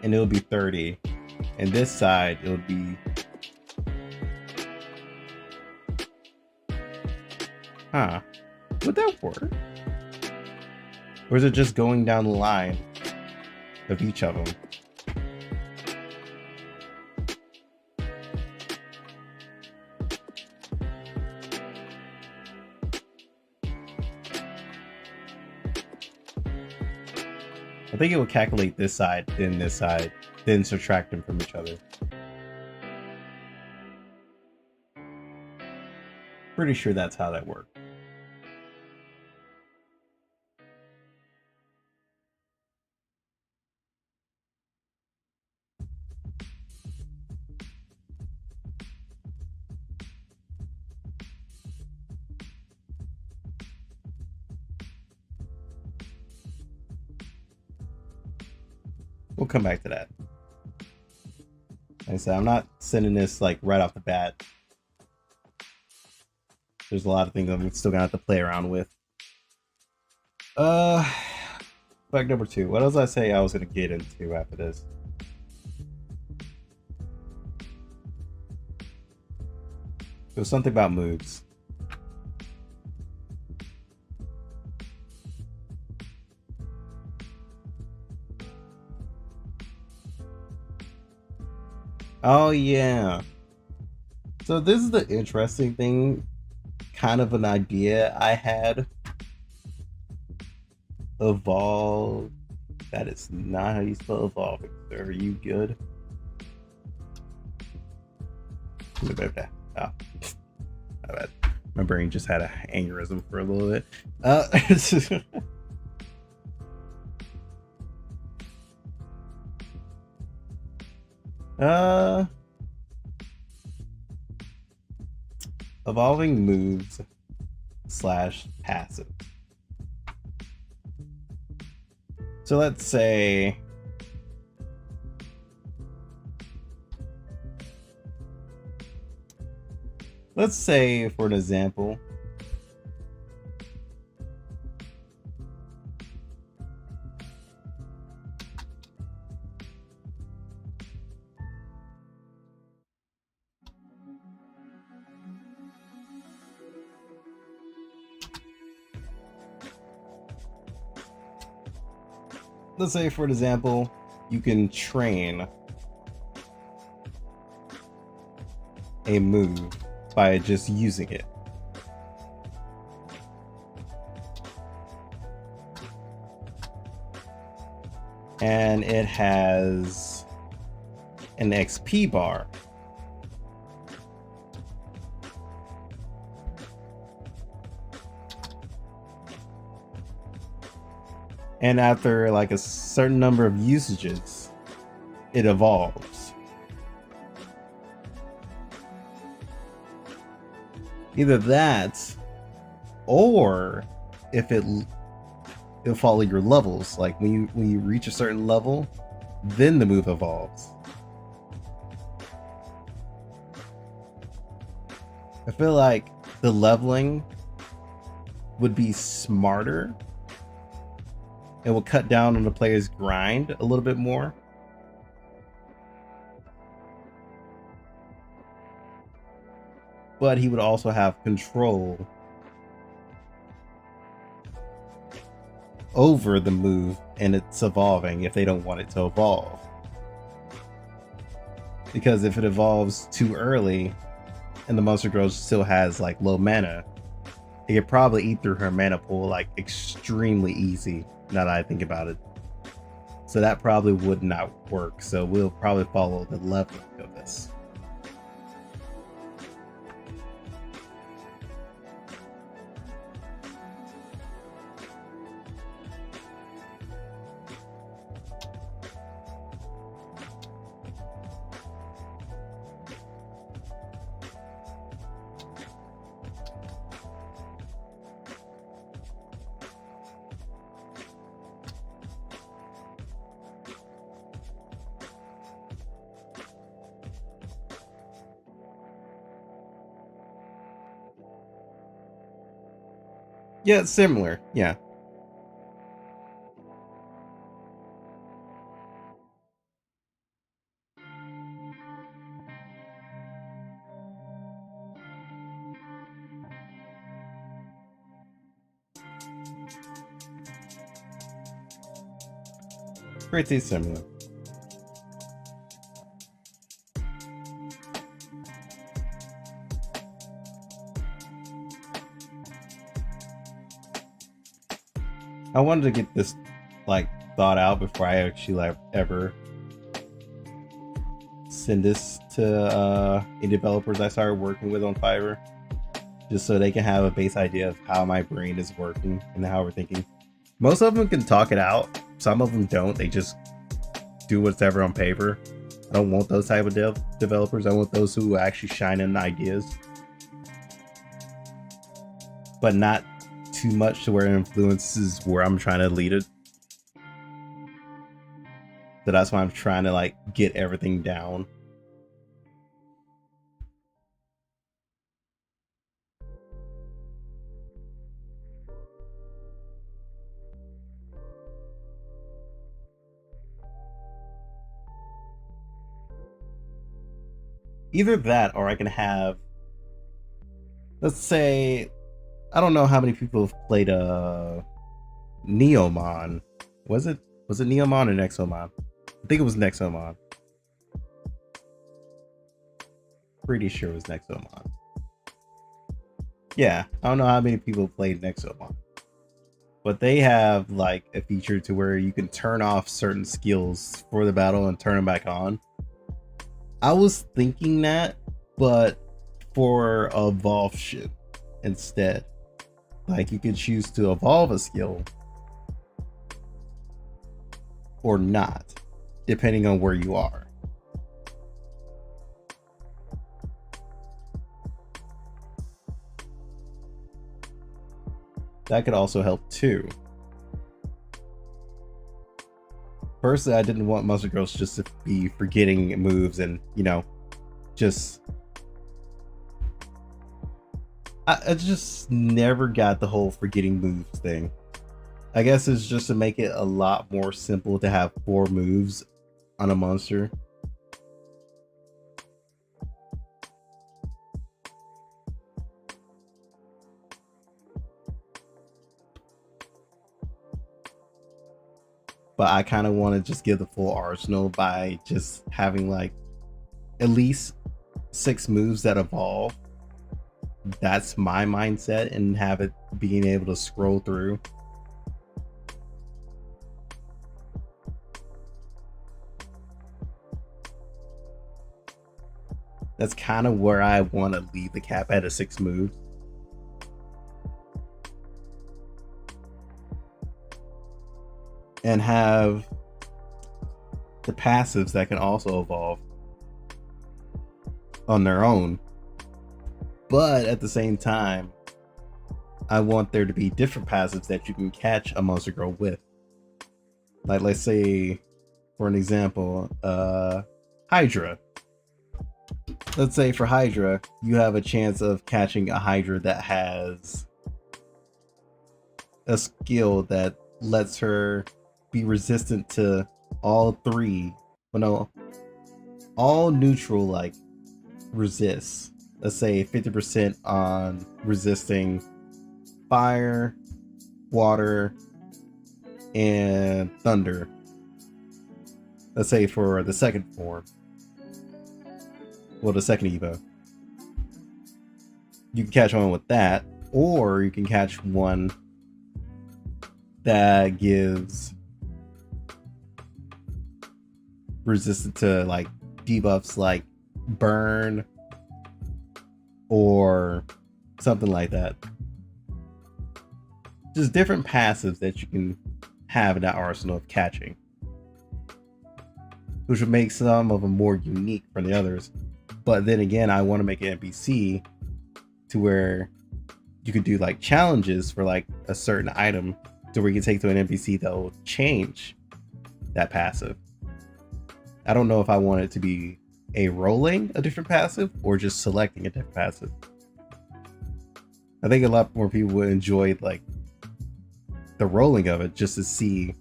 and it'll be 30, and this side it'll be, huh? Would that work? Or is it just going down the line of each of them? I think it will calculate this side, then subtract them from each other. Pretty sure that's how that works. We'll come back to that. Like I said, I'm not sending this like right off the bat. There's a lot of things I'm still gonna have to play around with. Fact number 2. What else did I say I was gonna get into after this? It was something about moves. Oh yeah. So this is the interesting thing, kind of an idea I had. Evolve. That is not how you spell evolving, sir. Are you good? Oh, my bad. My brain just had an aneurysm for a little bit. Evolving moves / passive. So let's say for an example, you can train a move by just using it. And it has an XP bar. And after like a certain number of usages, it evolves. Either that, or if it'll follow your levels. Like when you reach a certain level, then the move evolves. I feel like the leveling would be smarter. It will cut down on the player's grind a little bit more. But he would also have control over the move and it's evolving if they don't want it to evolve. Because if it evolves too early and the monster girl still has like low mana, it could probably eat through her mana pool like extremely easy, now that I think about it. So that probably would not work. So we'll probably follow the leveling of this. Yeah, it's similar. Yeah. Pretty similar. I wanted to get this like thought out before I actually like ever send this to any developers I started working with on Fiverr, just so they can have a base idea of how my brain is working and how we're thinking. Most of them can talk it out. Some of them don't. They just do whatever on paper. I don't want those type of developers. I want those who actually shine in ideas, but not too much to where it influences where I'm trying to lead it. So that's why I'm trying to like get everything down. Either that, or I can have, let's say, I don't know how many people have played Neomon. Was it Neomon or Nexomon? I think it was Nexomon. Pretty sure it was Nexomon. Yeah, I don't know how many people played Nexomon, but they have like a feature to where you can turn off certain skills for the battle and turn them back on. I was thinking that, but for evolve shit instead. Like you could choose to evolve a skill or not, depending on where you are. That could also help too. Personally, I didn't want Monster Girls just to be forgetting moves and, you know, just... I just never got the whole forgetting moves thing. I guess it's just to make it a lot more simple to have 4 moves on a monster. But I kind of want to just give the full arsenal by just having like at least 6 moves that evolve. That's my mindset, and have it being able to scroll through. That's kind of where I want to leave the cap at, a 6 moves. And have the passives that can also evolve on their own. But at the same time, I want there to be different passives that you can catch a monster girl with. Like, let's say, for an example, Hydra. Let's say for Hydra, you have a chance of catching a Hydra that has a skill that lets her be resistant to all 3, well, no, all neutral like resists. Let's say 50% on resisting fire, water, and thunder. Let's say for the second form. Well, the second Evo. You can catch one with that, or you can catch one that gives resistant to like debuffs like burn or something like that. Just different passives that you can have in that arsenal of catching, which would make some of them more unique from the others. But then again, I want to make an NPC to where you could do like challenges for like a certain item to where you can take to an NPC that will change that passive. I don't know if I want it to be a rolling a different passive or just selecting a different passive. I think a lot more people would enjoy like the rolling of it just to see,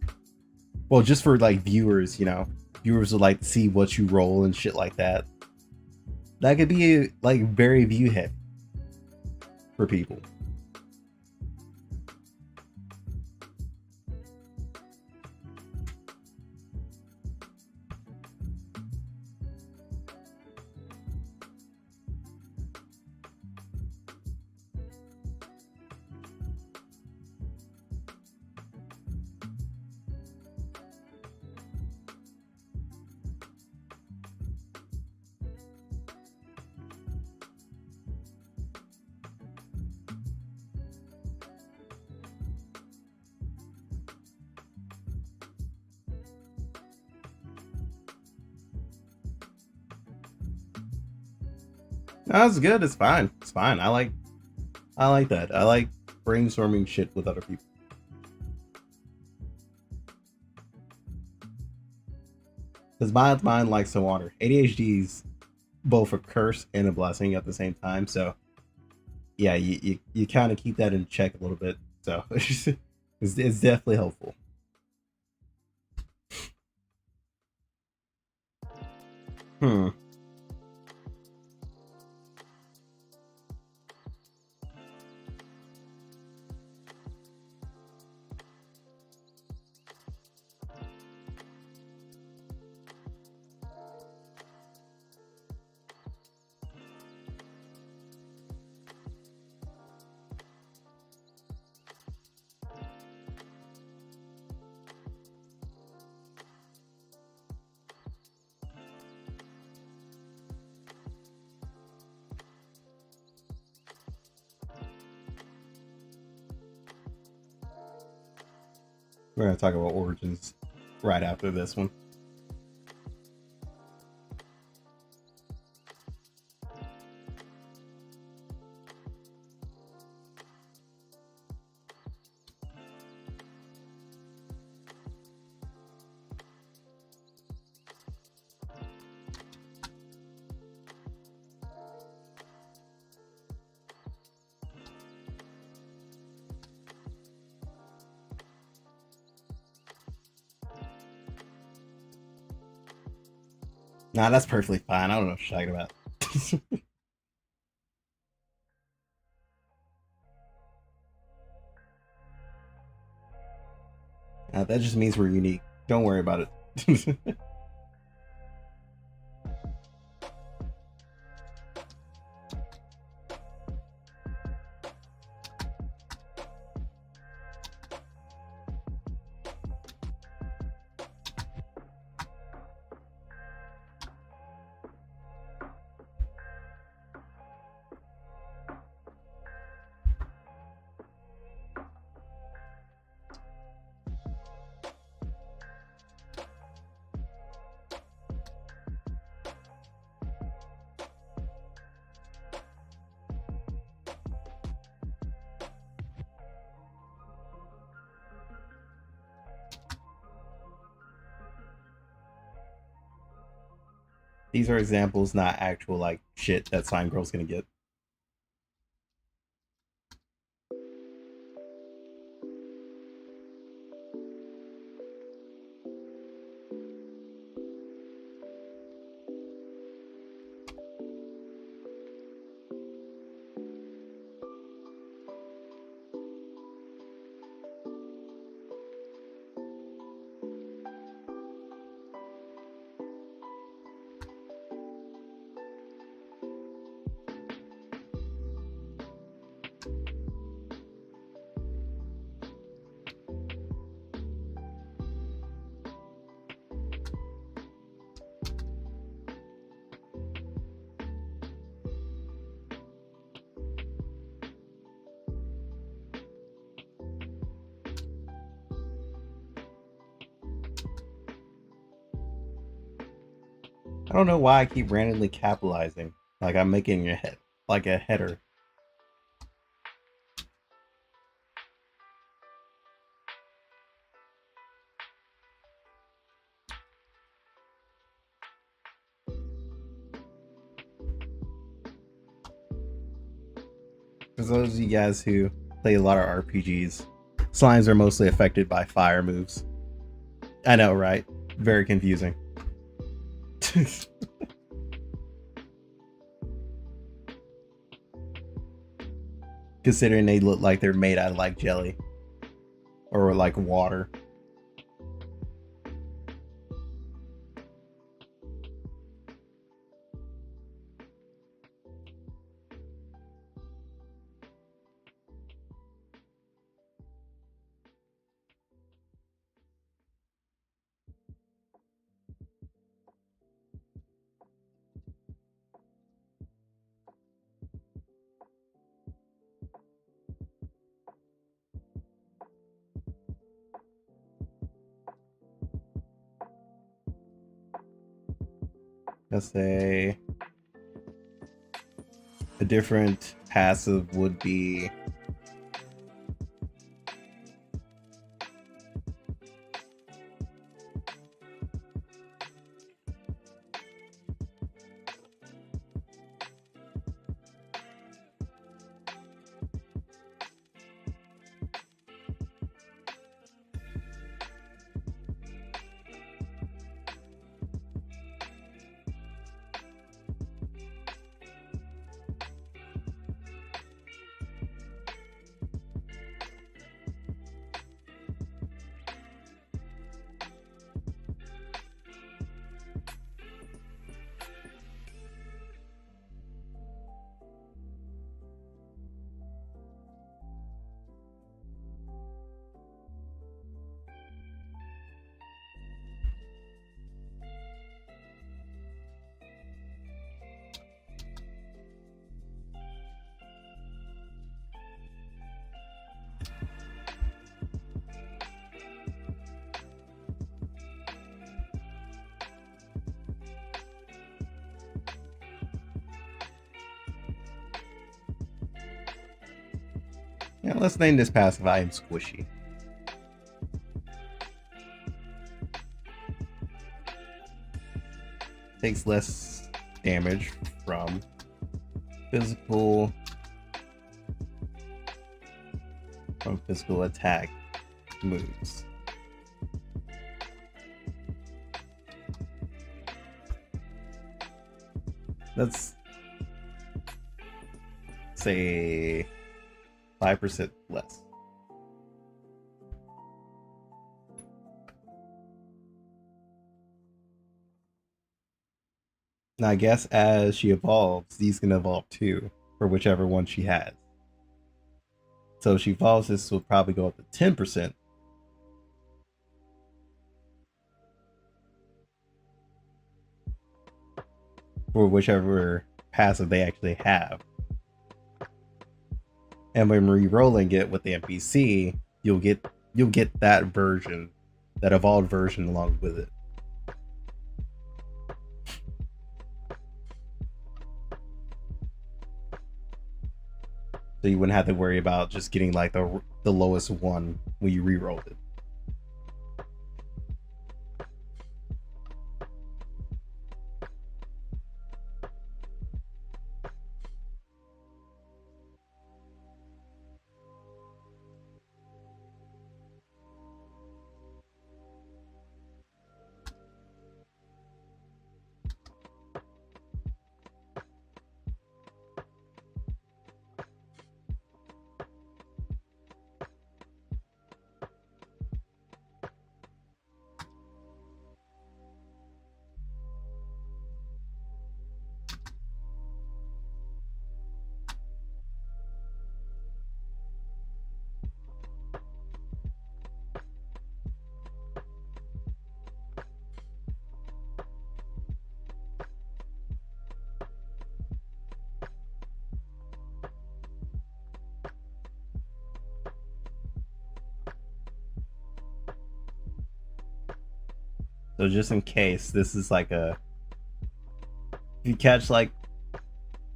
well, just for like viewers, you know, viewers would like to see what you roll and shit like that. That could be like very view heavy for people. No, it's good. It's fine. It's fine. I like that. I like brainstorming shit with other people. Because my mind likes to wander. ADHD's both a curse and a blessing at the same time. So yeah, you kind of keep that in check a little bit. So it's definitely helpful. Hmm. We're gonna talk about origins right after this one. Nah, that's perfectly fine. I don't know what you're talking about. That just means we're unique. Don't worry about it. These are examples, not actual like shit that Slime Girl's gonna get. I don't know why I keep randomly capitalizing. Like I'm making a head, like a header. For those of you guys who play a lot of RPGs, slimes are mostly affected by fire moves. I know, right? Very confusing. Considering they look like they're made out of like jelly or like water. Let's say a different passive would be let's name this passive I am squishy. Takes less damage from physical attack moves. Let's say 5% less. Now I guess as she evolves, these can evolve too, for whichever one she has. So if she evolves, this will probably go up to 10%. For whichever passive they actually have. And when re-rolling it with the NPC, you'll get that version, that evolved version along with it. So you wouldn't have to worry about just getting like the lowest one when you re-rolled it. So just in case, this is like a if you catch like,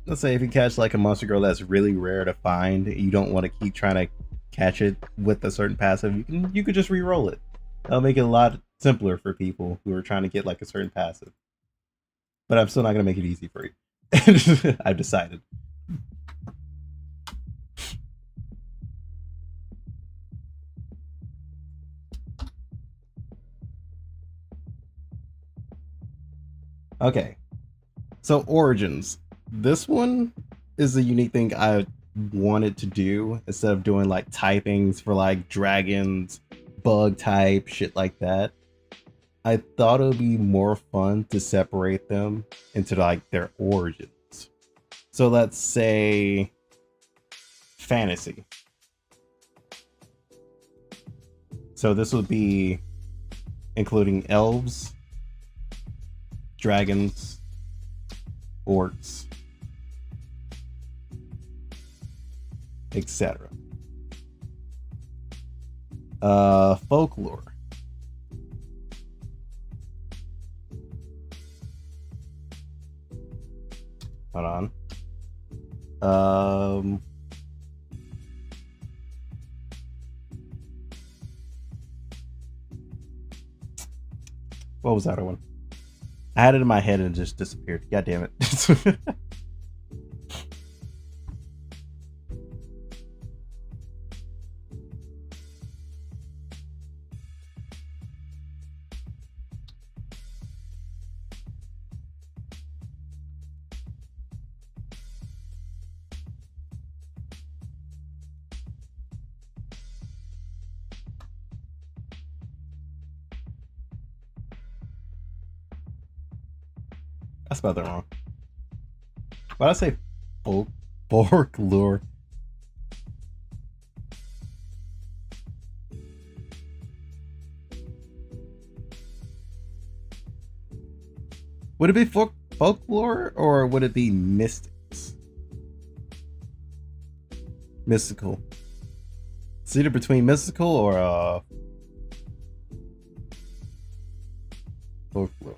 let's say if you catch like a monster girl that's really rare to find, you don't want to keep trying to catch it with a certain passive. You could just re-roll it. That'll make it a lot simpler for people who are trying to get like a certain passive. But I'm still not gonna make it easy for you. I've decided. Okay, so origins. This one is a unique thing I wanted to do instead of doing like typings for like dragons, bug type, shit like that. I thought it would be more fun to separate them into like their origins. So let's say fantasy. So this would be including elves, dragons, orcs, etc. Folklore. Hold on. What was that other one? I had it in my head and it just disappeared. God damn it. I spelled that wrong. Why did I say folklore? Would it be folklore or would it be mystics? Mystical. It's either between mystical or folklore.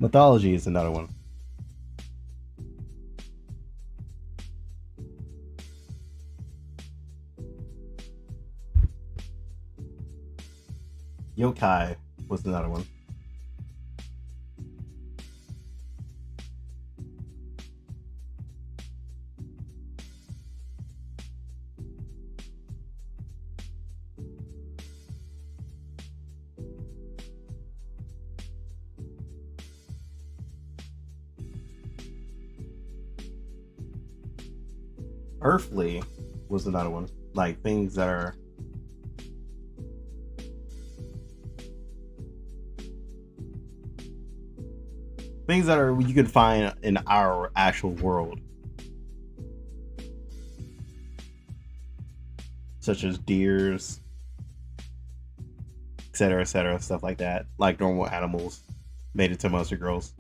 Mythology is another one. Yokai was another one. Earthly was another one. Like things that are you can find in our actual world, such as deers, etc., stuff like that. Like normal animals made into monster girls.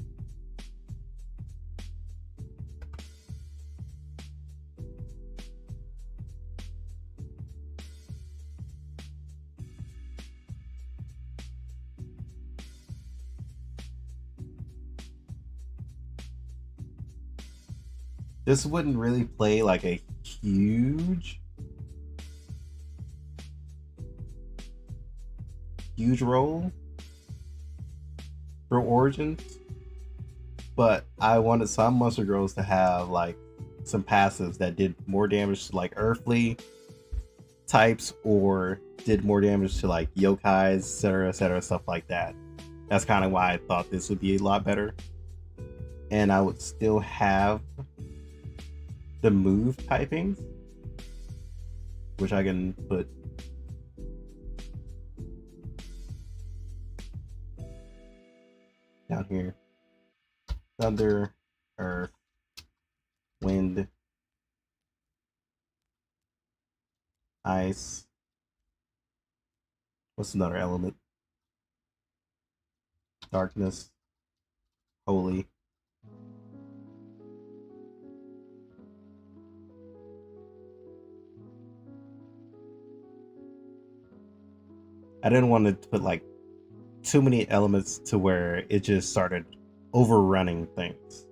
This wouldn't really play like a huge role for origins, but I wanted some monster girls to have like some passives that did more damage to like earthly types or did more damage to like yokais, etc., stuff like that. That's kind of why I thought this would be a lot better. And I would still have the move typings, which I can put down here. Thunder, earth, wind, ice. What's another element? Darkness, holy. I didn't want to put like too many elements to where it just started overrunning things.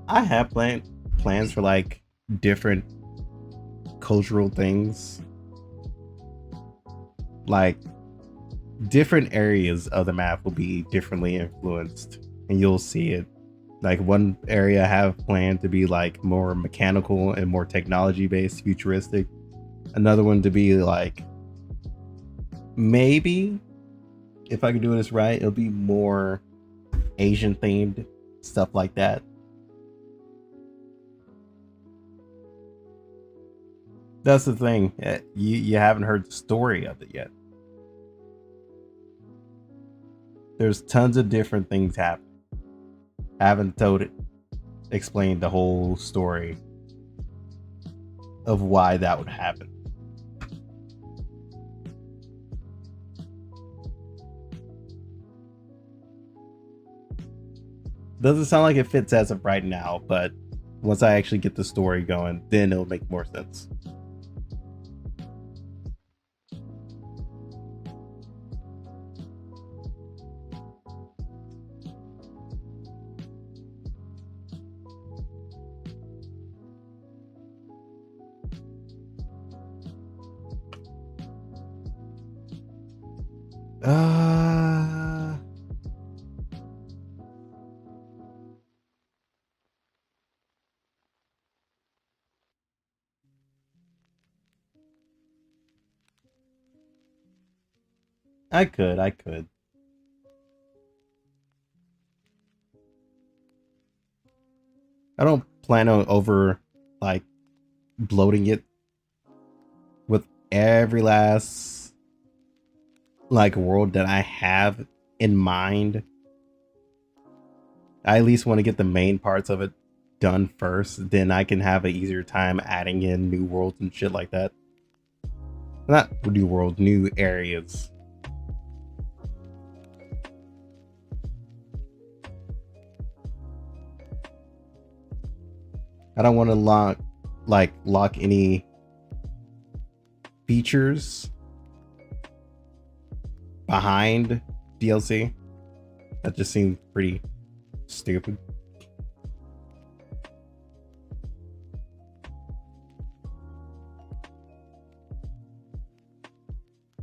I have plans for like different cultural things, like different areas of the map will be differently influenced, and you'll see it. Like one area I have planned to be like more mechanical and more technology based, futuristic. Another one to be like, maybe if I can do this right, it'll be more Asian themed, stuff like that. That's the thing. You haven't heard the story of it yet. There's tons of different things happening. I haven't explained the whole story of why that would happen. Doesn't sound like it fits as of right now, but once I actually get the story going, then it'll make more sense. Uh, I could. I don't plan on over like bloating it with every last like world that I have in mind. I at least want to get the main parts of it done first, then I can have an easier time adding in new worlds and shit like that. Not new worlds, new areas. I don't want to lock any features behind DLC. That just seems pretty stupid.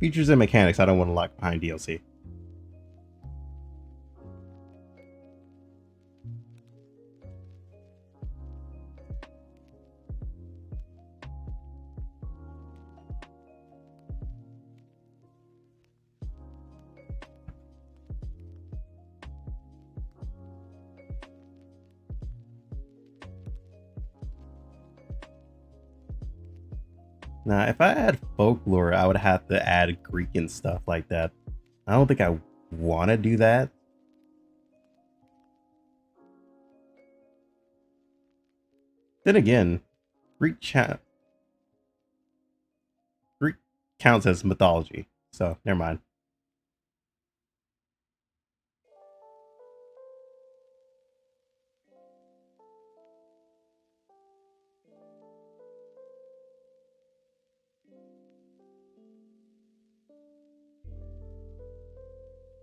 Features and mechanics I don't want to lock behind DLC. Now, if I add folklore, I would have to add Greek and stuff like that. I don't think I want to do that. Then again, Greek counts as mythology, so never mind.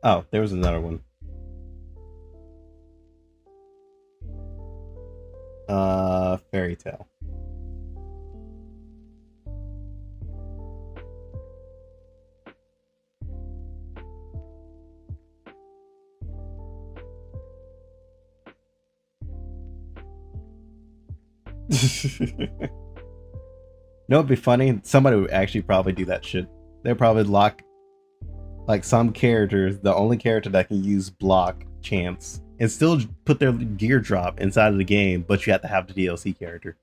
Oh, there was another one. Fairy tale. No, it'd be funny. Somebody would actually probably do that shit. They'd probably lock like some characters, the only character that can use block chance, and still put their gear drop inside of the game, but you have to have the DLC character.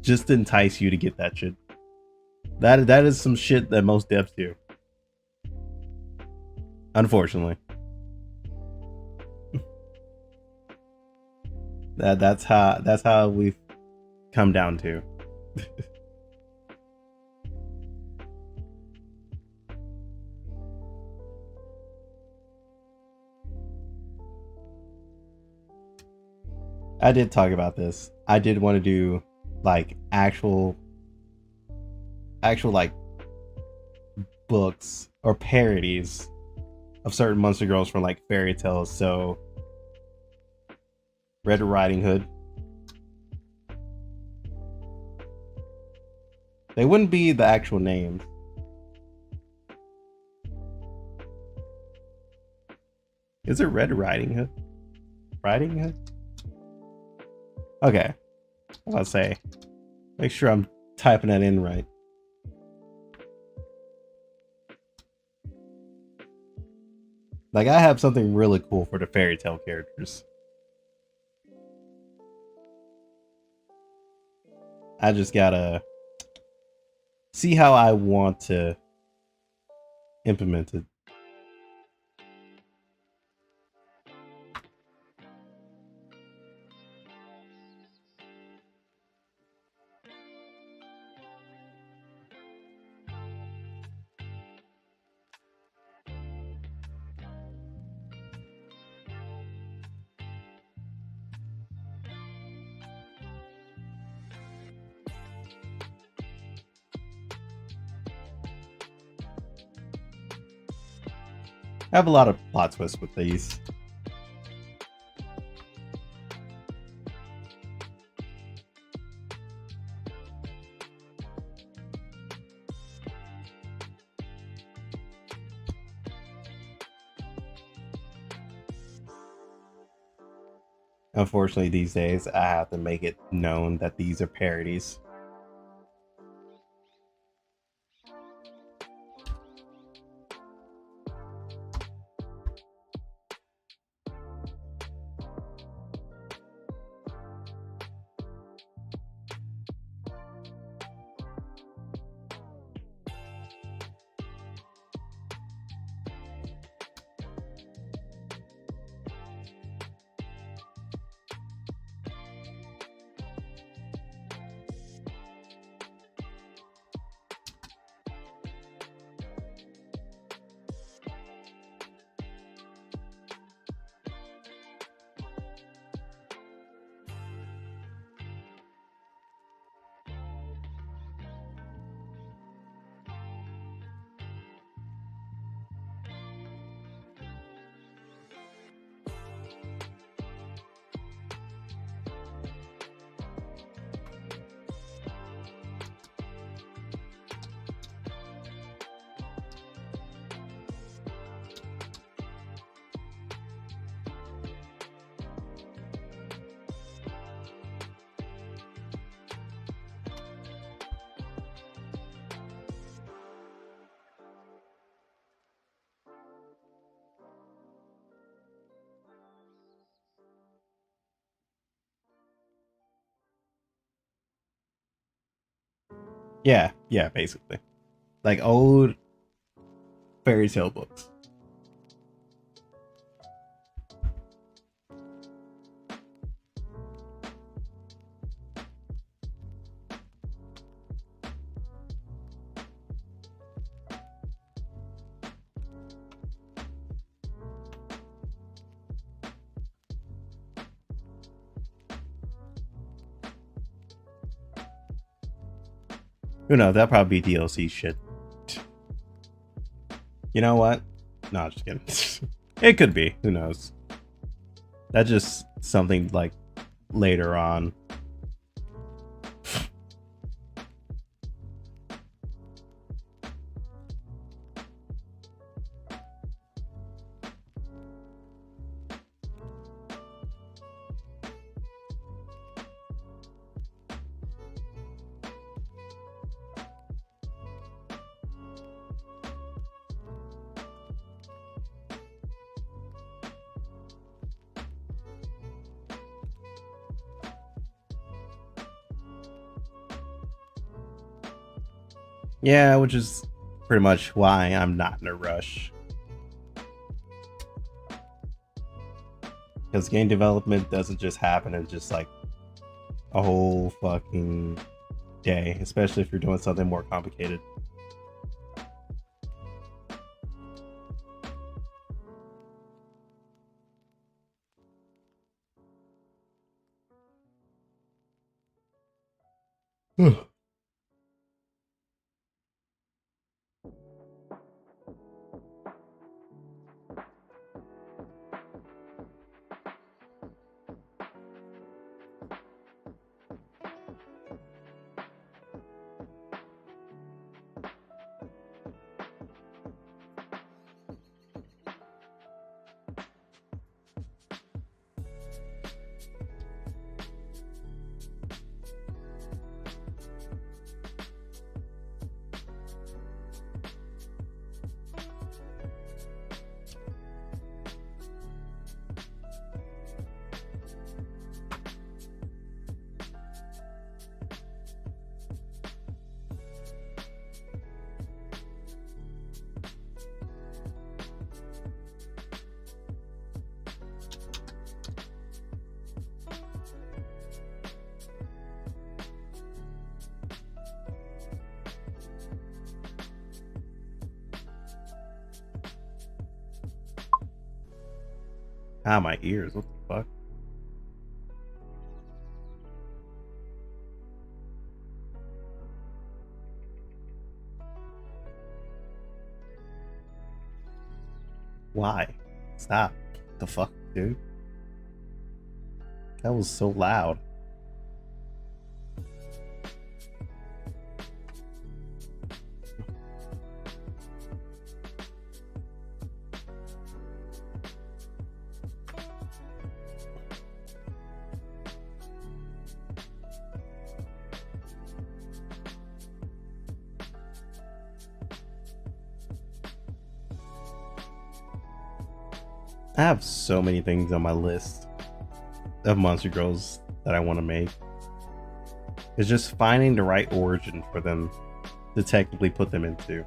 Just to entice you to get that shit. That is some shit that most devs do. Unfortunately. That's how we've come down to. I did talk about this. I did want to do like actual like books or parodies of certain monster girls from like fairy tales. So Red Riding Hood. They wouldn't be the actual names. Is it Red Riding Hood? Riding Hood? Okay. I'll say. Make sure I'm typing that in right. Like, I have something really cool for the fairy tale characters. I just gotta see how I want to implement it. I have a lot of plot twists with these. Unfortunately, these days, I have to make it known that these are parodies. Yeah, basically. Like old fairy tale books. Who knows? That'll probably be DLC shit. You know what? No, I'm just kidding. It could be. Who knows? That's just something like later on. Yeah, which is pretty much why I'm not in a rush. Because game development doesn't just happen in just like a whole fucking day, especially if you're doing something more complicated. Ah, my ears. What the fuck? Why? Stop. What the fuck, dude? That was so loud. I have so many things on my list of Monster Girls that I want to make. It's just finding the right origin for them to technically put them into.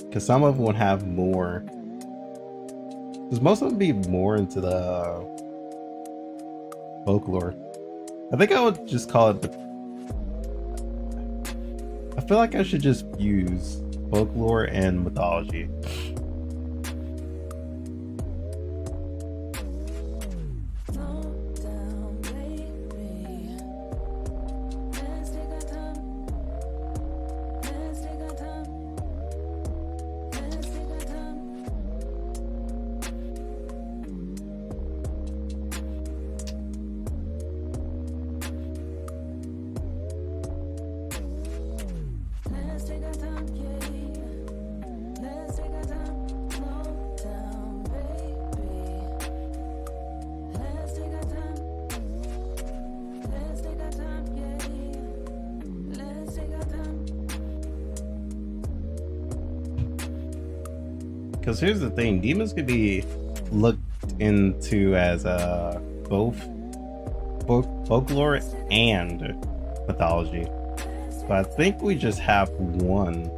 Because some of them would have more. Because most of them be more into the folklore. I think I would just call it the. I feel like I should just use folklore and mythology. Because here's the thing, demons could be looked into as both folklore and mythology. But I think we just have one.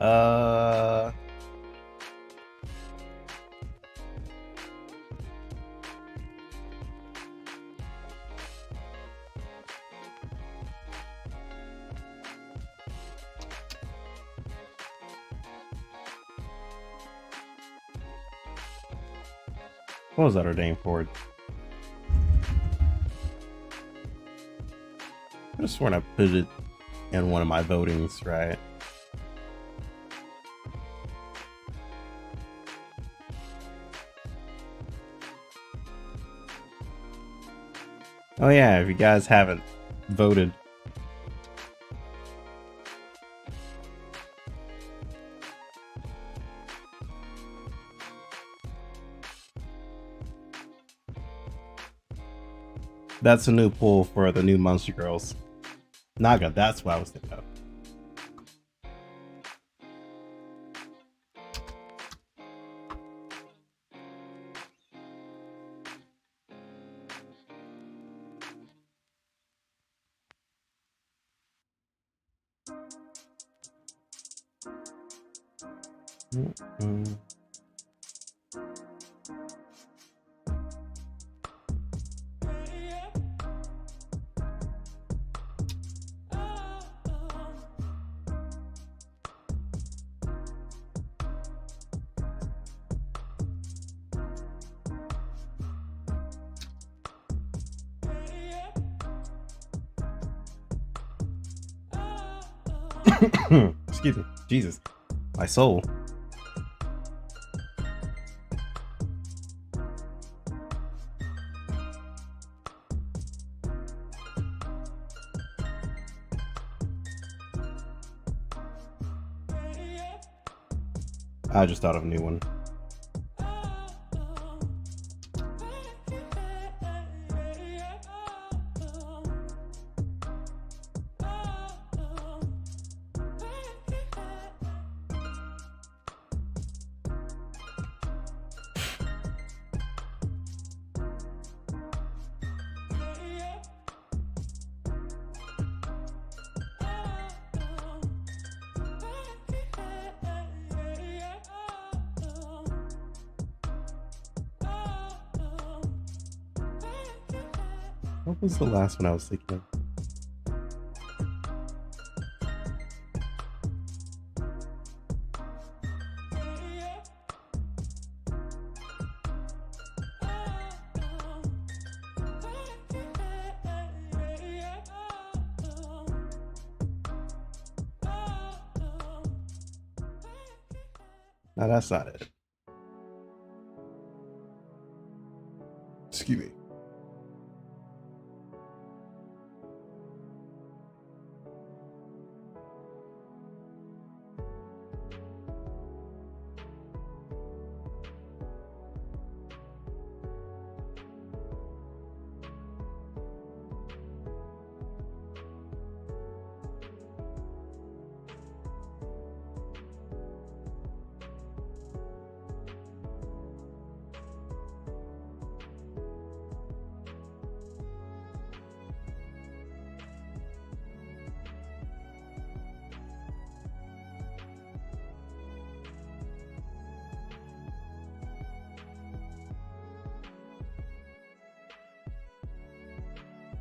Uh, what was that other name for it? I just sworn I put it in one of my votings, right? Oh yeah, if you guys haven't voted, that's a new poll for the new Monster Girls. Naga, that's what I was thinking of. Mm-mm. Excuse me. Jesus. My soul. I just thought of a new one. What was the last one I was thinking of? No, that's not it. Excuse me.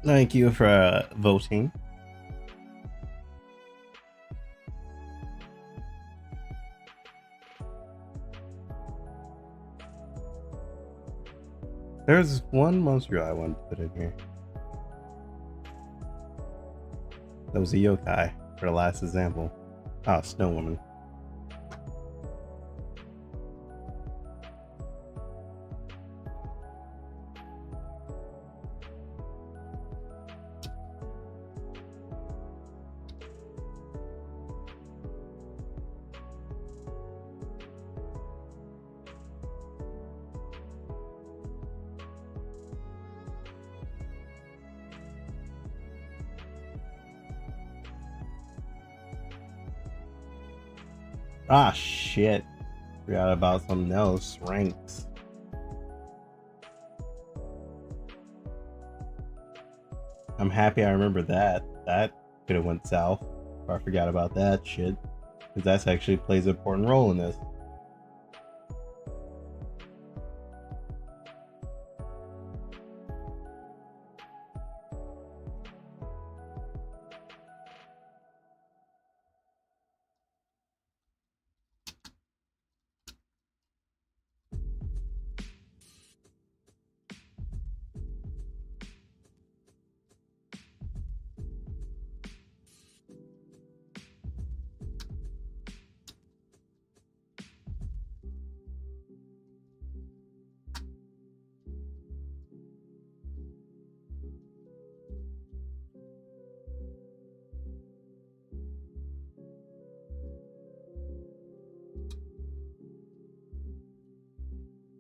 Thank you for voting. There's one monster I wanted to put in here. That was a yokai for the last example. Ah, Snow Woman. Ah, shit. Forgot about something else. Ranks. I'm happy I remember that. That could have went south. I forgot about that shit. because that's actually plays an important role in this.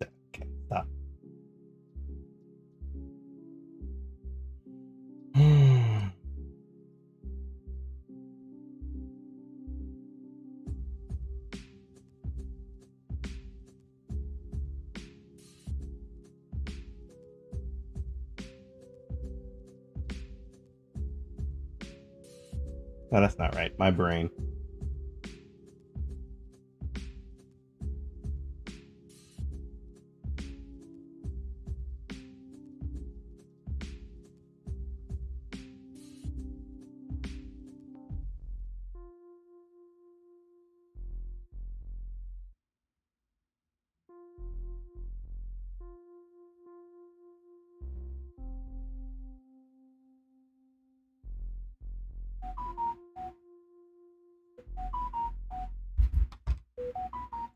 Okay, stop. No, that's not right. My brain.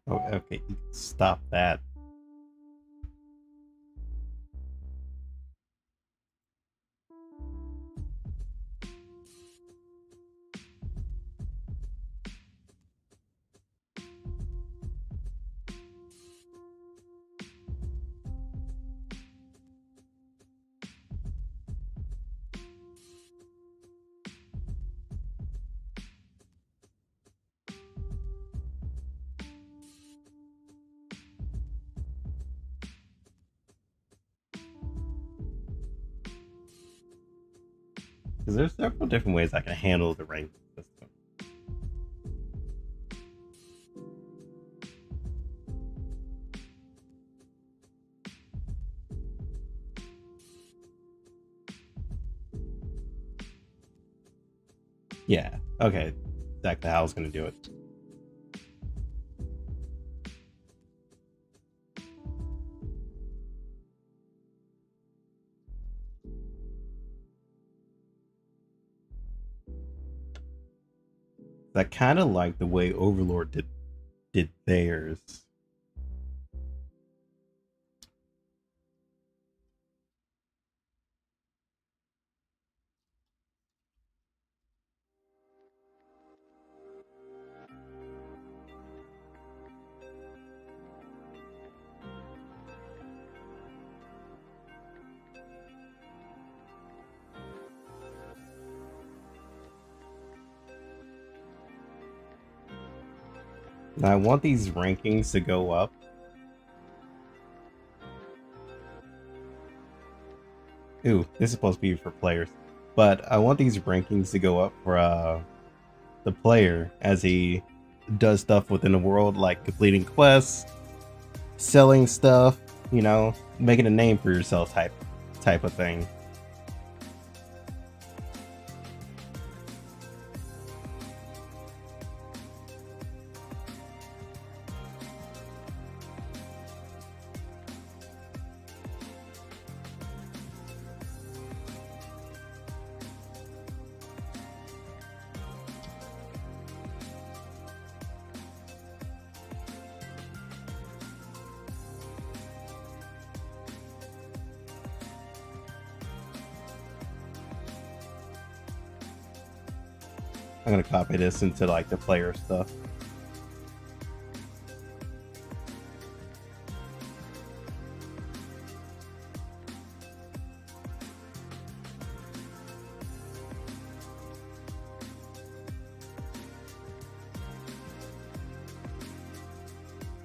Oh, okay. Stop that. Because there's several different ways I can handle the ranking system. Yeah, okay. Exactly how I was going to do it. I kind of like the way Overlord did theirs. Now I want these rankings to go up. Ooh, this is supposed to be for players. But I want these rankings to go up for the player as he does stuff within the world, like completing quests, selling stuff, you know, making a name for yourself type of thing. I'm gonna copy this into like the player stuff.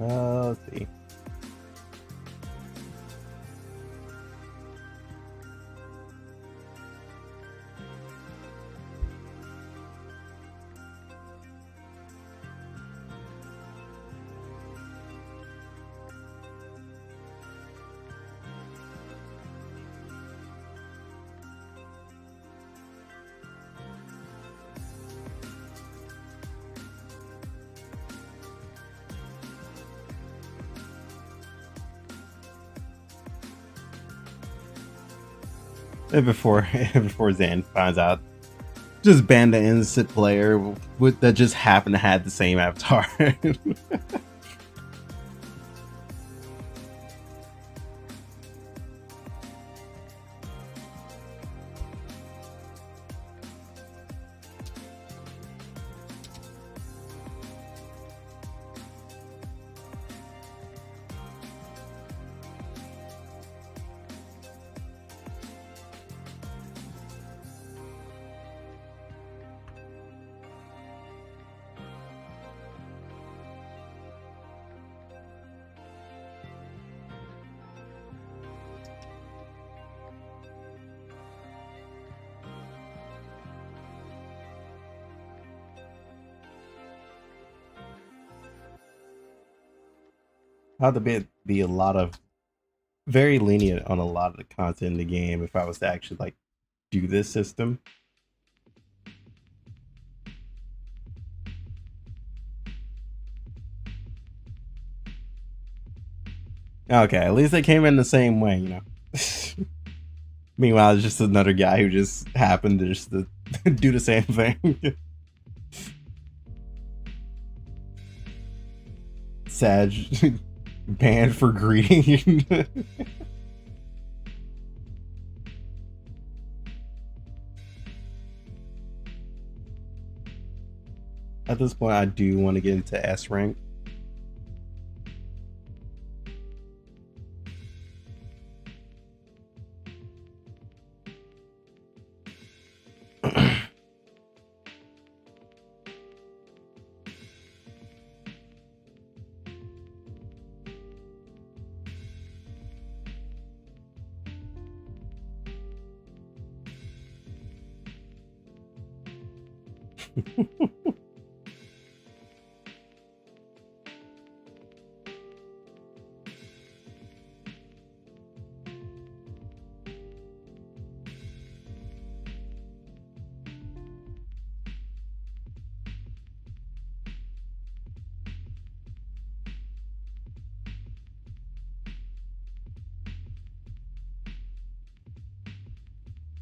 Let's see. And before Zan finds out, just ban the innocent player that just happened to have the same avatar. How to be a lot of very lenient on a lot of the content in the game if I was to actually like do this system. Okay, at least they came in the same way, you know. Meanwhile, it's just another guy who just happened to just to do the same thing. Sag banned for greeting. At this point, I do want to get into S rank.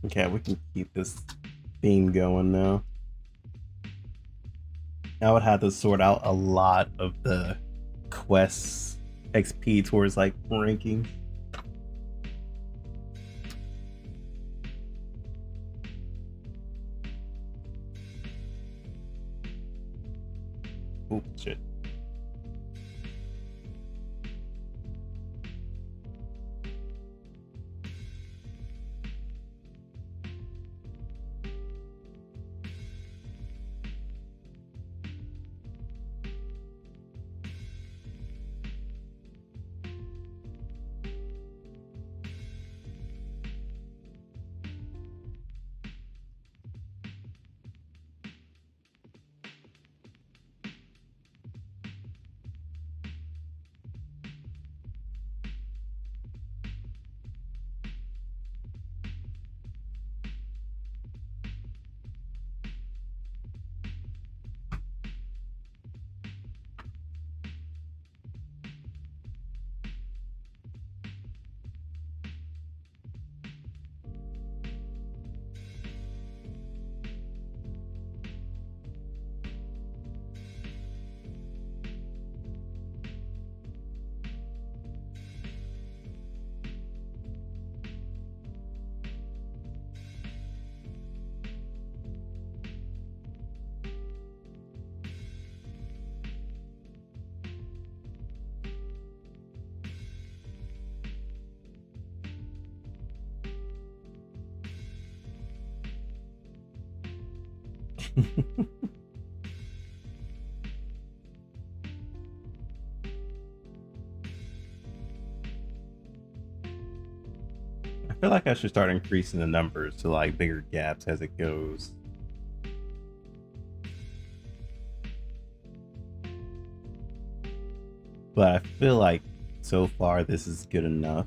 Okay, we can keep this theme going now. I would have to sort out a lot of the quests XP towards like ranking. Oh shit. I feel like I should start increasing the numbers to like bigger gaps as it goes. But I feel like so far this is good enough.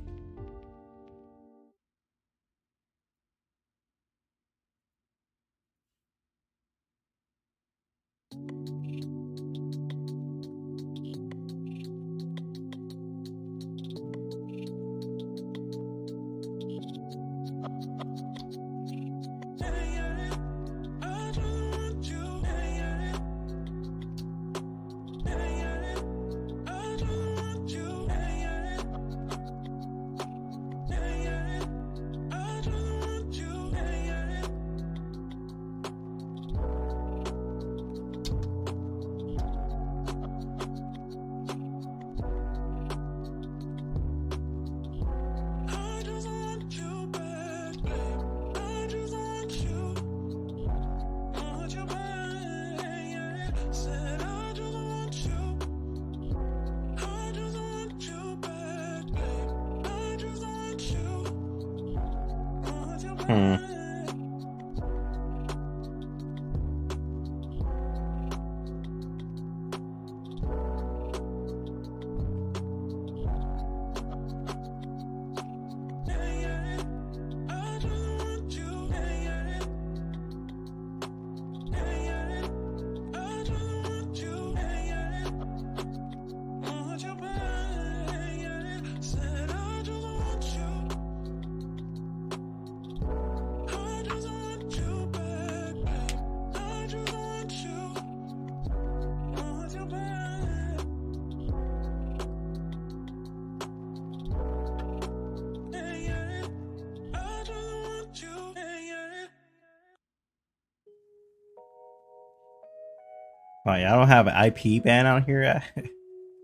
Like, I don't have an IP ban out here.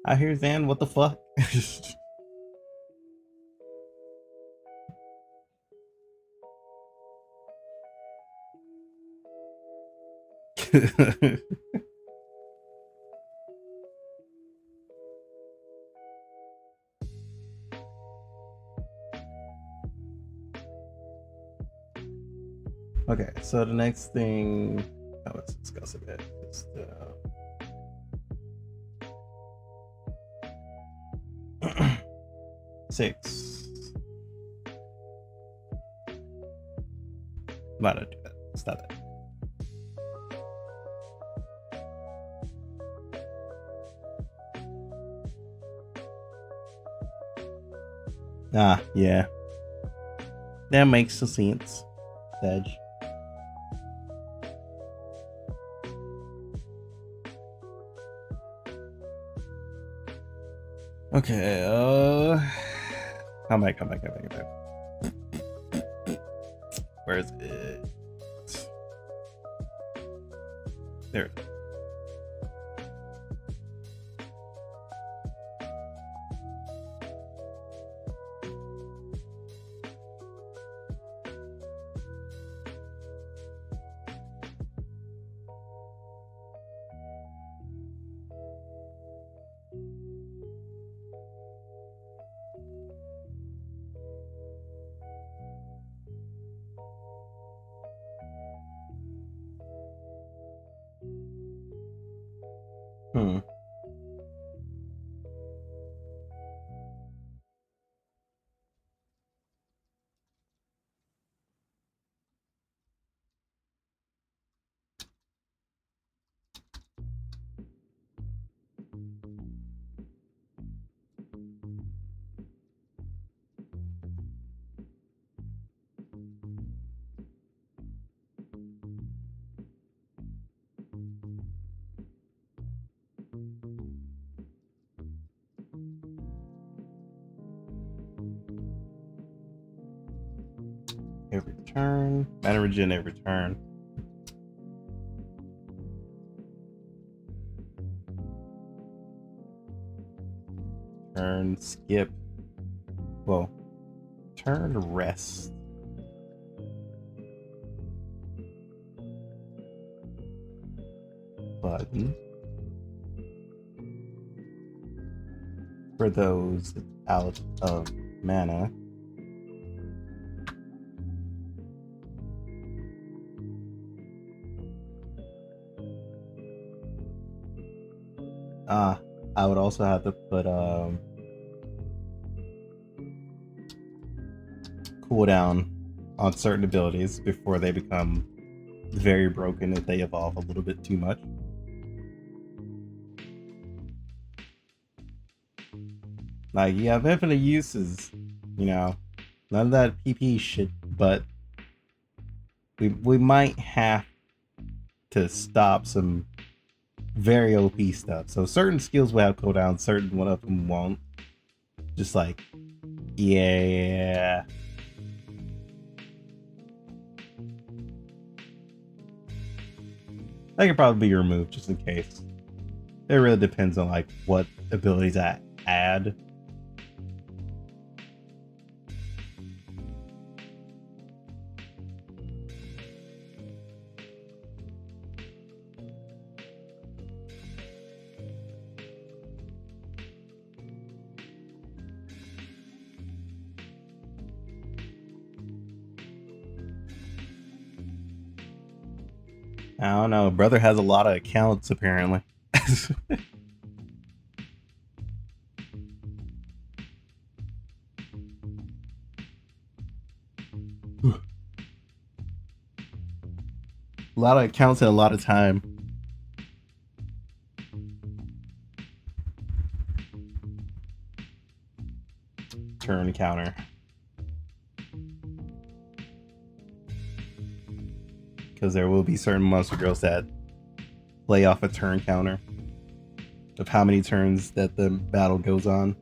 Out here, Zan. What the fuck? Okay, so the next thing let's discuss a bit is the 6. About to do that. Stop it. Ah, yeah. That makes sense. Edge. Okay, come back. Where is it? There it is. Every turn. Mana regen every turn. Turn skip. Well, turn rest. Button. For those out of mana. I would also have to put cooldown on certain abilities before they become very broken if they evolve a little bit too much. Like, you have infinite uses, you know, none of that PP shit, but we might have to stop some very OP stuff. So certain skills will have cooldown, certain one of them won't. Just like, yeah. That could probably be removed just in case. It really depends on like what abilities I add. I don't know. Brother has a lot of accounts apparently. A lot of accounts and a lot of time. Turn counter. Because there will be certain monster girls that play off a turn counter of how many turns that the battle goes on.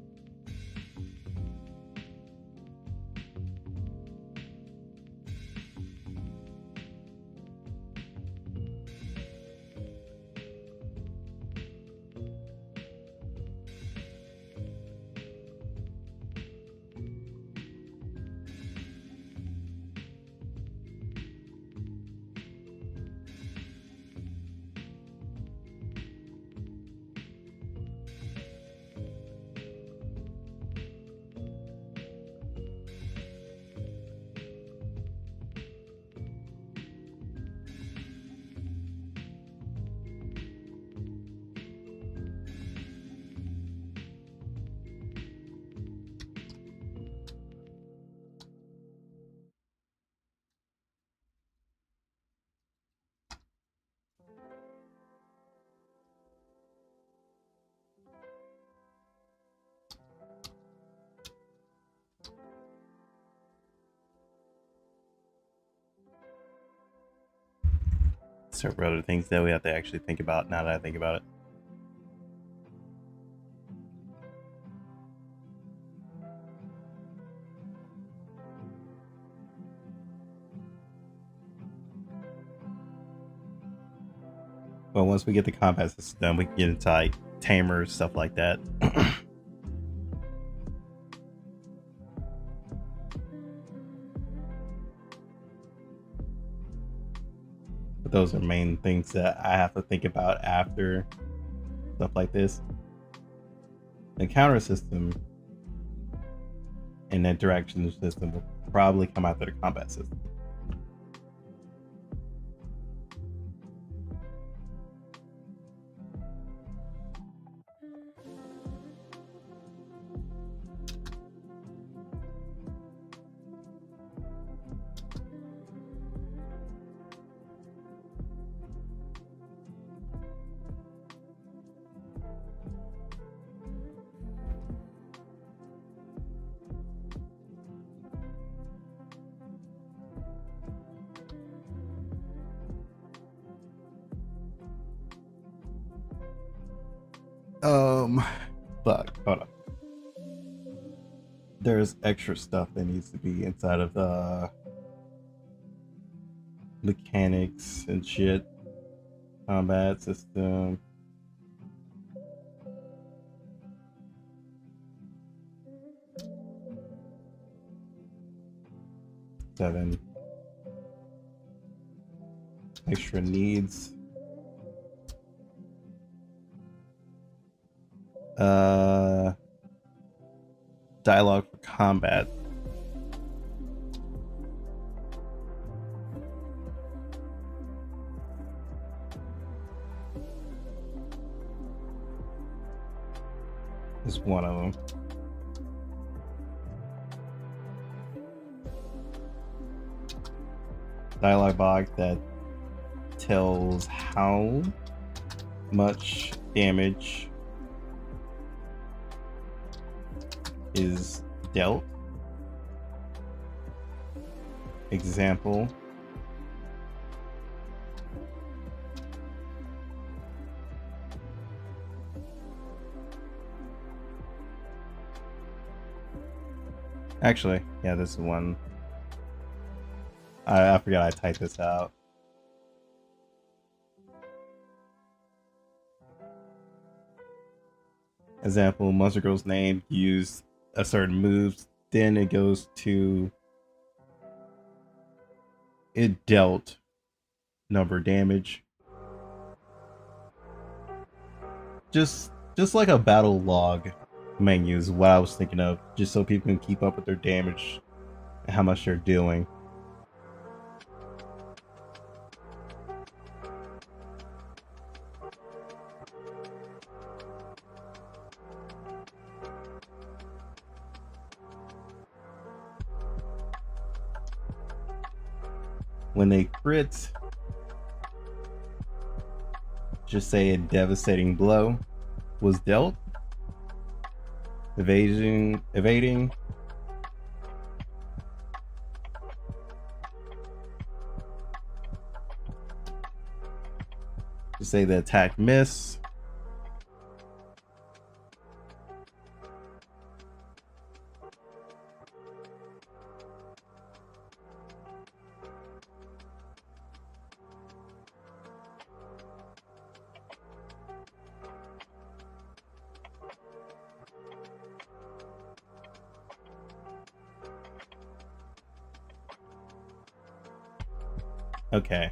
Several other things that we have to actually think about now that I think about it. But once we get the combat system done, we can get into like tamers, stuff like that. But those are main things that I have to think about after stuff like this. The counter system and the interaction system will probably come after the combat system. Fuck, hold on. There's extra stuff that needs to be inside of the mechanics and shit. Combat system. Seven. Extra needs. Dialogue for combat. Is one of them. Dialogue box that tells how much damage is dealt. Example. Actually, yeah, this is one. I forgot I typed this out. Example, monster girl's name, use a certain moves, then it goes to it dealt number damage. Just like a battle log menu is what I was thinking of, just so people can keep up with their damage and how much they're doing. When they crit, just say a devastating blow was dealt. Evading. Just say the attack miss. Okay.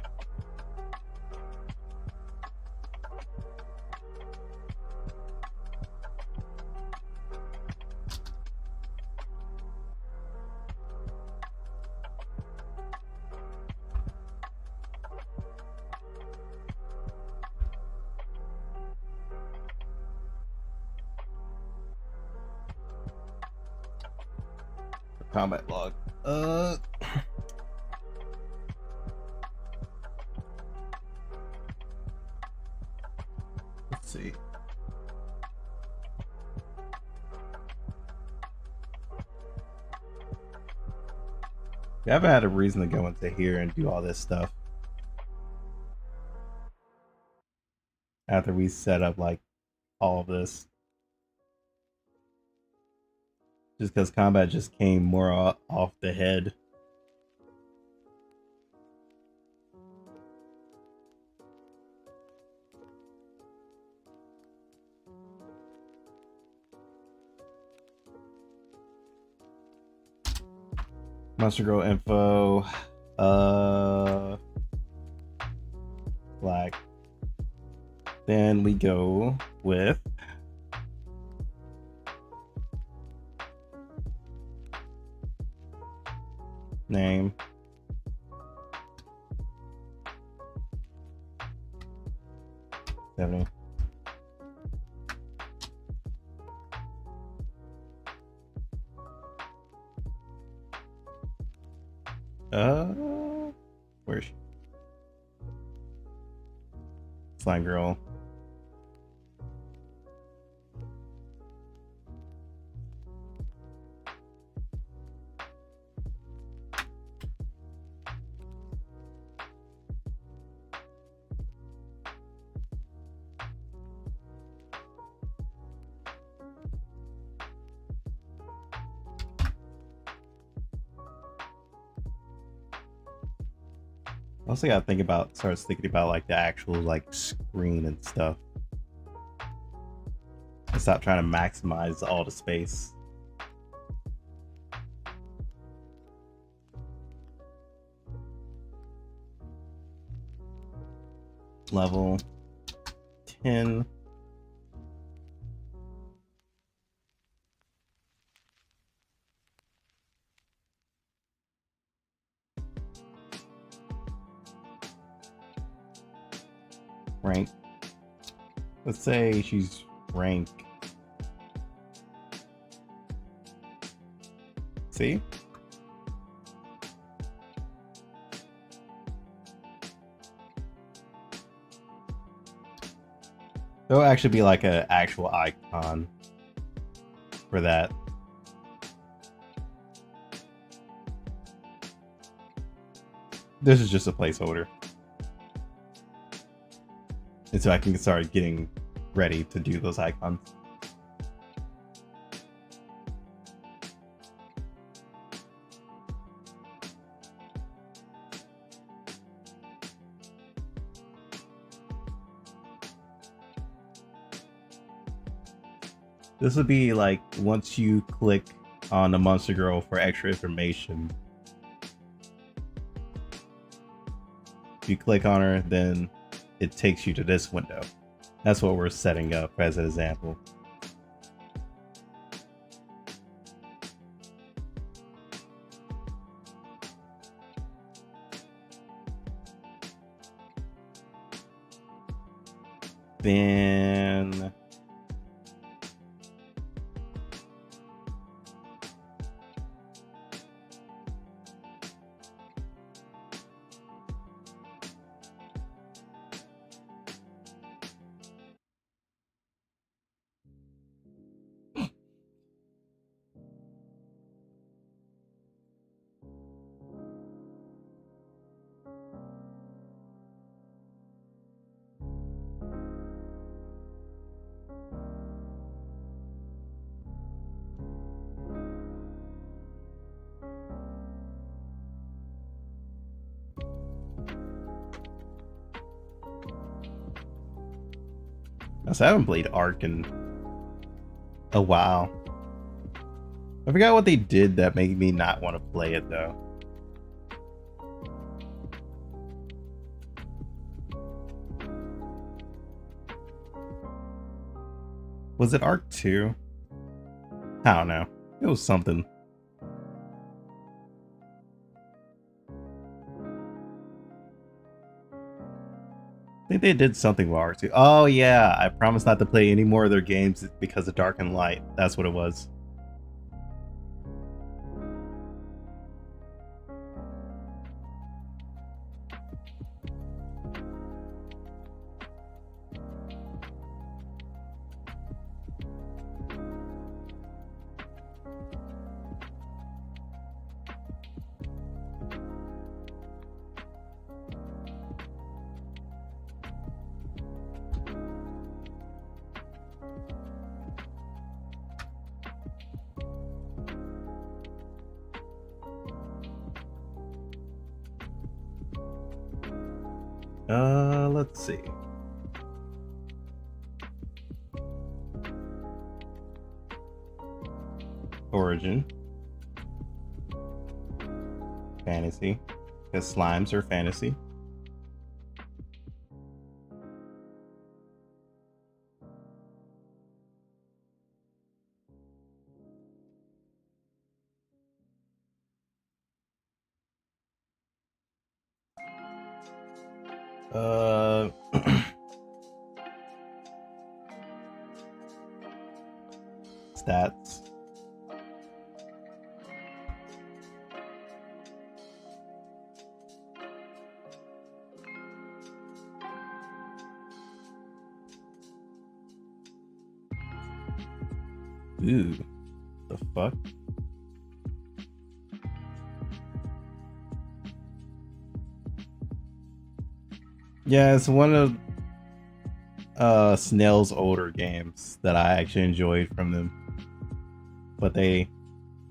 Combat log. Let's see. We haven't had a reason to go into here and do all this stuff after we set up like all of this. Just because combat just came more off the head. Monster Girl info. Black. Then we go with name. $70. Where's she? Slime Girl. Also gotta think about, starts thinking about like the actual like screen and stuff. And stop trying to maximize all the space. Level 10. Rank. Let's say she's rank. See? There'll actually be like an actual icon for that. This is just a placeholder. And so I can start getting ready to do those icons. This would be like once you click on the Monster Girl for extra information. If you click on her, then it takes you to this window. That's what we're setting up as an example. Then I haven't played Ark in a while. I forgot what they did that made me not want to play it though. Was it Ark 2? I don't know. It was something. I think they did something with Ark 2. Oh yeah, I promised not to play any more of their games because of Dark and Light. That's what it was. Let's see. Origin. Fantasy. Because slimes are fantasy. Stats. Ooh, the fuck? Yeah, it's one of Snail's older games that I actually enjoyed from them. But they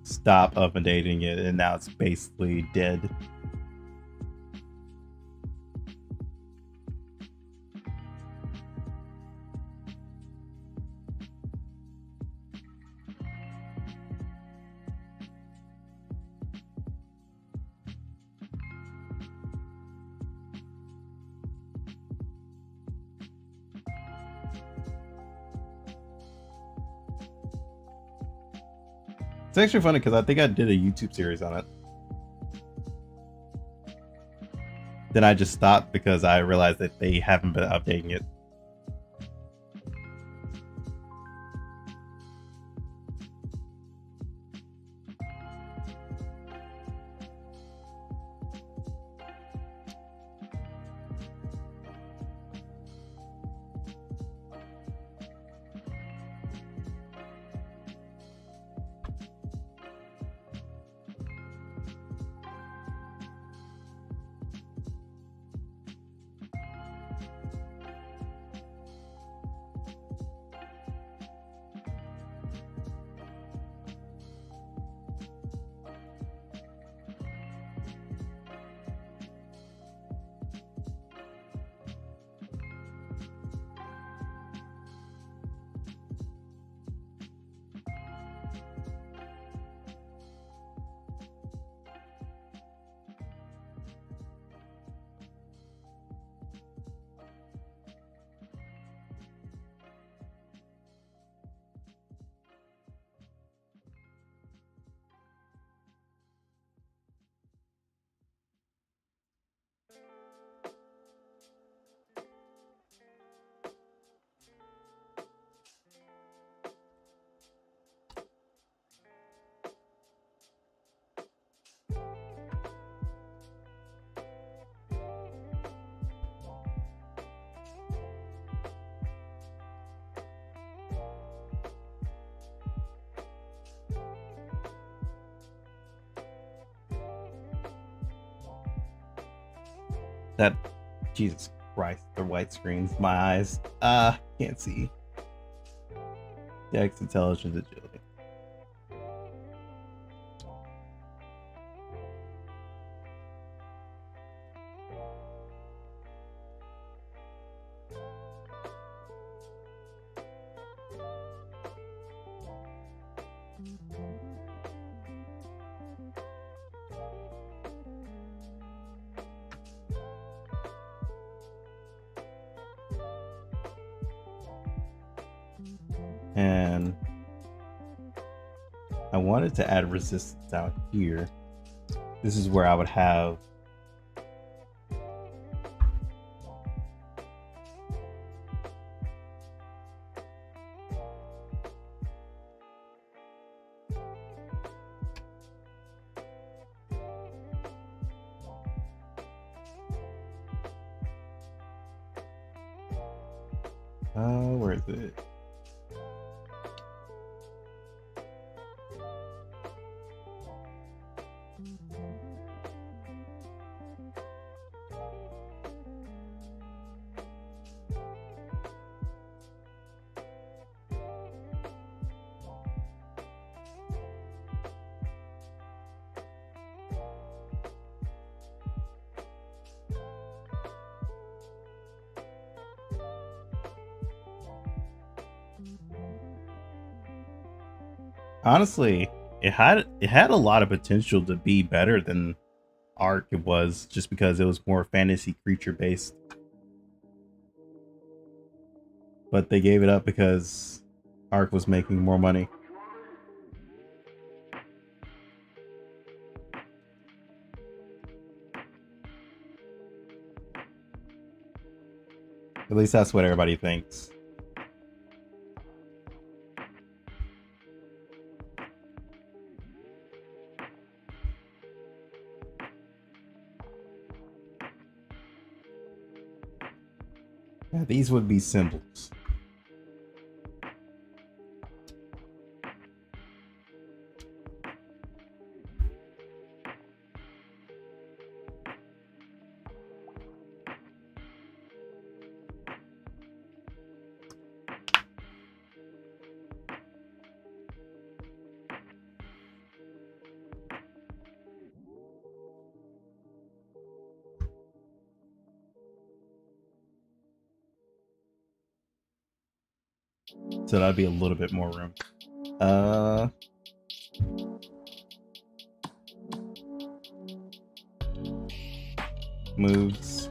stopped updating it and now it's basically dead. It's actually funny because I think I did a YouTube series on it. Then I just stopped because I realized that they haven't been updating it. That, Jesus Christ, the white screens, my eyes. Can't see. Dex, intelligence, agility. And I wanted to add resistance out here. This is where I would have where is it? Honestly, it had a lot of potential to be better than Ark it was, just because it was more fantasy creature based. But they gave it up because Ark was making more money. At least that's what everybody thinks. Yeah, these would be symbols. So that'd be a little bit more room. Moves.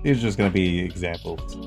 These are just going to be examples.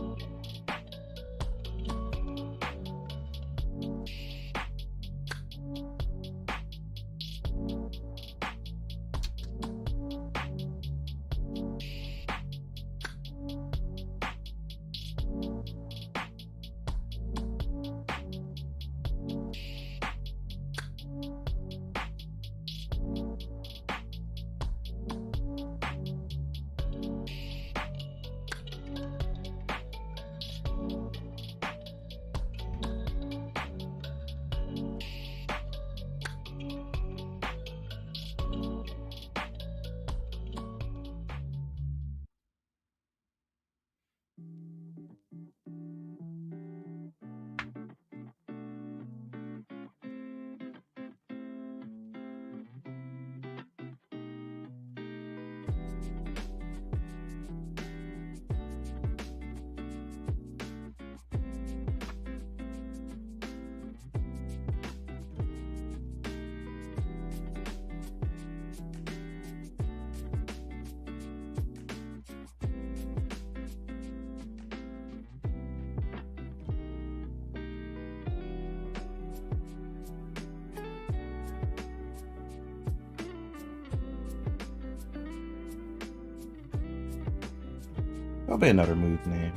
That'll be another move name.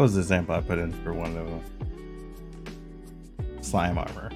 What was the example I put in for one of them? Slime armor.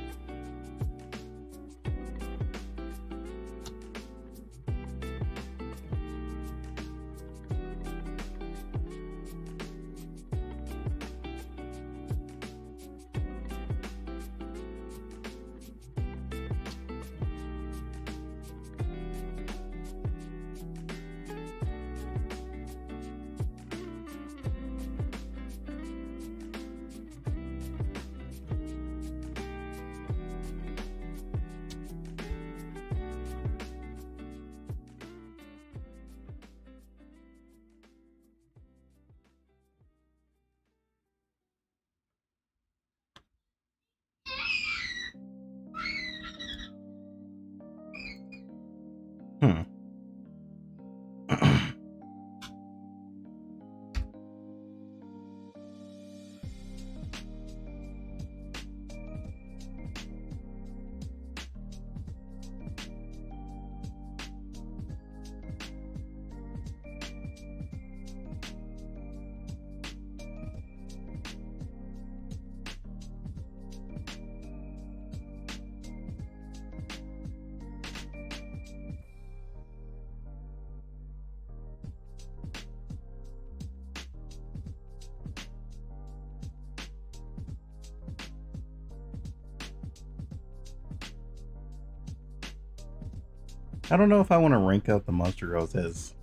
I don't know if I want to rank out the monster girls as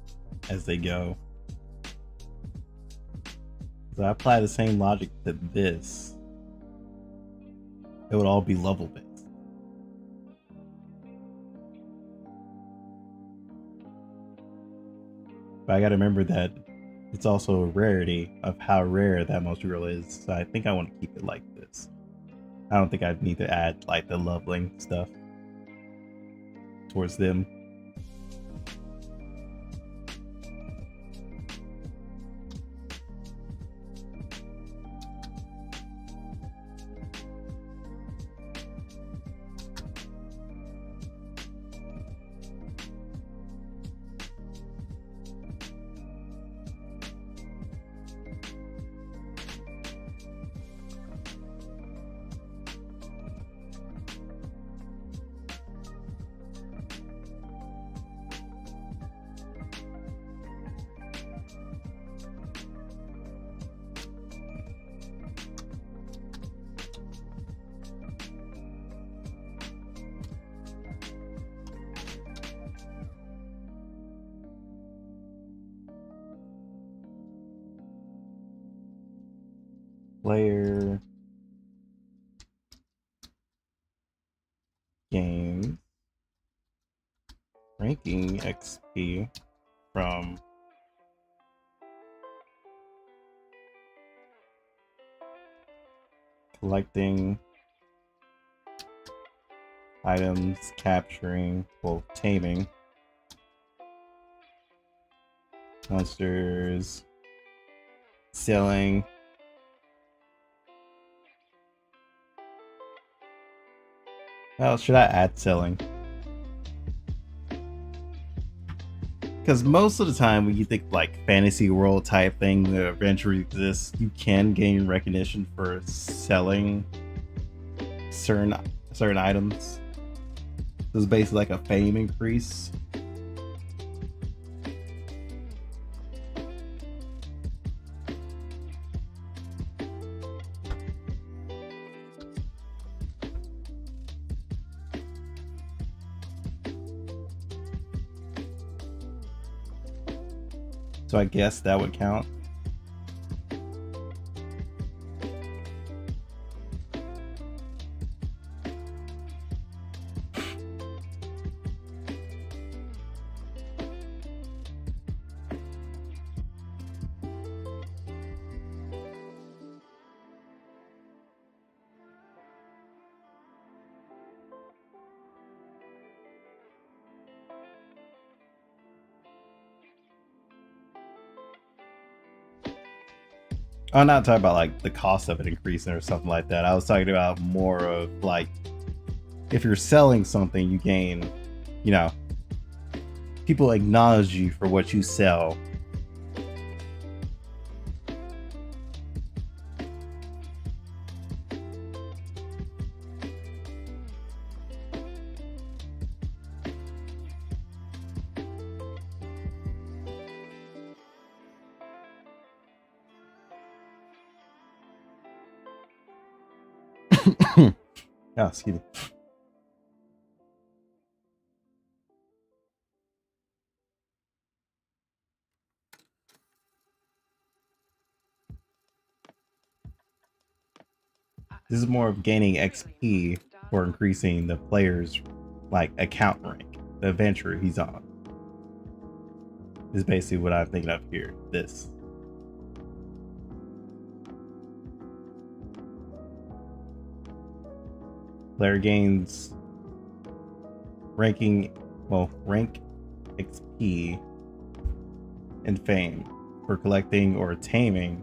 they go. So I apply the same logic to this, it would all be level based. But I gotta remember that it's also a rarity of how rare that monster girl is. So I think I want to keep it like this. I don't think I'd need to add like the leveling stuff towards them. Player gains ranking XP from collecting items, capturing, well, taming monsters, selling. Well, should I add selling? Because most of the time when you think like fantasy world type thing, the adventure exists, you can gain recognition for selling certain items. This is basically like a fame increase. So I guess that would count. I'm not talking about like the cost of it increasing or something like that. I was talking about more of like, if you're selling something, you gain, you know, people acknowledge you for what you sell. Oh, excuse me. This is more of gaining XP for increasing the player's like account rank, the adventure he's on. This is basically what I'm thinking of here. This. Player gains rank XP and fame for collecting or taming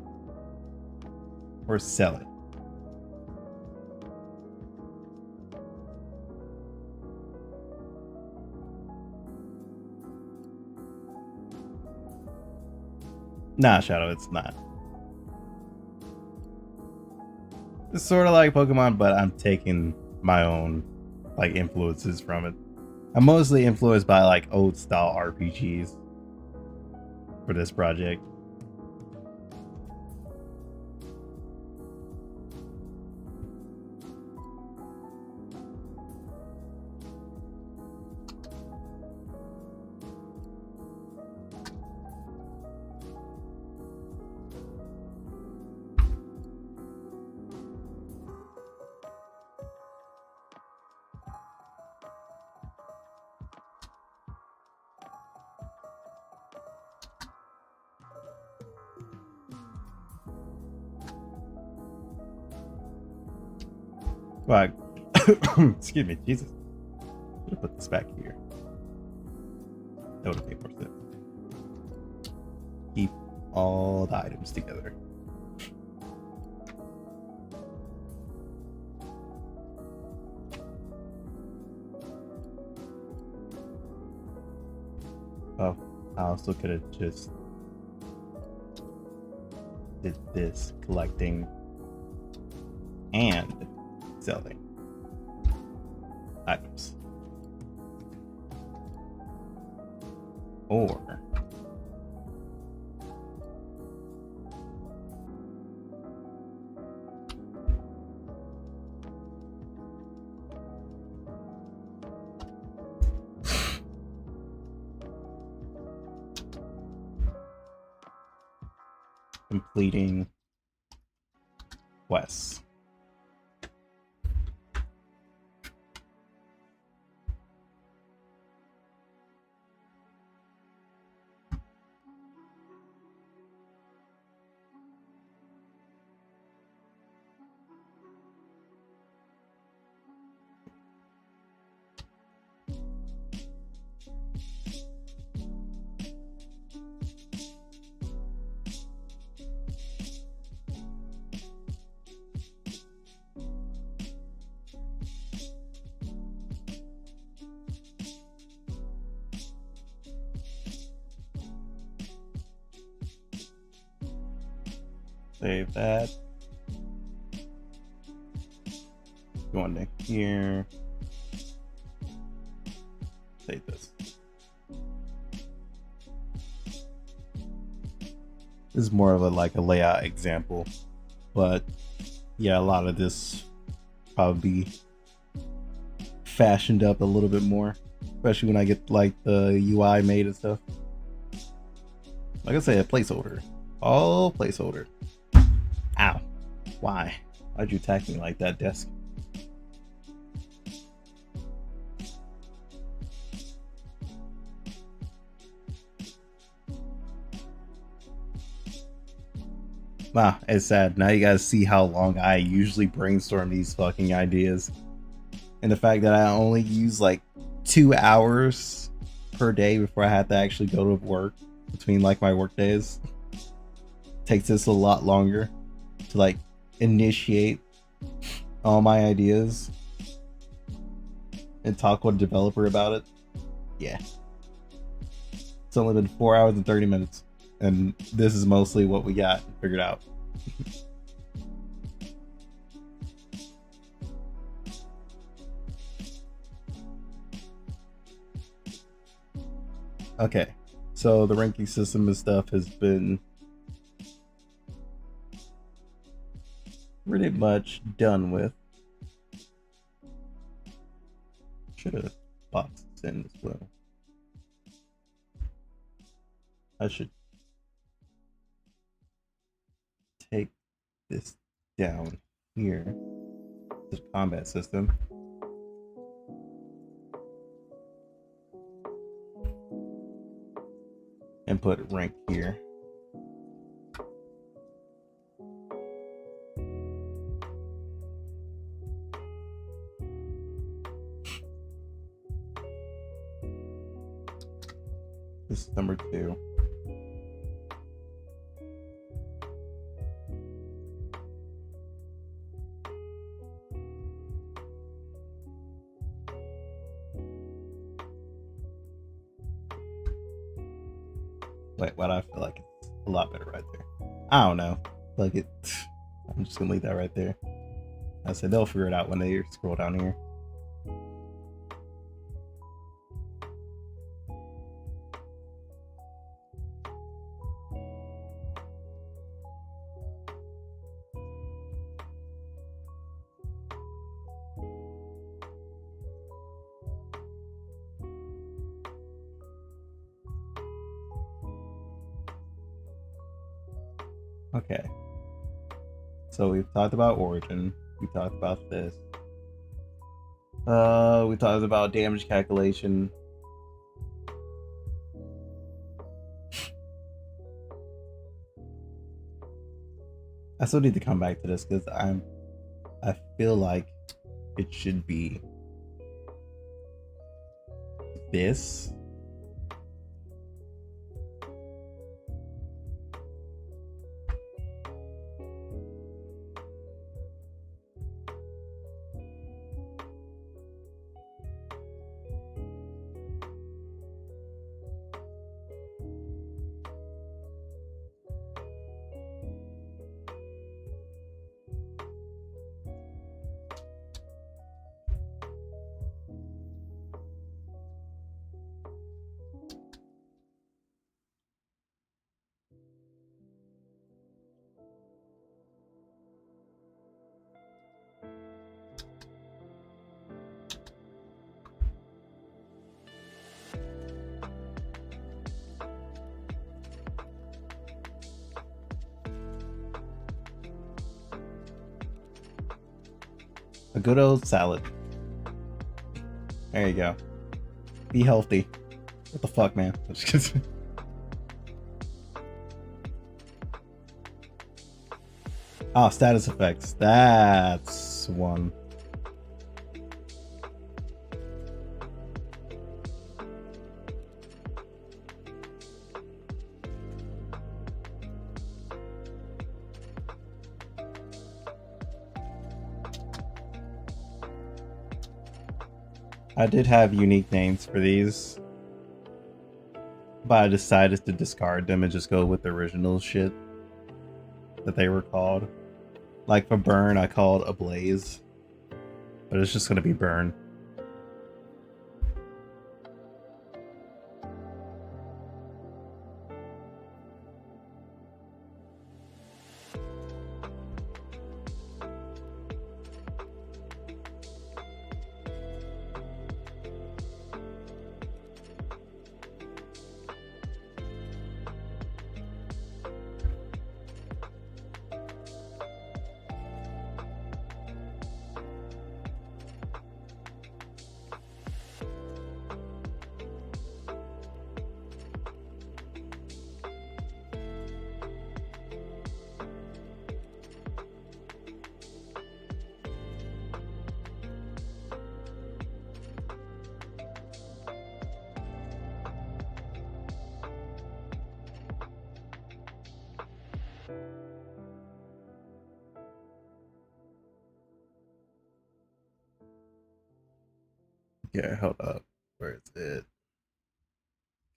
or selling. Nah, Shadow, it's not. It's sort of like Pokemon, but I'm taking my own like influences from it. I'm mostly influenced by like old style RPGs for this project. Well, excuse me, Jesus. I'm gonna put this back here. That would have made more sense. Keep all the items together. Oh, I also could have just did this, collecting and selling items. Or completing quests. Save that. Go on to here. Save this. This is more of a like a layout example, but yeah, a lot of this probably be fashioned up a little bit more, especially when I get like the UI made and stuff. Like I said, a placeholder, all placeholder. Ow! Why? Why'd you attack me like that, desk? Wow, it's sad. Now you guys see how long I usually brainstorm these fucking ideas. And the fact that I only use like 2 hours per day before I have to actually go to work between like my work days takes this a lot longer to like initiate all my ideas and talk with a developer about it. Yeah. It's only been 4 hours and 30 minutes. And this is mostly what we got figured out. Okay, so the ranking system and stuff has been pretty much done with. Should have boxed this in as well. I should take this down here. The combat system. And put rank here. This is number 2. Wait, why do I feel like it's a lot better right there? I don't know. Like it. I'm just gonna leave that right there. I said they'll figure it out when they scroll down here. Okay. So we've talked about origin. We talked about this. We talked about damage calculation. I still need to come back to this because I feel like it should be this. A good old salad. There you go. Be healthy. What the fuck, man? Oh, status effects. That's one. I did have unique names for these, but I decided to discard them and just go with the original shit that they were called. Like for burn, I called Ablaze, but it's just gonna be burn. Yeah, hold up. Where is it?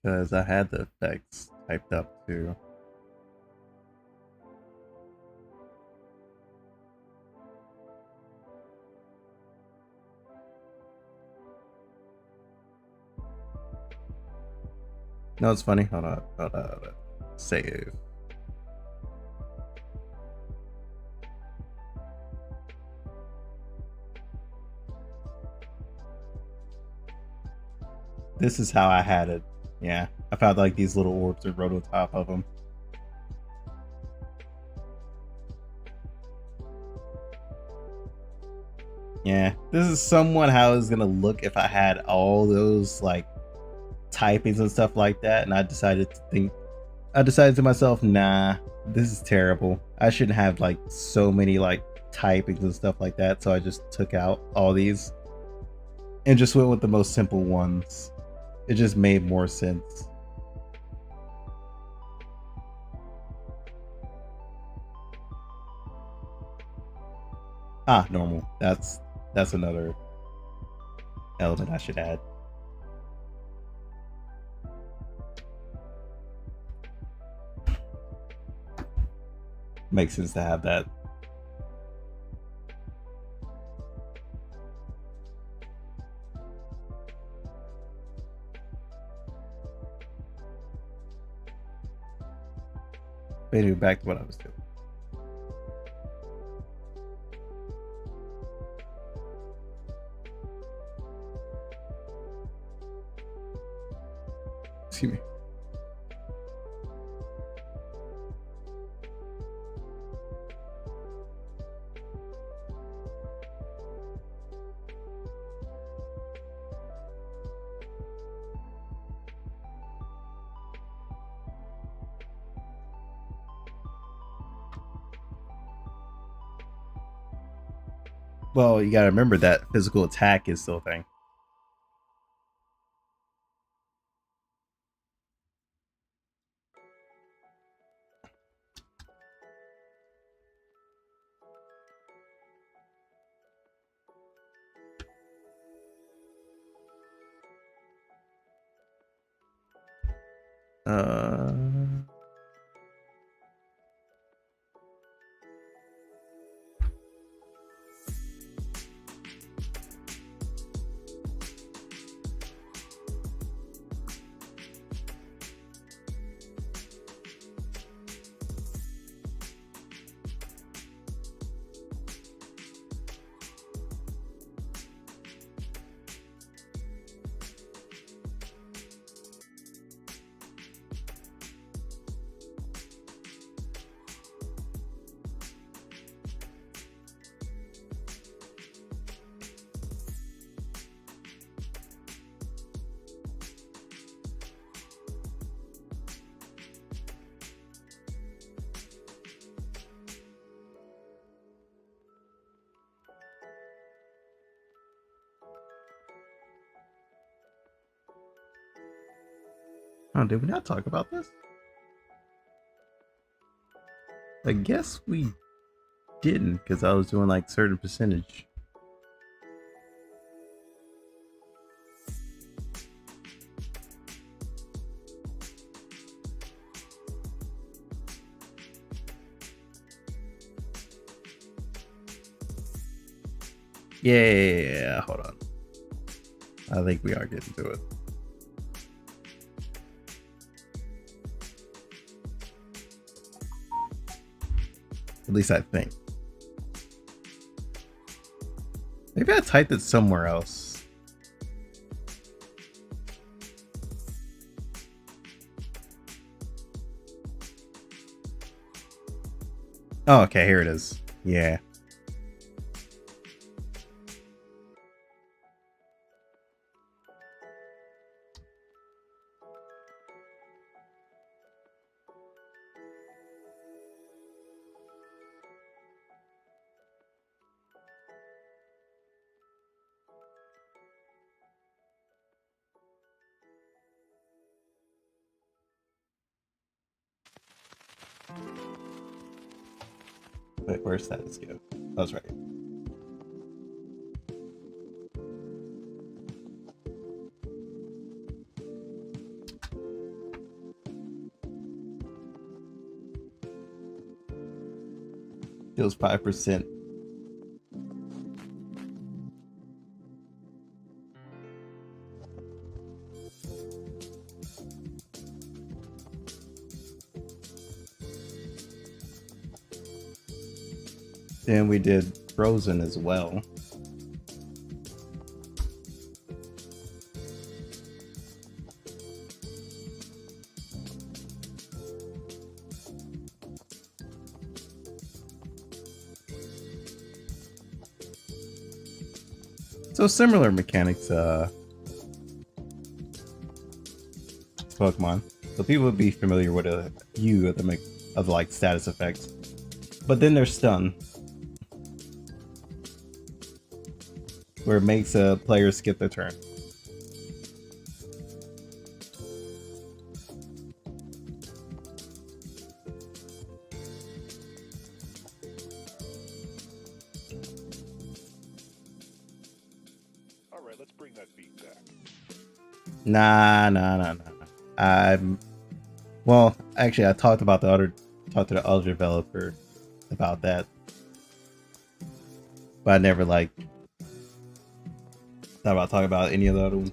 Because I had the effects typed up too. No, it's funny. Hold on. Save. this is how I had it. Yeah, I found like these little orbs and wrote on top of them. Yeah, this is somewhat how it's gonna look if I had all those like typings and stuff like that, and I decided to myself, nah, this is terrible. I shouldn't have like so many like typings and stuff like that, so I just took out all these and just went with the most simple ones. It just made more sense. Ah, normal. That's another element I should add. Makes sense to have that. But anyway, back to what I was doing. Excuse me. Well, you gotta remember that physical attack is still a thing. Oh, did we not talk about this? I guess we didn't, because I was doing like certain percentage. Yeah, hold on. I think we are getting to it. At least I think. Maybe I typed it somewhere else. Oh, okay, here it is. Yeah. Wait, where's status go? I was right. Feels 5%. Then we did Frozen as well. So similar mechanics Pokemon. So people would be familiar with a few of the like status effects. But then there's stun, where it makes a player skip their turn. Alright, let's bring that beat back. Nah. Well, actually, I talked to the other developer about that, but I never like thought about talking about any of the other ones.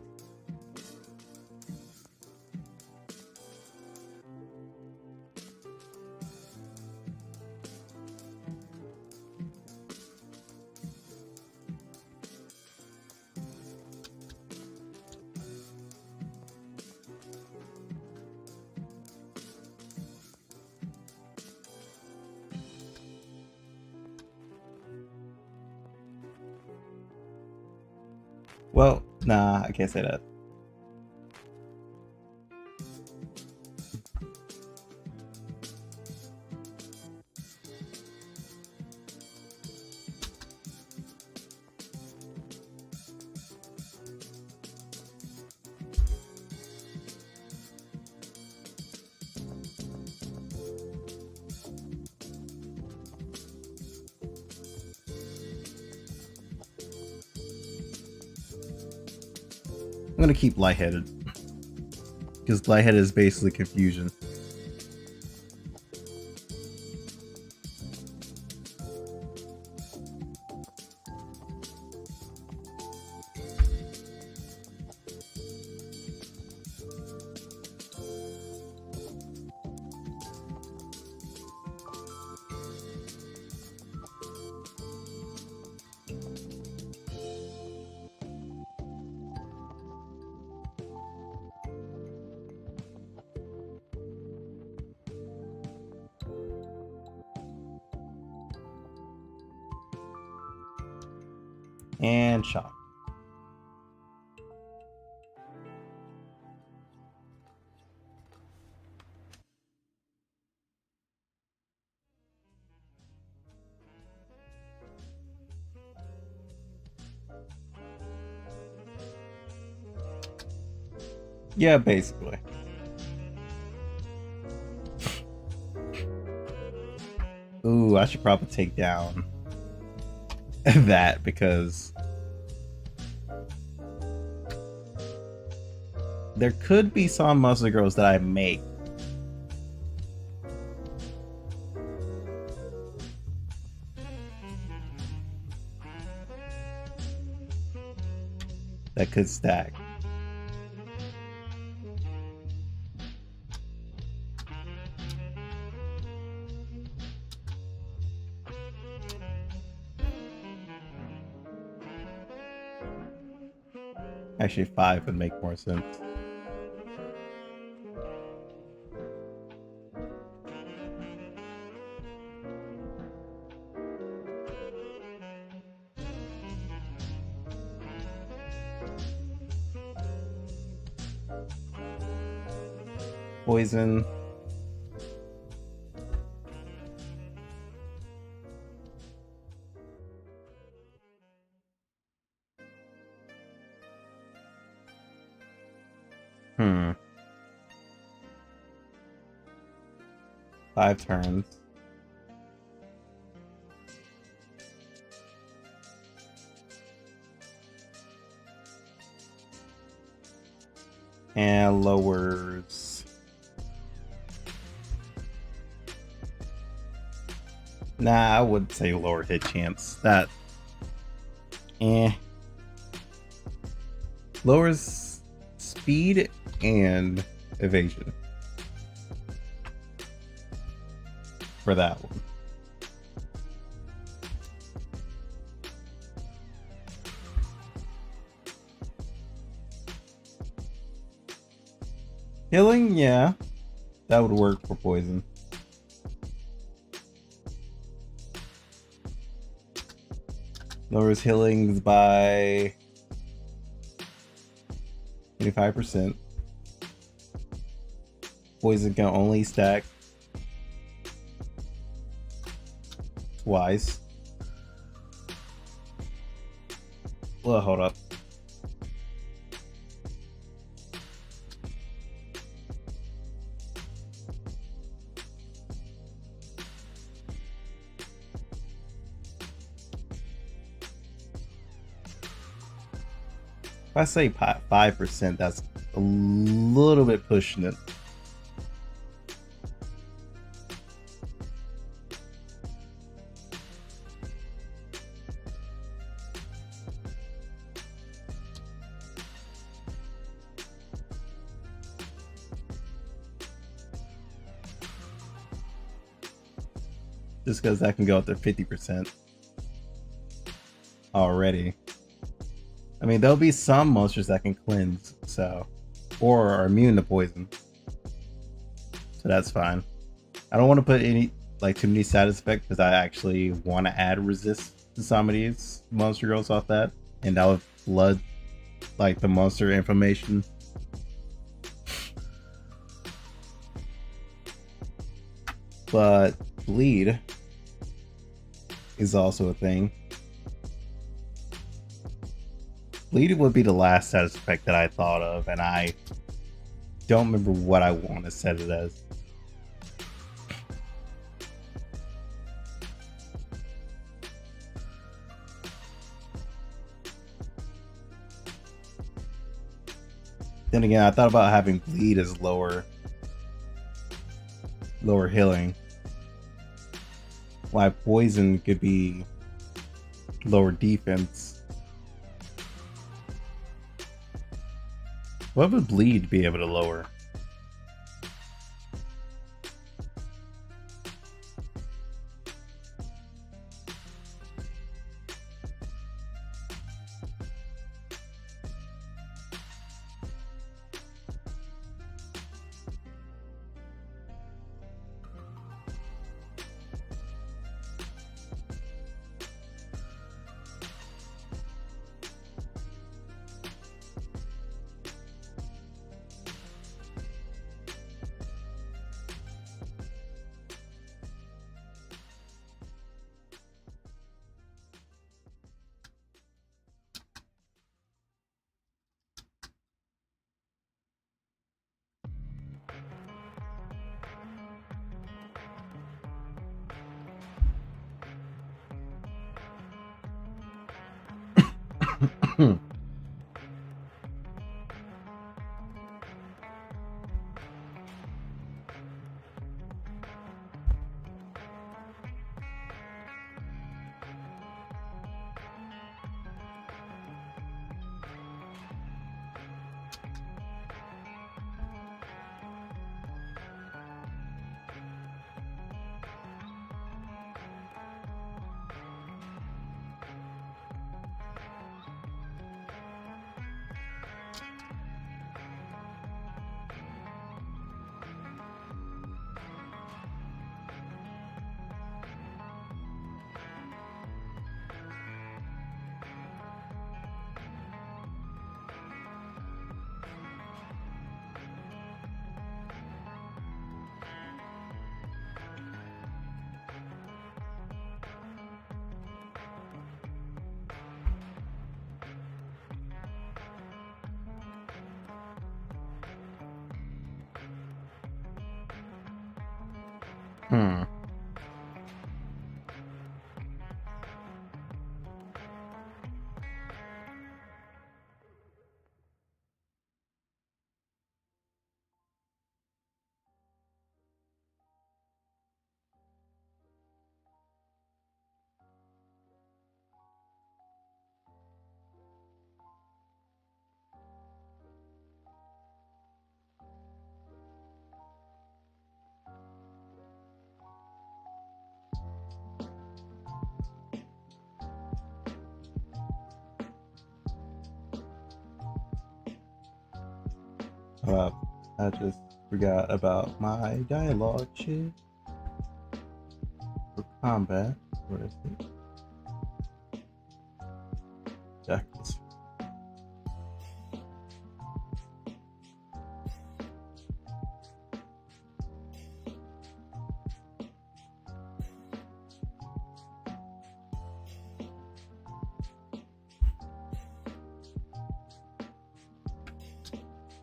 Well, nah, I can't say that. I'm gonna keep lightheaded, because lightheaded is basically confusion. And shock. Yeah, basically. Ooh, I should probably take down that, because there could be some muscle girls that I make that could stack. Actually, 5 would make more sense. Poison. Hmm. 5 turns. And lowers. Nah, I would say lower hit chance. That. Lowers speed and evasion for that one. Healing, yeah, that would work for poison. Lowers healings by 25%. Poison can only stack twice. Well, hold up. If I say 5%, that's a little bit pushing it. Just because that can go up to 50% already. I mean, there'll be some monsters that can cleanse, so, or are immune to poison, so that's fine. I don't want to put any too many side effects because I actually want to add resist to some of these monster girls off that, and that would flood the monster information. But bleed is also a thing. Bleed would be the last side effect that I thought of, and I don't remember what I want to set it as. Then again, I thought about having bleed as lower healing. Why poison could be lower defense. What would bleed be able to lower? Hmm. I just forgot about my dialogue shit for combat. Where is it? Jackals.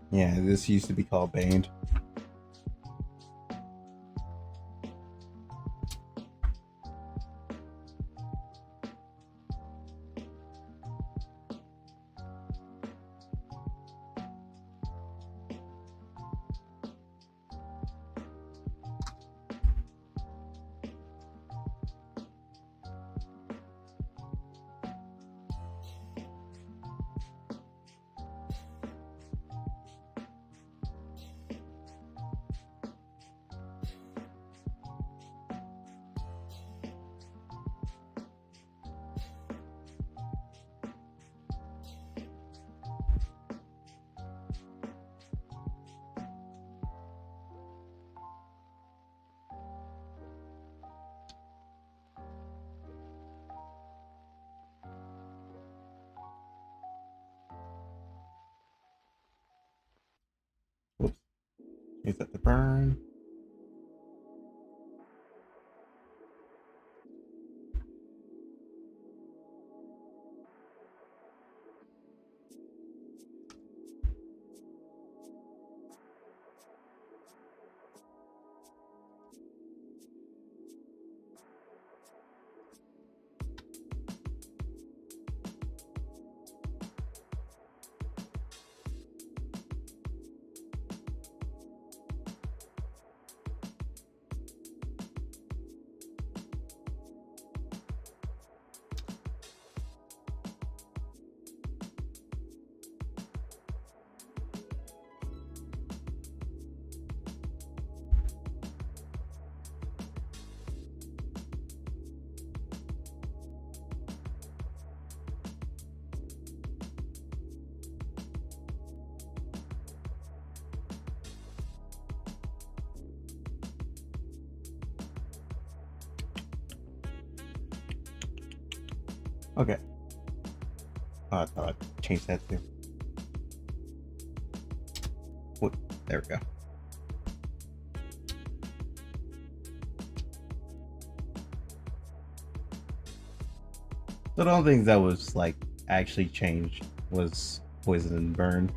Yeah, this used to be called Bane. Whoops. Is that the burn? Okay. Oh, I thought I changed that too. What? There we go. So the only things that was like actually changed was Poison and Burn,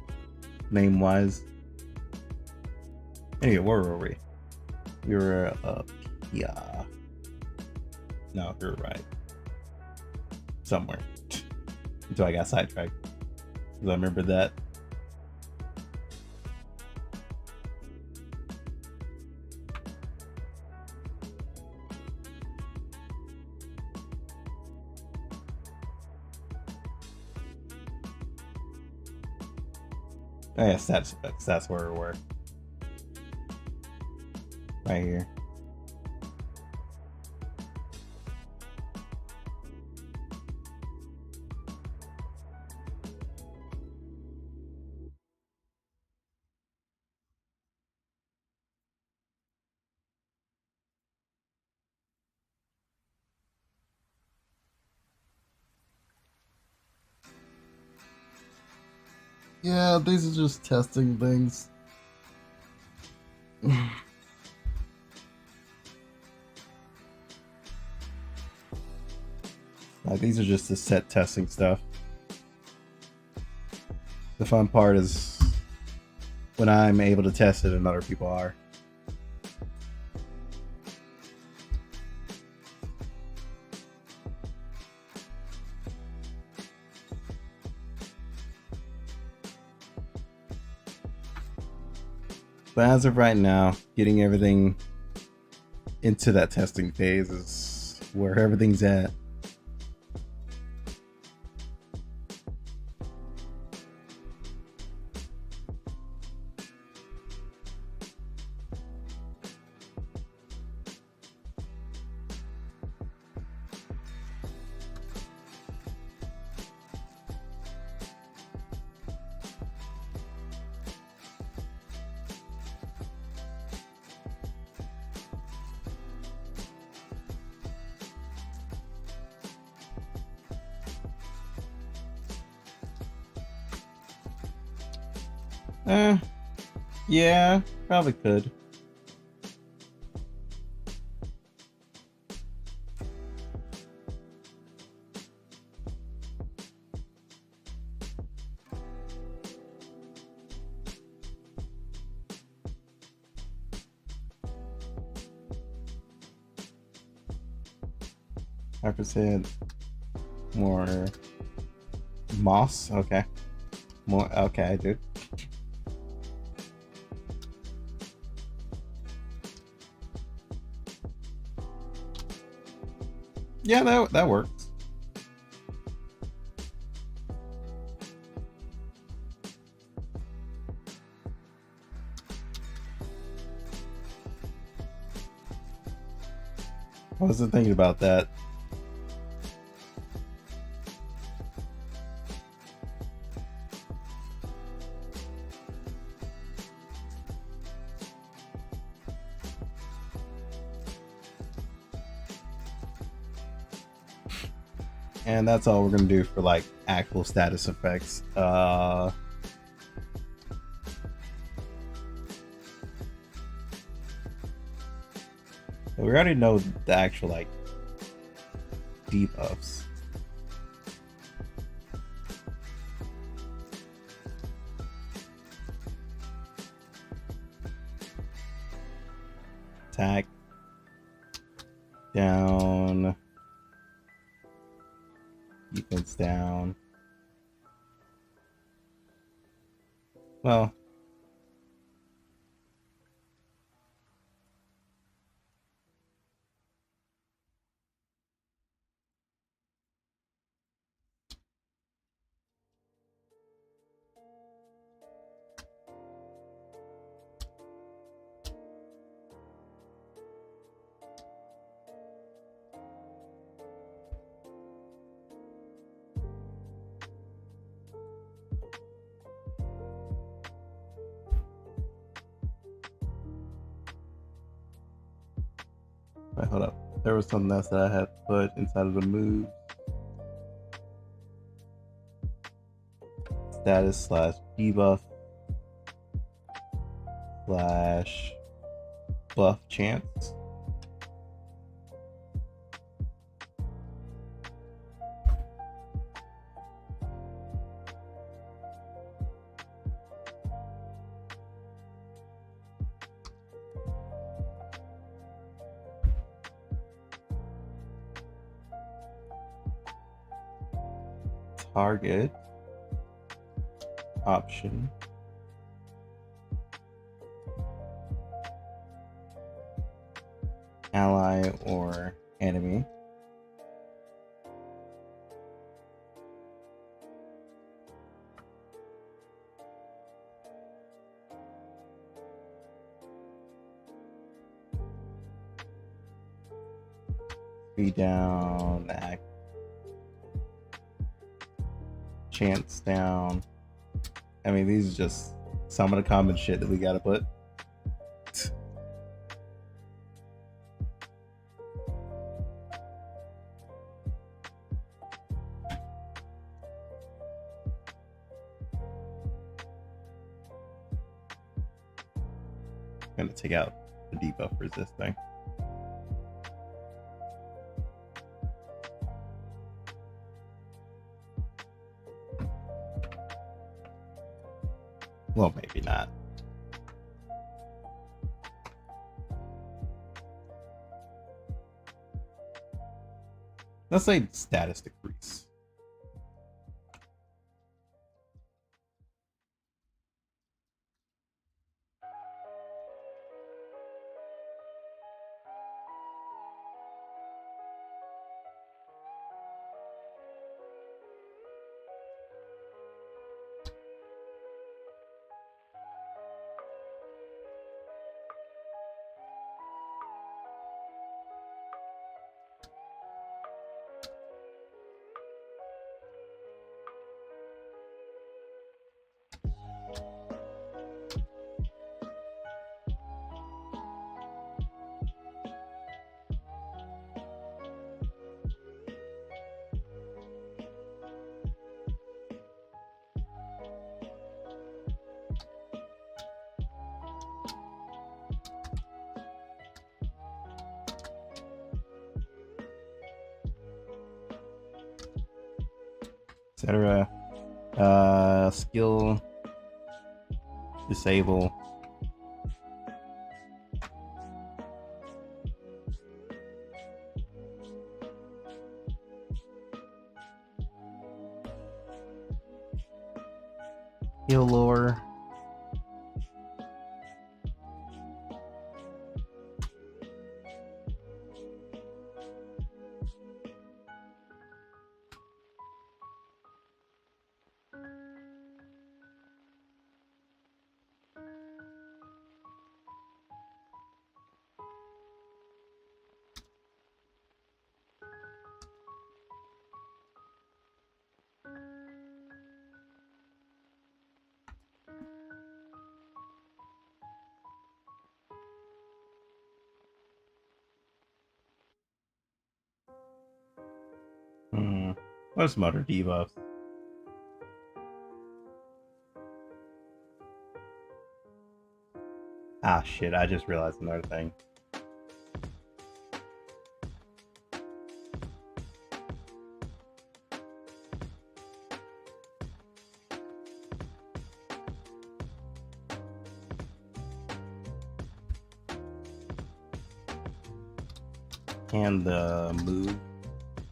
name wise. Anyway, where were we? We were up, yeah. No, you're right. Somewhere. Until I got sidetracked. Because I remember that. Oh yeah, stats effects. That's where we were. Right here. Yeah, these are just testing things. These are just the set testing stuff. The fun part is when I'm able to test it and other people are. But as of right now, getting everything into that testing phase is where everything's at. Yeah, probably could. 5% more moss. Okay. More. Okay, dude. Yeah, that works. I wasn't thinking about that. And that's all we're gonna do for like actual status effects. We already know the actual like debuffs. Attack down, defense down. Well, wait, hold up. There was something else that I had put inside of the move. Status slash debuff slash buff chance. Target option ally or enemy. Speed down, act chance down. I mean, these are just some of the common shit that we gotta put. I'm gonna take out the debuff for this thing. Well, maybe not. Let's say status decrease. Etc. Skill disable. Heal lore. What are some other debuffs? Ah, shit, I just realized another thing. And the move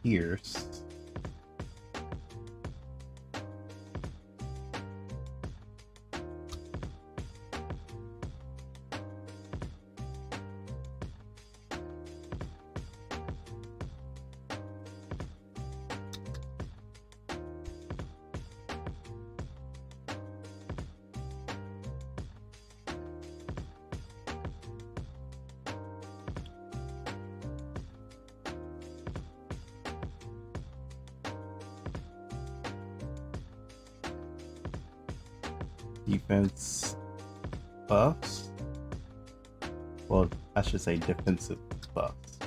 Pierce. Defense buffs. Well, I should say defensive buffs.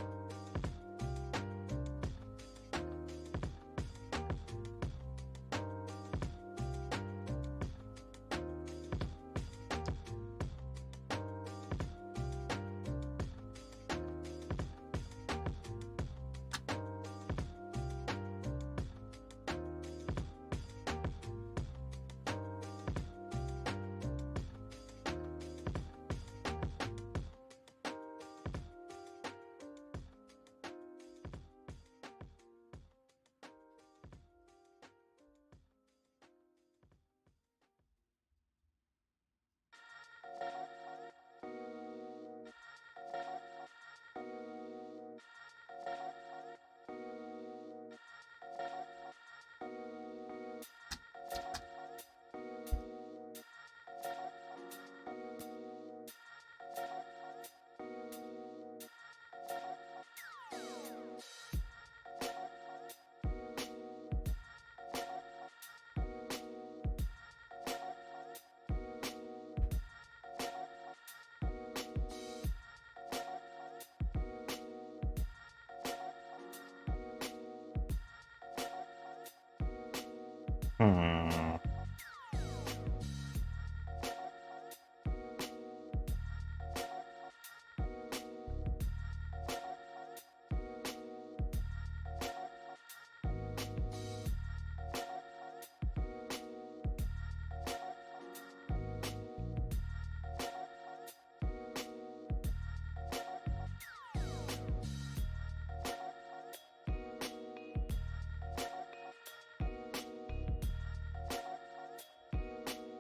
Hmm.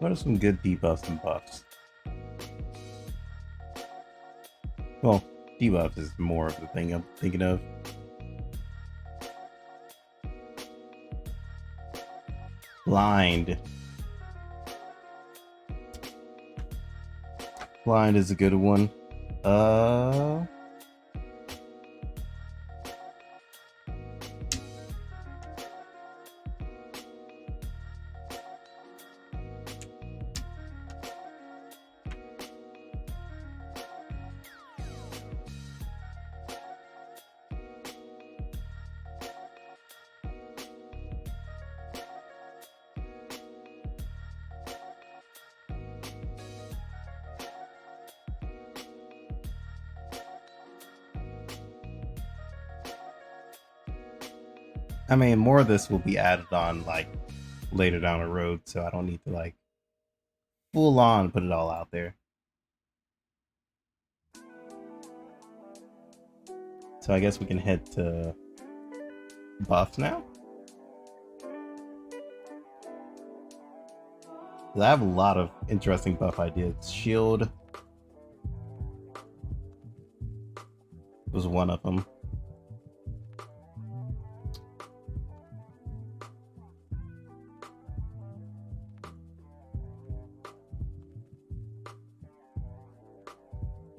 What are some good debuffs and buffs? Well, debuff is more of the thing I'm thinking of. Blind. Blind is a good one. I mean, more of this will be added on like later down the road, so I don't need to like full on put it all out there. So I guess we can head to buffs now. 'Cause I have a lot of interesting buff ideas. Shield was one of them.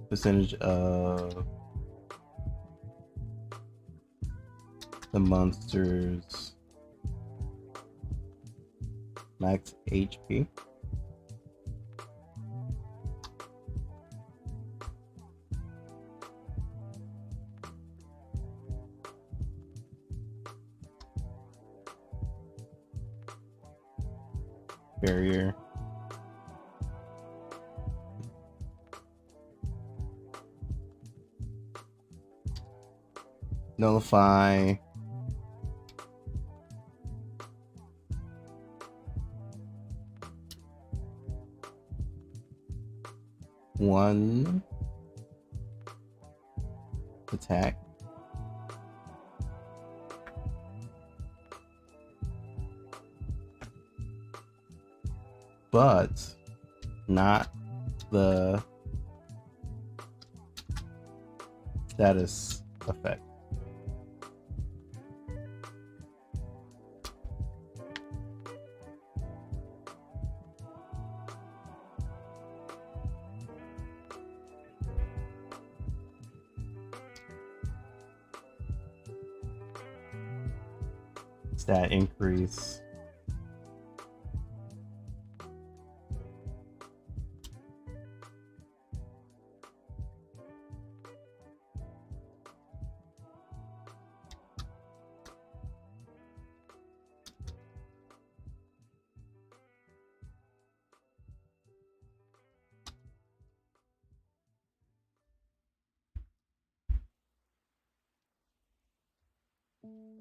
Percentage of the monsters max HP. Barrier. Nullify. One attack. But not the status effect. Stat increase.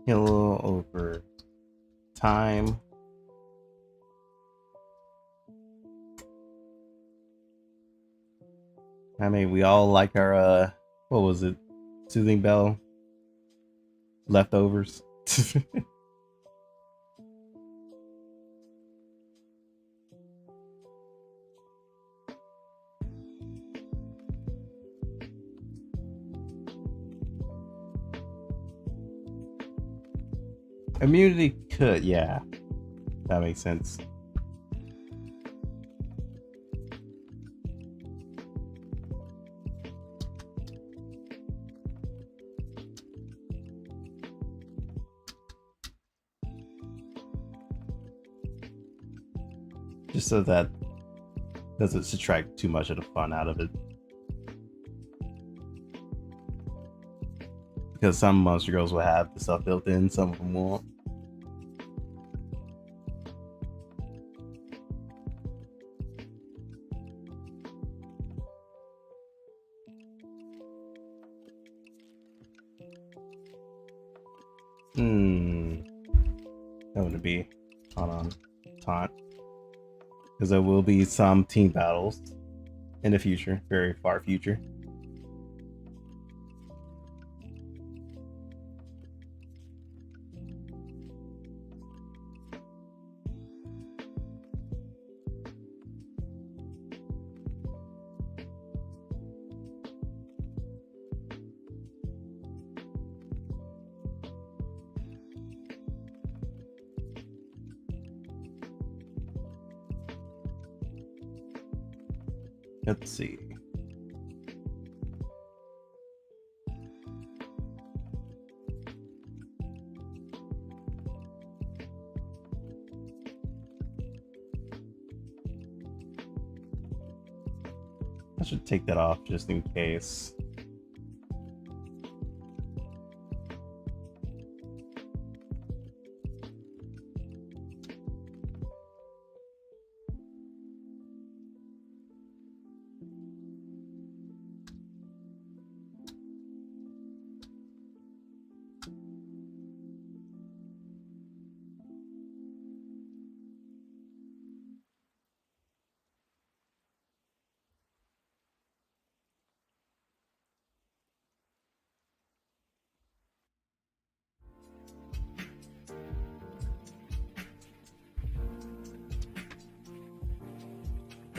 Heal over time. I mean, we all like our what was it? Soothing Bell leftovers. Immunity could, yeah, that makes sense. Just so that doesn't subtract too much of the fun out of it. Because some Monster Girls will have the stuff built in, some of them won't. That wouldn't be on taunt. Because there will be some team battles in the future, very far future. Let's see. I should take that off just in case.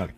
Okay.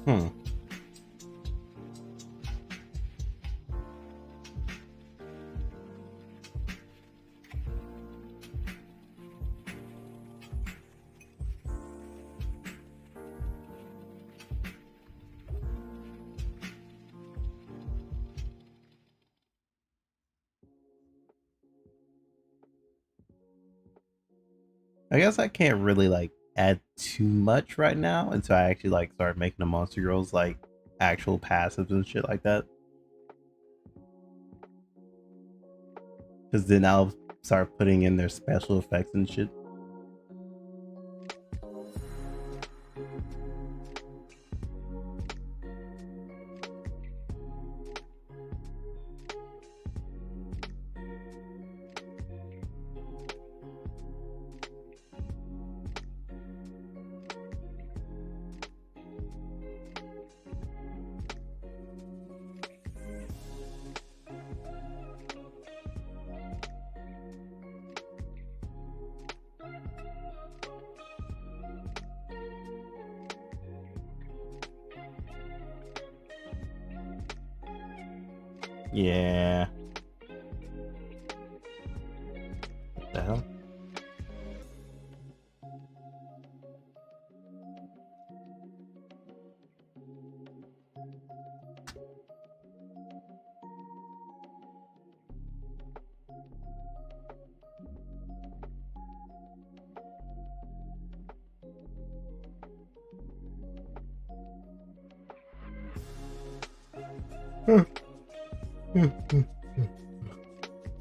Hmm. I guess I can't really like add too much right now until I actually like start making the monster girls like actual passives and shit like that. Because then I'll start putting in their special effects and shit. Yeah. What the hell?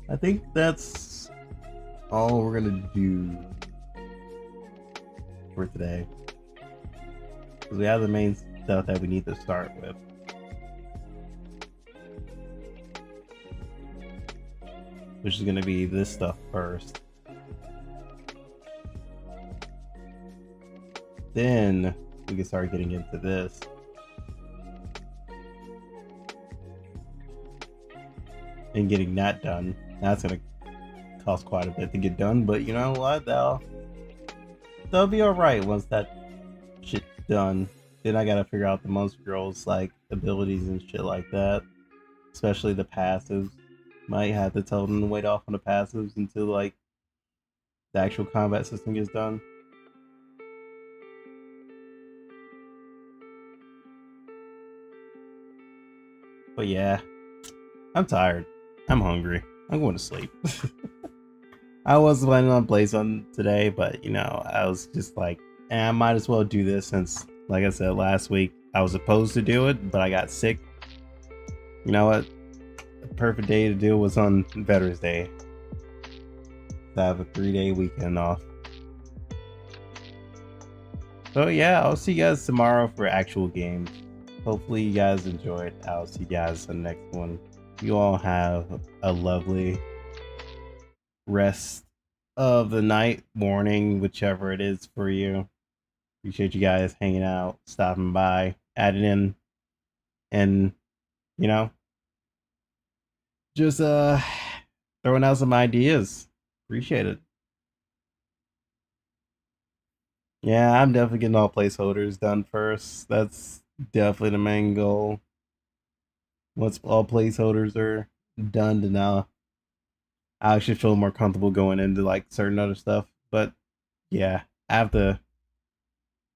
I think that's all we're gonna do for today. Because we have the main stuff that we need to start with. Which is gonna be this stuff first. Then we can start getting into this. And getting that done. That's gonna cost quite a bit to get done, but you know what? They'll be alright once that shit's done. Then I gotta figure out the monster girls like abilities and shit like that. Especially the passives. Might have to tell them to wait off on the passives until like the actual combat system gets done. But yeah, I'm tired. I'm hungry. I'm going to sleep. I was planning on Blazon today, but you know, I was just like, I might as well do this since, like I said last week, I was supposed to do it, but I got sick. You know what? The perfect day to do was on Veterans Day. To have a 3-day weekend off. So yeah, I'll see you guys tomorrow for actual games. Hopefully you guys enjoyed. I'll see you guys in the next one. You all have a lovely rest of the night, morning, whichever it is for you. Appreciate you guys hanging out, stopping by, adding in, and you know, just throwing out some ideas. Appreciate it. Yeah, I'm definitely getting all placeholders done first. That's definitely the main goal. Once all placeholders are done, then I actually feel more comfortable going into like certain other stuff. But yeah, I have to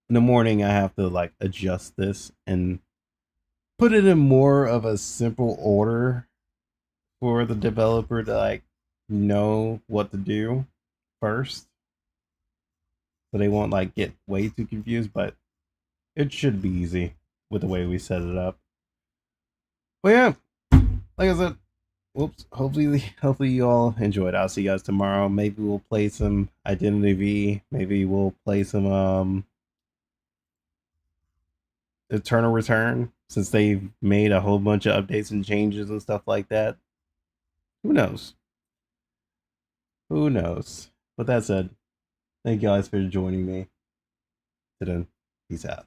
in the morning I have to like adjust this and put it in more of a simple order for the developer to like know what to do first. So they won't like get way too confused, but it should be easy with the way we set it up. But yeah, like I said, Whoops. Hopefully you all enjoyed. I'll see you guys tomorrow. Maybe we'll play some Identity V. Maybe we'll play some Eternal Return, since they've made a whole bunch of updates and changes and stuff like that. Who knows? Who knows? With that said, thank you guys for joining me today. Peace out.